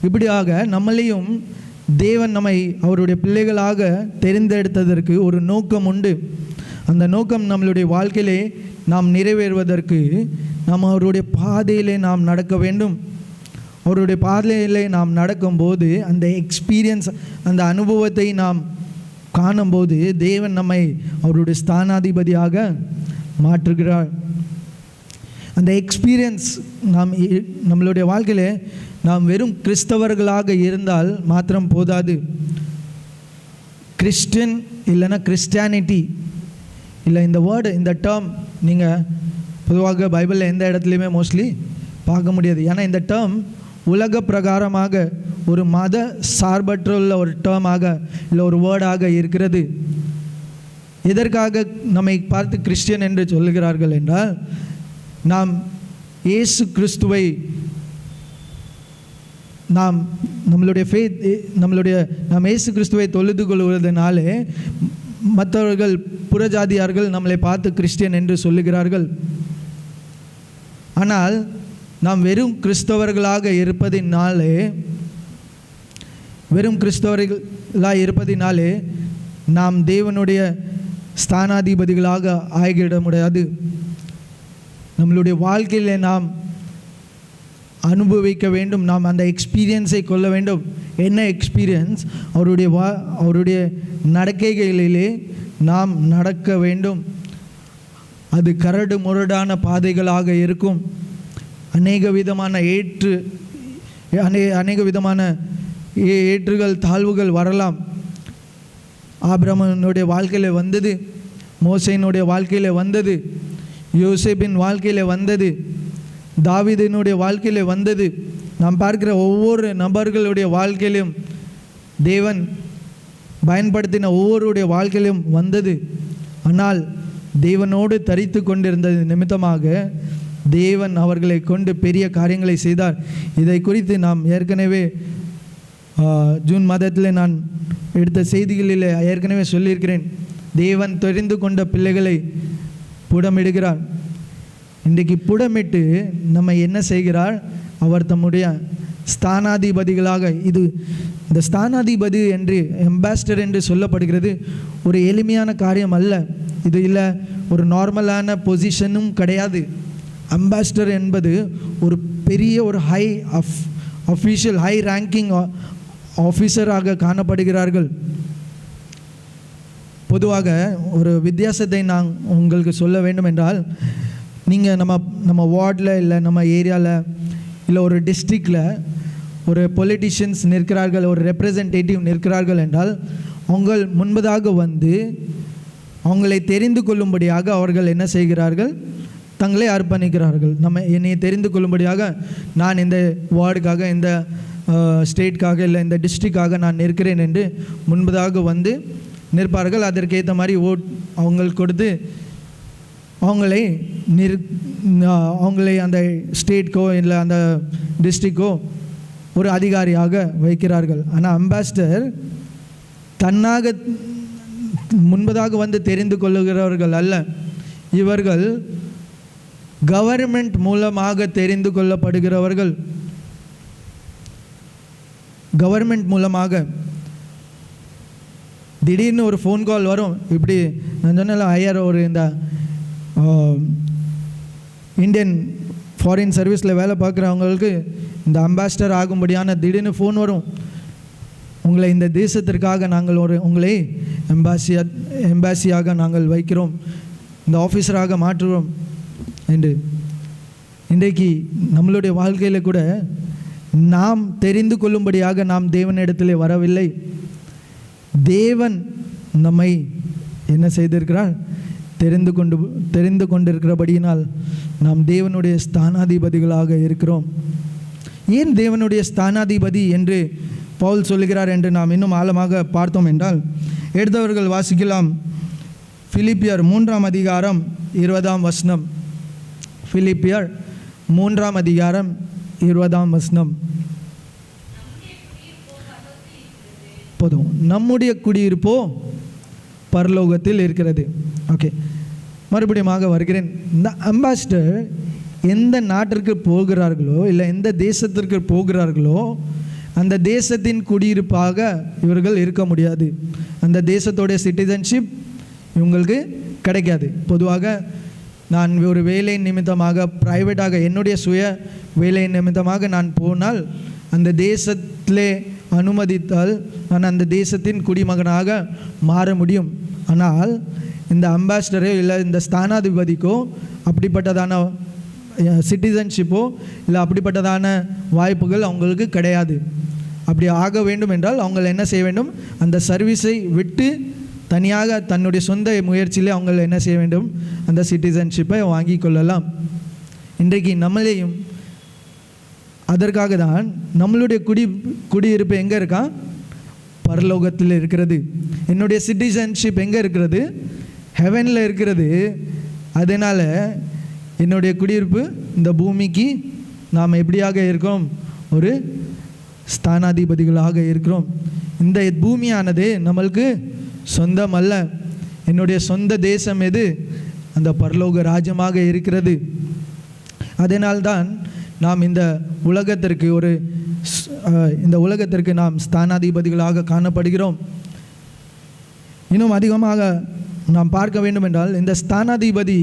இப்படியாக நம்மளையும் தேவன் நம்மை அவருடைய பிள்ளைகளாக தெரிந்தெடுத்ததற்கு ஒரு நோக்கம் உண்டு. அந்த நோக்கம் நம்மளுடைய வாழ்க்கையிலே நாம் நிறைவேறுவதற்கு நாம் அவருடைய பாதையிலே நாம் நடக்க வேண்டும். அவருடைய பாதையிலே நாம் நடக்கும்போது அந்த எக்ஸ்பீரியன்ஸ், அந்த அனுபவத்தை நாம் காணும்போது தேவன் நம்மை அவருடைய ஸ்தானாதிபதியாக மாற்றுகிறார். அந்த எக்ஸ்பீரியன்ஸ் நம்மளுடைய வாழ்க்கையில் நாம் வெறும் கிறிஸ்தவர்களாக இருந்தால் மாத்திரம் போதாது. கிறிஸ்டியன் இல்லைன்னா கிறிஸ்டியானிட்டி இல்லை, இந்த வேர்டு, இந்த டேர்ம் நீங்கள் பொதுவாக பைபிளில் எந்த இடத்துலையுமே மோஸ்ட்லி பார்க்க முடியாது. ஏன்னா இந்த டேர்ம் உலக பிரகாரமாக ஒரு மத சார்பற்றுள்ள ஒரு டேர்மாக இல்லை ஒரு வேர்டாக இருக்கிறது. எதற்காக நம்மை பார்த்து கிறிஸ்டியன் என்று சொல்லுகிறார்கள் என்றால், நாம் இயேசு கிறிஸ்துவை நாம் இயேசு கிறிஸ்துவை தொழுது கொள்வதனாலே மற்றவர்கள் புறஜாதியார்கள் நம்மளை பார்த்து கிறிஸ்டியன் என்று சொல்லுகிறார்கள். ஆனால் நாம் வெறும் கிறிஸ்தவர்களாக இருப்பதினாலே நாம் தேவனுடைய ஸ்தானாதிபதிகளாக ஆகிட முடியாது. நம்மளுடைய வாழ்க்கையில் நாம் அனுபவிக்க வேண்டும், நாம் அந்த எக்ஸ்பீரியன்ஸை கொள்ள வேண்டும். என்ன எக்ஸ்பீரியன்ஸ்? அவருடைய நடக்கைகளிலே நாம் நடக்க வேண்டும். அது கரடு முரடான பாதைகளாக இருக்கும். அநேக விதமான ஏற்றுகள் தாழ்வுகள் வரலாம். ஆபிரகாமினுடைய வாழ்க்கையில் வந்தது, மோசேயினுடைய வாழ்க்கையில் வந்தது, யோசேப்பின் வாழ்க்கையில் வந்தது, தாவீதினுடைய வாழ்க்கையில் வந்தது. நாம் பார்க்கிற ஒவ்வொரு நபர்களுடைய வாழ்க்கையிலும் தேவன் பயன்படுத்தின ஒவ்வொருடைய வாழ்க்கையிலும் வந்தது. ஆனால் தேவனோடு தரித்து கொண்டிருந்தது நிமித்தமாக தேவன் அவர்களை கொண்டு பெரிய காரியங்களை செய்தார். இதை குறித்து நாம் ஏற்கனவே ஜூன் மாதத்தில் நான் எடுத்த செய்திகளில் ஏற்கனவே சொல்லியிருக்கிறேன். தேவன் தெரிந்து கொண்ட பிள்ளைகளை புடமிடுகிறார். இன்றைக்கு புடமிட்டு நம்ம என்ன செய்கிறார்? அவர் தம்முடைய ஸ்தானாதிபதிகளாக, இந்த ஸ்தானாதிபதி என்று அம்பாஸ்டர் என்று சொல்லப்படுகிறது ஒரு எளிமையான காரியம் அல்ல. இது இல்லை ஒரு நார்மலான பொசிஷனும் கிடையாது. அம்பாஸ்டர் என்பது ஒரு பெரிய ஒரு அஃபீஷியல் ஹை ரேங்கிங் ஆஃபீஸராக காணப்படுகிறார்கள். பொதுவாக ஒரு வித்தியாசத்தை நான் உங்களுக்கு சொல்ல வேண்டும் என்றால், நீங்கள் நம்ம வார்டில் இல்லை நம்ம ஏரியாவில் இல்லை ஒரு டிஸ்ட்ரிக்டில் ஒரு பொலிட்டிஷியன்ஸ் நிற்கிறார்கள், ஒரு ரெப்ரசன்டேட்டிவ் நிற்கிறார்கள் என்றால் அவங்கள் முன்பதாக வந்து அவங்களை தெரிந்து கொள்ளும்படியாக அவர்கள் என்ன செய்கிறார்கள்? தங்களை அர்ப்பணிக்கிறார்கள். என்னை தெரிந்து கொள்ளும்படியாக நான் இந்த வார்டுக்காக, இந்த ஸ்டேட்காக இல்லை இந்த டிஸ்ட்ரிக்டாக நான் நிற்கிறேன் என்று முன்பதாக வந்து நிற்பார்கள். அதற்கேற்ற மாதிரி அவங்களுக்கு கொடுத்து அவங்களை அந்த ஸ்டேட்கோ இல்லை அந்த டிஸ்ட்ரிக்டோ ஒரு அதிகாரியாக வைக்கிறார்கள். ஆனால் அம்பாஸ்டர் தன்னாக முன்பதாக வந்து தெரிந்து கொள்ளுகிறவர்கள் அல்ல. இவர்கள் கவர்மெண்ட் மூலமாக தெரிந்து கொள்ளப்படுகிறவர்கள். கவர்மெண்ட் மூலமாக திடீர்னு ஒரு ஃபோன் கால் வரும். இப்படி நான் சொன்ன ஐயர் ஒரு இந்த இந்தியன் ஃபாரின் சர்வீஸில் வேலை பார்க்குறவங்களுக்கு இந்த அம்பாஸ்டர் ஆகும்படியான திடீர்னு ஃபோன் வரும். உங்களை இந்த தேசத்திற்காக நாங்கள் உங்களை எம்பாசியாக நாங்கள் வைக்கிறோம், இந்த ஆஃபீஸராக மாற்றுகிறோம் என்று. இன்றைக்கு நம்மளுடைய வாழ்க்கையில் கூட நாம் தெரிந்து கொள்ளும்படியாக நாம் தேவனிடத்தில் வரவில்லை. தேவன் நம்மை என்ன செய்திருக்கிறார்? தெரிந்து கொண்டிருக்கிறபடியினால் நாம் தேவனுடைய ஸ்தானாதிபதிகளாக இருக்கிறோம். ஏன் தேவனுடைய ஸ்தானாதிபதி என்று பவுல் சொல்லுகிறார் என்று நாம் இன்னும் ஆழமாக பார்த்தோம் என்றால், எடுத்தவர்கள் வாசிக்கலாம். பிலிப்பியர் 3ஆம் அதிகாரம் 20ஆம் வசனம். பிலிப்பியர் 3ஆம் அதிகாரம் 20ஆம் வசனம். போதும், நம்முடைய குடியிருப்போ பரலோகத்தில் இருக்கிறது. ஓகே, மறுபடியும் வருகிறேன். இந்த அம்பாசிடர் எந்த நாட்டிற்கு போகிறார்களோ இல்லை எந்த தேசத்திற்கு போகிறார்களோ அந்த தேசத்தின் குடியிருப்பாக இவர்கள் இருக்க முடியாது. அந்த தேசத்தோடைய சிட்டிசன்ஷிப் இவங்களுக்கு கிடைக்காது. பொதுவாக நான் ஒரு வேலை நிமித்தமாக ப்ரைவேட்டாக என்னுடைய சுய வேலை நிமித்தமாக நான் போனால் அந்த தேசத்திலே அனுமதித்தால் நான் அந்த தேசத்தின் குடிமகனாக மாற முடியும். ஆனால் இந்த அம்பாசிடரோ இல்லை இந்த ஸ்தானாதிபதிக்கோ அப்படிப்பட்டதான சிட்டிசன்ஷிப்போ இல்லை அப்படிப்பட்டதான வாய்ப்புகள் அவங்களுக்கு கிடையாது. அப்படி ஆக வேண்டும் என்றால் அவங்க என்ன செய்ய வேண்டும், அந்த சர்வீஸை விட்டு தனியாக தன்னுடைய சொந்த முயற்சியிலே அவங்க என்ன செய்ய வேண்டும், அந்த சிட்டிசன்ஷிப்பை வாங்கி கொள்ளலாம். இன்றைக்கு நம்மளையும் அதற்காக தான் நம்மளுடைய குடியிருப்பு எங்கே இருக்கா, பரலோகத்தில் இருக்கிறது. என்னுடைய சிட்டிசன்ஷிப் எங்கே இருக்கிறது, ஹெவனில் இருக்கிறது. அதனால் என்னுடைய குடியிருப்பு இந்த பூமிக்கு நாம் எப்படியாக இருக்கிறோம், ஒரு ஸ்தானாதிபதிகளாக இருக்கிறோம். இந்த பூமியானது நம்மளுக்கு சொந்தம் அல்ல. என்னுடைய சொந்த தேசம் எது, அந்த பரலோக ராஜ்யமாக இருக்கிறது. அதனால்தான் நாம் இந்த உலகத்திற்கு நாம் ஸ்தானாதிபதிகளாக காணப்படுகிறோம். இன்னும் அதிகமாக நாம் பார்க்க வேண்டும் என்றால் இந்த ஸ்தானாதிபதி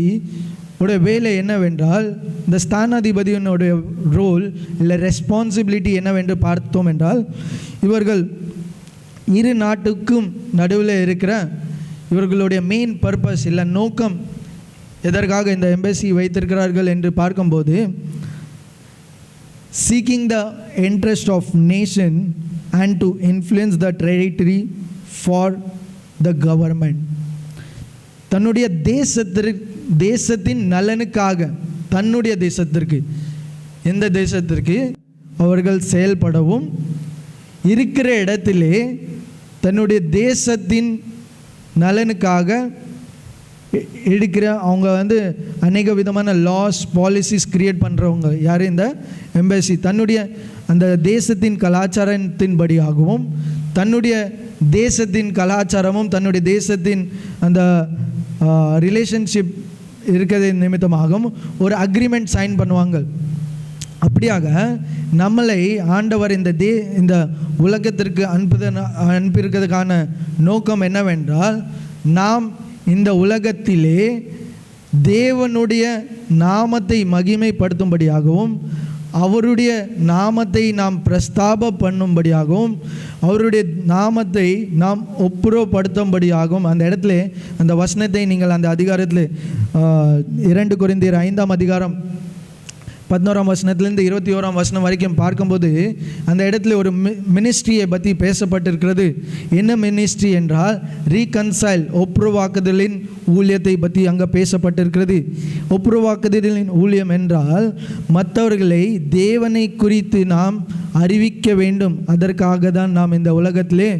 உடைய வேலை என்னவென்றால், இந்த ஸ்தானாதிபதியினுடைய ரோல் இல்லை ரெஸ்பான்சிபிலிட்டி என்னவென்று பார்த்தோம் என்றால், இவர்கள் இரு நாட்டுக்கும் நடுவில் இருக்கிற இவர்களுடைய மெயின் பர்பஸ் இல்லை நோக்கம் எதற்காக இந்த எம்பசி வைத்திருக்கிறார்கள் என்று பார்க்கும்போது, seeking the interest of nation and to influence the territory for the government. தன்னுடைய தேசத்தின் நலனுக்காக, தன்னுடைய தேசத்திற்கு, எந்த தேசத்திற்கு அவர்கள் செயல்படவும், இருக்கிற இடத்திலே தன்னுடைய தேசத்தின் நலனுக்காக எடுக்கிற அவங்க அநேக விதமான லாஸ் பாலிசிஸ் கிரியேட் பண்ணுறவங்க யார், இந்த எம்பசி. தன்னுடைய அந்த தேசத்தின் கலாச்சாரத்தின்படியாகவும், தன்னுடைய தேசத்தின் கலாச்சாரமும் தன்னுடைய தேசத்தின் அந்த ரிலேஷன்ஷிப் இருக்கிறது நிமித்தமாகவும் ஒரு அக்ரிமெண்ட் சைன் பண்ணுவாங்க. அப்படியாக நம்மளை ஆண்டவர் இந்த உலகத்திற்கு அனுப்பியிருக்கிறதுக்கான நோக்கம் என்னவென்றால், நாம் இந்த உலகத்திலே தேவனுடைய நாமத்தை மகிமைப்படுத்தும்படியாகவும், அவருடைய நாமத்தை நாம் பிரஸ்தாப பண்ணும்படியாகவும், அவருடைய நாமத்தை நாம் ஒப்புரப்படுத்தும்படியாகவும், அந்த இடத்துல அந்த வசனத்தை நீங்கள் அந்த அதிகாரத்தில் 2 கொரிந்தியர் 5ஆம் அதிகாரம் 11ஆம் வசனத்திலிருந்து 21ஆம் வசனம் வரைக்கும் பார்க்கும்போது அந்த இடத்துல ஒரு மினிஸ்ட்ரியை பற்றி பேசப்பட்டிருக்கிறது. என்ன மினிஸ்ட்ரி என்றால், ரீகன்சைல், ஒப்புரவாக்குதலின் ஊழியத்தை பற்றி அங்கே பேசப்பட்டிருக்கிறது. ஒப்புரவாக்குதலின் ஊழியம் என்றால் மற்றவர்களை தேவனை குறித்து நாம் அறிவிக்க வேண்டும். அதற்காக தான் நாம் இந்த உலகத்திலே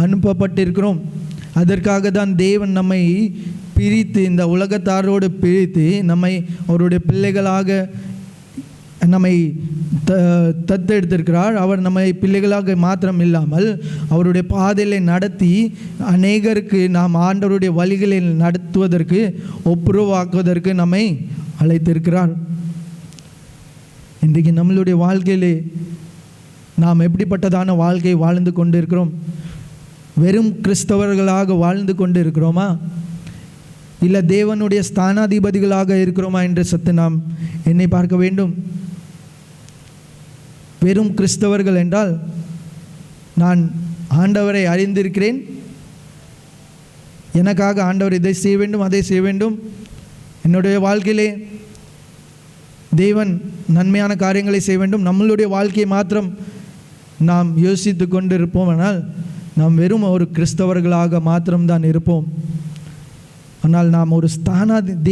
அனுப்பப்பட்டிருக்கிறோம். அதற்காக தான் தேவன் நம்மை பிரித்து, இந்த உலகத்தாரோடு பிரித்து நம்மை அவருடைய பிள்ளைகளாக நம்மை தத்தெடுத்திருக்கிறார். அவர் நம்மை பிள்ளைகளாக மாத்திரம் இல்லாமல் அவருடைய பாதையிலே நடத்தி அநேகருக்கு நாம் ஆண்டவருடைய வழிகளில் நடத்துவதற்கு, ஒப்புரவாக்குவதற்கு நம்மை அழைத்திருக்கிறார். இன்றைக்கு நம்மளுடைய வாழ்க்கையிலே நாம் எப்படிப்பட்டதான வாழ்க்கை வாழ்ந்து கொண்டு இருக்கிறோம்? வெறும் கிறிஸ்தவர்களாக வாழ்ந்து கொண்டு இருக்கிறோமா, இல்லை தேவனுடைய ஸ்தானாதிபதிகளாக இருக்கிறோமா என்று சற்று நாம் என்னை பார்க்க வேண்டும். வெறும் கிறிஸ்தவர்கள் என்றால், நான் ஆண்டவரை அறிந்திருக்கிறேன், எனக்காக ஆண்டவர் இதை செய்ய வேண்டும், அதை செய்ய வேண்டும், என்னுடைய வாழ்க்கையிலே தேவன் நன்மையான காரியங்களை செய்ய வேண்டும், நம்மளுடைய வாழ்க்கையை மாத்திரம் நாம் யோசித்து கொண்டு இருப்போம். ஆனால் நாம் வெறும் ஒரு கிறிஸ்தவர்களாக மாத்திரம்தான் இருப்போம். ஆனால் நாம் ஒரு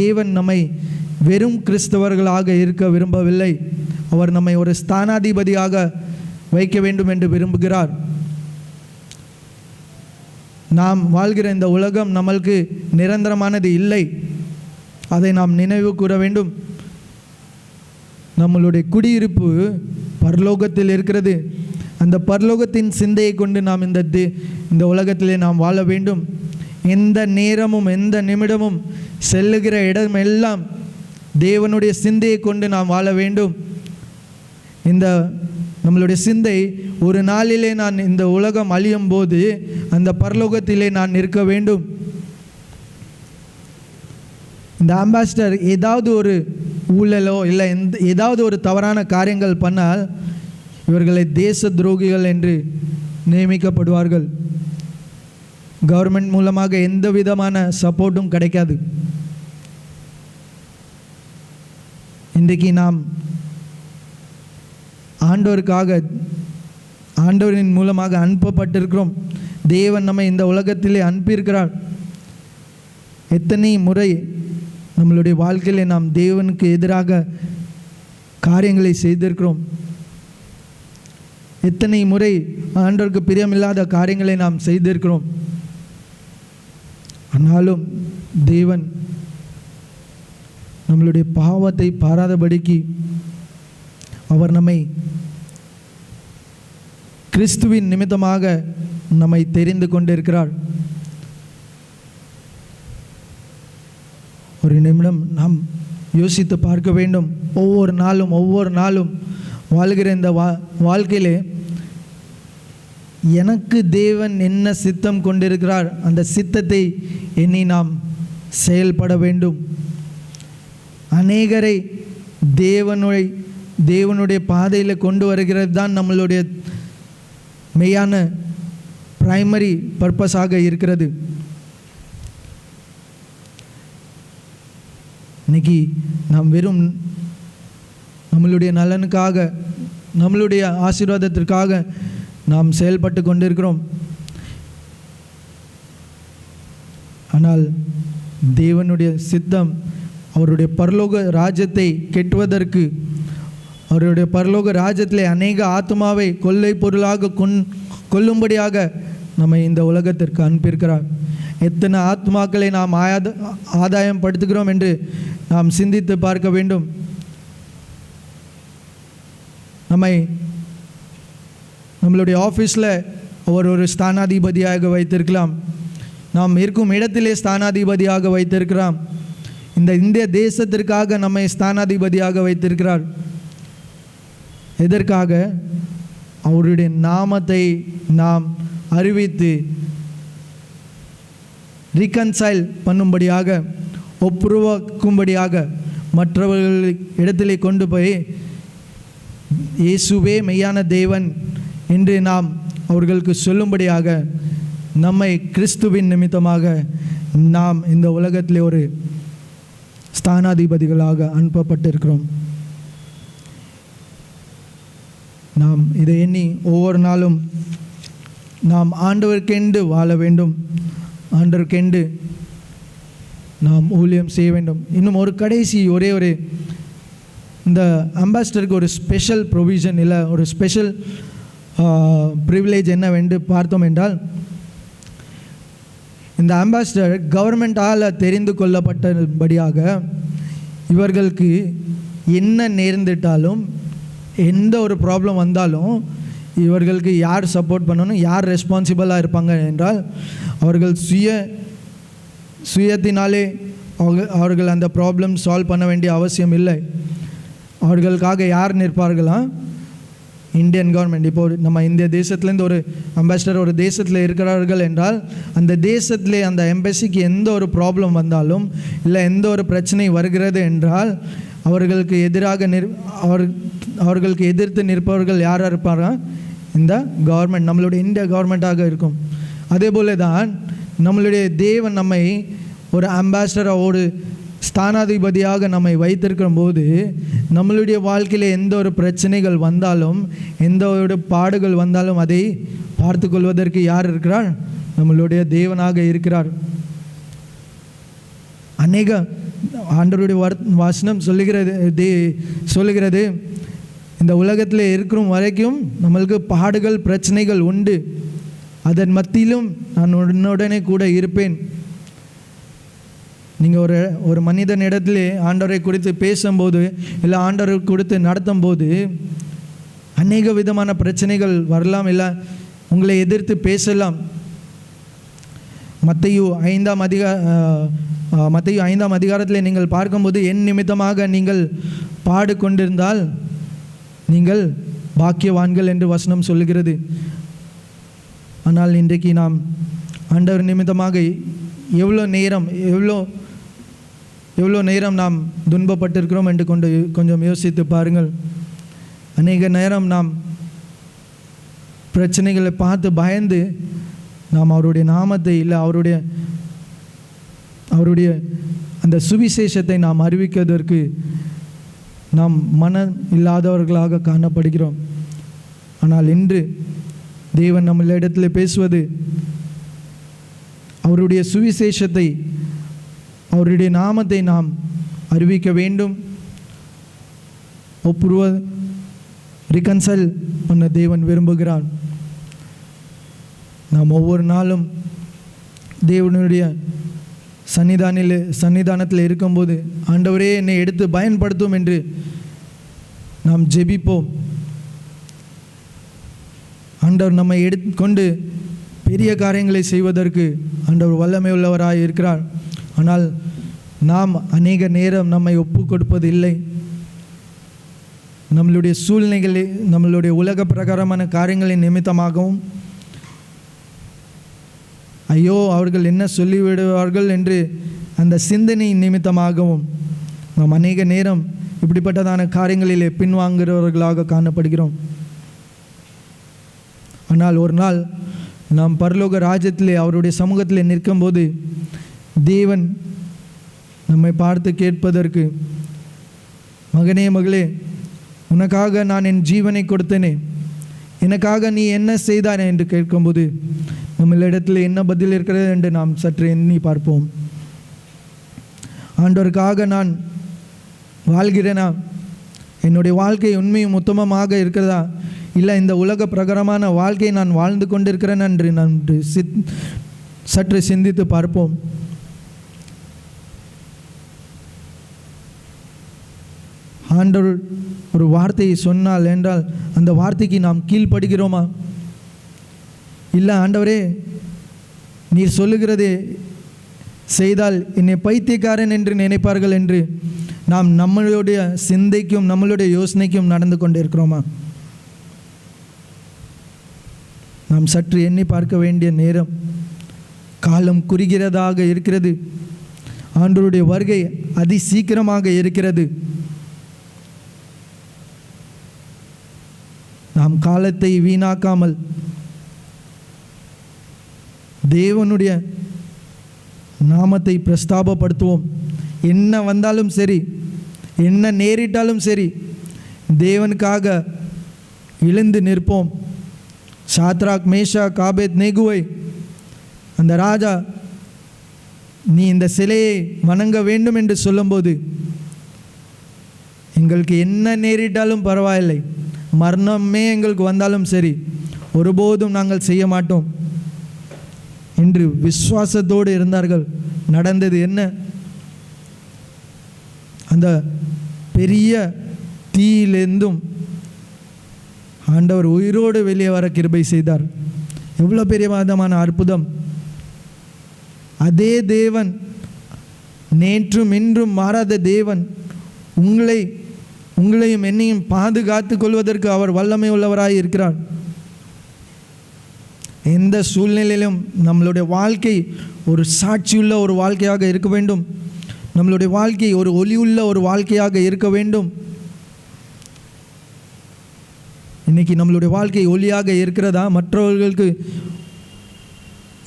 தேவன் நம்மை வெறும் கிறிஸ்தவர்களாக இருக்க விரும்பவில்லை. அவர் நம்மை ஒரு ஸ்தானாதிபதியாக வைக்க வேண்டும் என்று விரும்புகிறார். நாம் வாழ்கிற இந்த உலகம் நம்மளுக்கு நிரந்தரமானது இல்லை. அதை நாம் நினைவு கூற வேண்டும். நம்மளுடைய குடியிருப்பு பரலோகத்தில் இருக்கிறது. அந்த பரலோகத்தின் சிந்தையை கொண்டு நாம் இந்த உலகத்திலே நாம் வாழ வேண்டும். எந்த நேரமும் எந்த நிமிடமும் செல்லுகிற இடமெல்லாம் தேவனுடைய சிந்தையை கொண்டு நாம் வாழ வேண்டும். இந்த நம்மளுடைய சிந்தை, ஒரு நாளிலே நான் இந்த உலகம் அழியும் போது அந்த பரலோகத்திலே நான் நிற்க வேண்டும். இந்த அம்பாசிடர் ஏதாவது ஒரு ஊழலோ இல்லை ஏதாவது ஒரு தவறான காரியங்கள் பண்ணால் இவர்களை தேச துரோகிகள் என்று நியமிக்கப்படுவார்கள். கவர்மெண்ட் மூலமாக எந்த விதமான சப்போர்ட்டும் கிடைக்காது. இன்றைக்கு நாம் ஆண்டவரின் மூலமாக அனுப்பப்பட்டிருக்கிறோம். தேவன் நம்மை இந்த உலகத்திலே அனுப்பியிருக்கிறார். எத்தனை முறை நம்மளுடைய வாழ்க்கையிலே நாம் தேவனுக்கு எதிராக காரியங்களை செய்திருக்கிறோம். எத்தனை முறை ஆண்டவருக்கு பிரியமில்லாத காரியங்களை நாம் செய்திருக்கிறோம். ஆனாலும் தேவன் நம்மளுடைய பாவத்தை பாராதபடிக்கு அவர் நம்மை கிறிஸ்துவின் நிமித்தமாக நம்மை தெரிந்து கொண்டிருக்கிறார். ஒரு நிமிடம் நாம் யோசித்து பார்க்க வேண்டும். ஒவ்வொரு நாளும் வாழ்கிற இந்த வாழ்க்கையிலே எனக்கு தேவன் என்ன சித்தம் கொண்டிருக்கிறார், அந்த சித்தத்தை எண்ணி நாம் செயல்பட வேண்டும். அநேகரை தேவனுடைய பாதையில் கொண்டு வருகிறது தான் நம்மளுடைய மெய்யான பிரைமரி பர்பஸாக இருக்கிறது. இன்னைக்கு நாம் வெறும் நம்மளுடைய நலனுக்காக, நம்மளுடைய ஆசீர்வாதத்திற்காக நாம் செயல்பட்டு கொண்டிருக்கிறோம். ஆனால் தேவனுடைய சித்தம் அவருடைய பரலோக ராஜ்யத்தை கெட்டுவதற்கு, அவருடைய பரலோக ராஜ்யத்திலே அநேக ஆத்மாவை கொள்ளை பொருளாக கொல்லும்படியாக நம்மை இந்த உலகத்திற்கு அனுப்பியிருக்கிறார். எத்தனை ஆத்மாக்களை நாம் ஆதாயம் படுத்துகிறோம் என்று நாம் சிந்தித்து பார்க்க வேண்டும். நம்மளுடைய ஆஃபீஸில் அவர் ஒரு ஸ்தானாதிபதியாக வைத்திருக்கலாம். நாம் இருக்கும் இடத்திலே ஸ்தானாதிபதியாக வைத்திருக்கிறோம். இந்த இந்திய தேசத்திற்காக நம்மை ஸ்தானாதிபதியாக வைத்திருக்கிறார். எதற்காக? அவருடைய நாமத்தை நாம் அறிவித்து ரீகன்சைல் பண்ணும்படியாக, ஒப்புரவாக்கும்படியாக, மற்றவர்கள் இடத்திலே கொண்டு போய் இயேசுவே மெய்யான தேவன் என்று நாம் அவர்களுக்கு சொல்லும்படியாக நம்மை கிறிஸ்துவின் நிமித்தமாக நாம் இந்த உலகத்திலே ஒரு ஸ்தானாதிபதிகளாக அனுப்பப்பட்டிருக்கிறோம். நாம் இதை எண்ணி ஒவ்வொரு நாளும் நாம் ஆண்டவருக்கென்று வாழ வேண்டும். ஆண்டவருக்கென்று நாம் ஊழியம் செய்ய வேண்டும். இன்னும் ஒரு கடைசி ஒரே இந்த அம்பாசிடருக்கு ஒரு ஸ்பெஷல் ப்ரொவிஷன் இல்லை, ஒரு ஸ்பெஷல் ப்ரிவிலேஜ் என்னவென்று பார்த்தோம் என்றால், இந்த அம்பாசிடர் கவர்மெண்டால் தெரிந்து கொள்ளப்பட்டபடியாக இவர்களுக்கு என்ன நேர்ந்துட்டாலும், எந்த ஒரு ப்ராப்ளம் வந்தாலும் இவர்களுக்கு யார் சப்போர்ட் பண்ணணும், யார் ரெஸ்பான்சிபிளாக இருப்பாங்க என்றால், அவர்கள் சுயத்தினாலே அவர்கள் அந்த ப்ராப்ளம் சால்வ் பண்ண வேண்டிய அவசியம் இல்லை. அவர்களுக்காக யார் நிற்பார்களாம்? Indian government. இப்போது நம்ம இந்திய தேசத்துலேருந்து ஒரு அம்பாசிடர் ஒரு தேசத்தில் இருக்கிறார்கள் என்றால், அந்த தேசத்திலே அந்த எம்பசிக்கு எந்த ஒரு ப்ராப்ளம் வந்தாலும், இல்லை எந்த ஒரு பிரச்சனை வருகிறது என்றால், அவர்களுக்கு எதிராக அவர்களுக்கு எதிர்த்து நிற்பவர்கள் யாராக இருப்பாங்க? இந்த கவர்மெண்ட், நம்மளுடைய இந்திய கவர்மெண்ட்டாக இருக்கும். அதே போல தான் நம்மளுடைய தேவன் நம்மை ஒரு அம்பாசிடர், ஒரு ஸ்தானாதிபதியாக நம்மை வைத்திருக்கிற போது, நம்மளுடைய வாழ்க்கையில் எந்த ஒரு பிரச்சனைகள் வந்தாலும், எந்த ஒரு பாடுகள் வந்தாலும் அதை பார்த்து கொள்வதற்கு யார் இருக்கிறார்? நம்மளுடைய தேவனாக இருக்கிறார். அநேக ஆண்டவருடைய வசனம் சொல்லுகிறது, இந்த உலகத்தில் இருக்கிற வரைக்கும் நம்மளுக்கு பாடுகள் பிரச்சனைகள் உண்டு, அதன் மத்தியிலும் நான் உடனே கூட இருப்பேன். நீங்கள் ஒரு மனிதன் இடத்துல ஆண்டவரை குறித்து பேசும்போது, இல்லை ஆண்டவரை குறித்து நடத்தும் போது அநேக விதமான பிரச்சனைகள் வரலாம், இல்லை உங்களை எதிர்த்து பேசலாம். மத்தேயு 5ஆம் அதிகாரத்தில் நீங்கள் பார்க்கும்போது, என் நிமித்தமாக நீங்கள் பாடு கொண்டிருந்தால் நீங்கள் பாக்கியவான்கள் என்று வசனம் சொல்லுகிறது. ஆனால் இன்றைக்கு நாம் ஆண்டவர் நிமித்தமாக எவ்வளோ நேரம் நாம் துன்பப்பட்டிருக்கிறோம் என்று கொஞ்சம் யோசித்து பாருங்கள். அநேக நேரம் நாம் பிரச்சனைகளை பார்த்து பயந்து நாம் அவருடைய நாமத்தை இல்லை அவருடைய அந்த சுவிசேஷத்தை நாம் அறிவிக்கிறதற்கு நாம் மனம் இல்லாதவர்களாக காணப்படுகிறோம். ஆனால் இன்று தேவன் நம்மளிடத்தில் பேசுவது அவருடைய சுவிசேஷத்தை, அவருடைய நாமத்தை நாம் அறிவிக்க வேண்டும். ஒப்புருவ ரிகன்சைல் பண்ண தேவன் விரும்புகிறான். நாம் ஒவ்வொரு நாளும் தேவனுடைய சன்னிதானத்தில் இருக்கும்போது, ஆண்டவரே என்னை எடுத்து பயன்படுத்தும் என்று நாம் ஜெபிப்போம். ஆண்டவர் நம்மை எடுத்துக்கொண்டு பெரிய காரியங்களை செய்வதற்கு ஆண்டவர் வல்லமை உள்ளவராய் இருக்கிறார். ஆனால் நாம் அநேக நேரம் நம்மை ஒப்பு கொடுப்பது இல்லை. நம்மளுடைய சூழ்நிலைகளை, நம்மளுடைய உலக பிரகாரமான காரியங்களின் நிமித்தமாகவும், ஐயோ அவர்கள் என்ன சொல்லிவிடுவார்கள் என்று அந்த சிந்தனையின் நிமித்தமாகவும் நாம் அநேக நேரம் இப்படிப்பட்டதான காரியங்களிலே பின்வாங்குகிறவர்களாக காணப்படுகிறோம். ஆனால் ஒரு நாள் நாம் பரலோக ராஜ்யத்திலே அவருடைய சமூகத்திலே நிற்கும்போது தேவன் நம்மை பார்த்து கேட்பதற்கு, மகனே மகளே, உனக்காக நான் என் ஜீவனை கொடுத்தேனே, எனக்காக நீ என்ன செய்தானே என்று கேட்கும்போது நம்மளிடத்தில் என்ன பதில் இருக்கிறது என்று நாம் சற்று எண்ணி பார்ப்போம். ஆண்டவருக்காக நான் வாழ்கிறேனா? என்னுடைய வாழ்க்கை உண்மையும் உத்தமமாக இருக்கிறதா? இல்லை இந்த உலக பிரகாரமான வாழ்க்கையை நான் வாழ்ந்து கொண்டிருக்கிறேன் என்று நான் சற்று சிந்தித்து பார்ப்போம். ஆண்டவர் ஒரு வார்த்தையை சொன்னால் என்றால் அந்த வார்த்தைக்கு நாம் கீழ்ப்படுகிறோமா? இல்லை, ஆண்டவரே நீர் சொல்லுகிறதே செய்தால் என்னை பைத்தியக்காரன் என்று நினைப்பார்கள் என்று நாம் நம்மளுடைய சிந்தைக்கும் நம்மளுடைய யோசனைக்கும் நடந்து கொண்டிருக்கிறோமா? நாம் சற்று எண்ணி பார்க்க வேண்டிய நேரம். காலம் குறுகிறதாக இருக்கிறது. ஆண்டவருடைய வருகை அதி சீக்கிரமாக இருக்கிறது. நாம் காலத்தை வீணாக்காமல் தேவனுடைய நாமத்தை பிரஸ்தாபப்படுத்துவோம். என்ன வந்தாலும் சரி, என்ன நேரிட்டாலும் சரி, தேவனுக்காக எழுந்து நிற்போம். சாத்ராக், மேஷாக், ஆபேத்நேகோவை அந்த ராஜா நீ இந்த சிலையை வணங்க வேண்டும் என்று சொல்லும்போது, எங்களுக்கு என்ன நேரிட்டாலும் பரவாயில்லை, மரணமே எங்களுக்கு வந்தாலும் சரி, ஒருபோதும் நாங்கள் செய்ய மாட்டோம் என்று விசுவாசத்தோடு இருந்தார்கள். நடந்தது என்ன? அந்த பெரிய தீயிலிருந்தும் ஆண்டவர் உயிரோடு வெளியே வர கிருபை செய்தார். எவ்வளோ பெரிய விதமான அற்புதம்! அதே தேவன், நேற்றும் இன்றும் மாறாத தேவன், உங்களையும் என்னையும் பாதுகாத்து கொள்வதற்கு அவர் வல்லமை உள்ளவராய் இருக்கிறார். எந்த சூழ்நிலையிலும் நம்மளுடைய வாழ்க்கை ஒரு சாட்சியுள்ள ஒரு வாழ்க்கையாக இருக்க வேண்டும். நம்மளுடைய வாழ்க்கை ஒரு ஒளியுள்ள ஒரு வாழ்க்கையாக இருக்க வேண்டும். இன்னைக்கு நம்மளுடைய வாழ்க்கை ஒளியாக இருக்கிறதா? மற்றவர்களுக்கு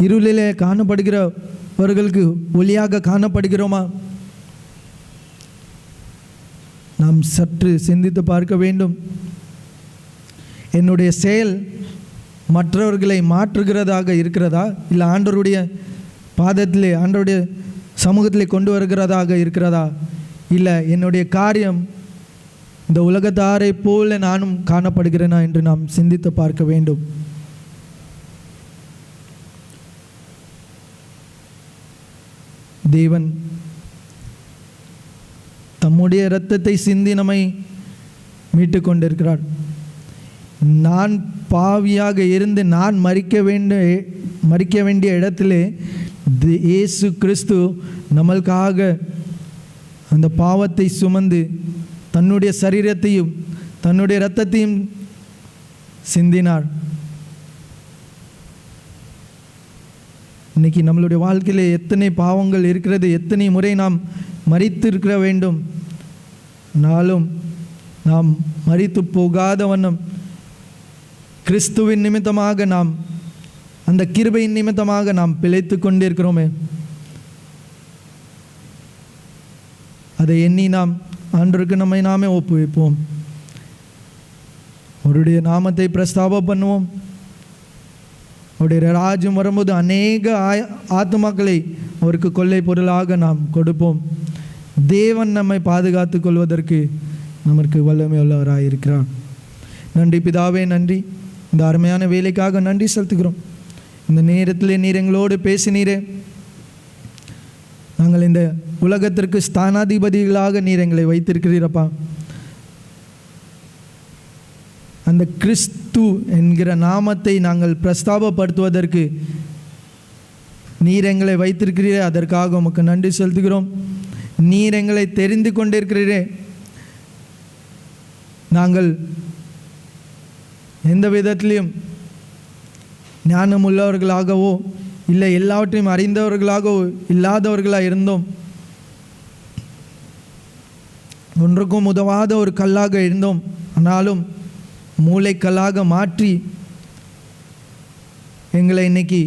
இருளிலே காணப்படுகிறவர்களுக்கு ஒளியாக காணப்படுகிறோமா? நாம் சற்று சிந்தித்து பார்க்க வேண்டும். என்னுடைய செயல் மற்றவர்களை மாற்றுகிறதாக இருக்கிறதா? இல்லை ஆண்டவருடைய பாதத்திலே, ஆண்டவருடைய சமூகத்திலே கொண்டு வருகிறதாக இருக்கிறதா? இல்லை என்னுடைய காரியம் இந்த உலகத்தாரை போல நானும் காணப்படுகிறேனா என்று நாம் சிந்தித்து பார்க்க வேண்டும். தேவன் தம்முடைய இரத்தத்தை சிந்தி நம்மை மீட்டு கொண்டிருக்கிறார். நான் பாவியாக இருந்து நான் மரிக்க வேண்டிய இடத்திலே இயேசு கிறிஸ்து நம்மளுக்காக அந்த பாவத்தை சுமந்து தன்னுடைய சரீரத்தையும் தன்னுடைய இரத்தத்தையும் சிந்தினார். இன்னைக்கு நம்மளுடைய வாழ்க்கையில் எத்தனை பாவங்கள் இருக்கிறது, எத்தனை முறை நாம் மரித்திருக்க வேண்டும். நாளும் நாம் மரித்து போகாத வண்ணம் கிறிஸ்துவின் நிமித்தமாக நாம், அந்த கிருபையின் நிமித்தமாக நாம் பிழைத்து கொண்டிருக்கிறோமே, அதை எண்ணி நாம் ஆண்டவருக்கு நம்மை நாமே ஒப்புவிப்போம். அவருடைய நாமத்தை பிரஸ்தாபம் பண்ணுவோம். அவருடைய ராஜ்யம் வரும்போது அநேக ஆத்துமாக்களை அவருக்கு கொள்ளை பொருளாக நாம் கொடுப்போம். தேவன் நம்மை பாதுகாத்து கொள்வதற்கு நமக்கு வல்லமை உள்ளவராக இருக்கிறார். நன்றி பிதாவே, நன்றி. இந்த அருமையான வேலைக்காக நன்றி செலுத்துகிறோம். இந்த நேரத்தில் நீர் எங்களோடு பேசினீரே. நாங்கள் இந்த உலகத்திற்கு ஸ்தானாதிபதிகளாக நீர் எங்களை வைத்திருக்கிறீரப்பா. அந்த கிறிஸ்து என்கிற நாமத்தை நாங்கள் பிரஸ்தாபப்படுத்துவதற்கு நீர் எங்களை வைத்திருக்கிறீரே, அதற்காக உமக்கு நன்றி செலுத்துகிறோம். நீர் எங்களை தெரிந்து கொண்டிருக்கிறீரே. நாங்கள் எந்த விதத்திலையும் ஞானம் உள்ளவர்களாகவோ இல்லை எல்லாவற்றையும் அறிந்தவர்களாகவோ இல்லாதவர்களாக இருந்தோம். ஒன்றுக்கும் உதவாத ஒரு கல்லாக இருந்தோம். ஆனாலும் மூளைக்கல்லாக மாற்றி எங்களை இன்னைக்கு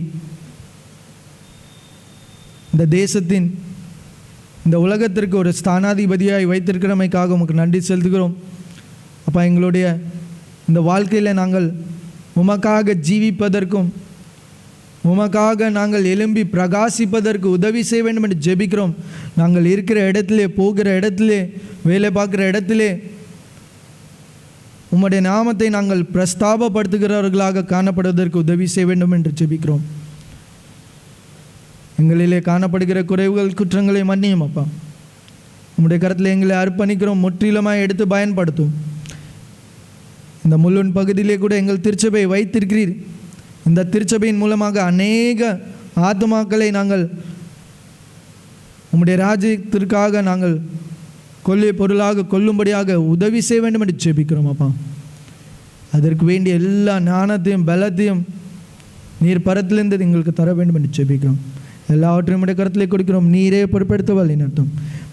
இந்த தேசத்தின், இந்த உலகத்திற்கு ஒரு ஸ்தானாதிபதியாய் வைத்திருக்கிறமைக்காக உமக்கு நன்றி செலுத்துகிறோம். அப்போ எங்களுடைய இந்த வாழ்க்கையில் நாங்கள் உமக்காக ஜீவிப்பதற்கும் உமக்காக நாங்கள் எழும்பி பிரகாசிப்பதற்கு உதவி செய்ய வேண்டும் என்று ஜெபிக்கிறோம். நாங்கள் இருக்கிற இடத்திலே, போகிற இடத்திலே, வேலை பார்க்குற இடத்திலே உம்முடைய நாமத்தை நாங்கள் பிரஸ்தாபப்படுத்துகிறவர்களாக காணப்படுவதற்கு உதவி செய்ய வேண்டும் என்று ஜெபிக்கிறோம். எங்களிலே காணப்படுகிற குறைவுகள், குற்றங்களை மன்னியும் அப்பா. உம்முடைய கருத்தில் எங்களை அர்ப்பணிக்கிறோம். முற்றிலுமாய் எடுத்து பயன்படுத்தும். இந்த முள்ளுன் பகுதியிலே கூட எங்கள் திருச்சபை வைத்திருக்கிறீர். இந்த திருச்சபையின் மூலமாக அநேக ஆத்துமாக்களை நாங்கள் உம்முடைய ராஜ்யத்திற்காக நாங்கள் கொள்ளை பொருளாக கொள்ளும்படியாக உதவி செய்ய வேண்டும் என்று ஜெபிக்கிறோம் அப்பா. அதற்கு வேண்டிய எல்லா ஞானத்தையும் பலத்தையும் நீர் பரத்திலிருந்து எங்களுக்கு தர வேண்டும் என்று ஜெபிக்கிறோம். எல்லாவற்றையும் உடைய கருத்திலே கொடுக்கிறோம். நீரே பொறுப்பெடுத்து வழி நடத்தும்.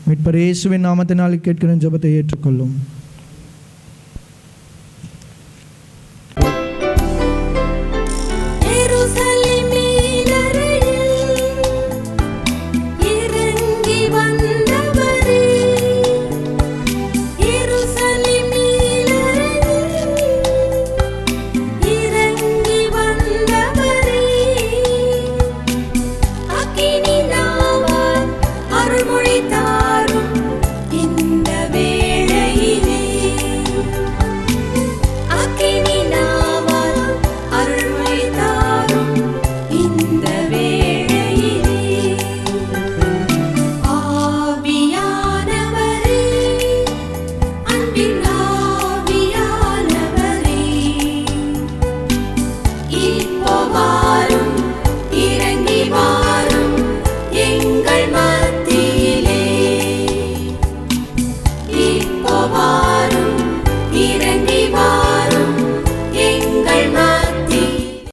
மீட்பர் இயேசுவின் நாமத்தினால் கேட்கிற ஜெபத்தை ஏற்றுக்கொள்ளும்.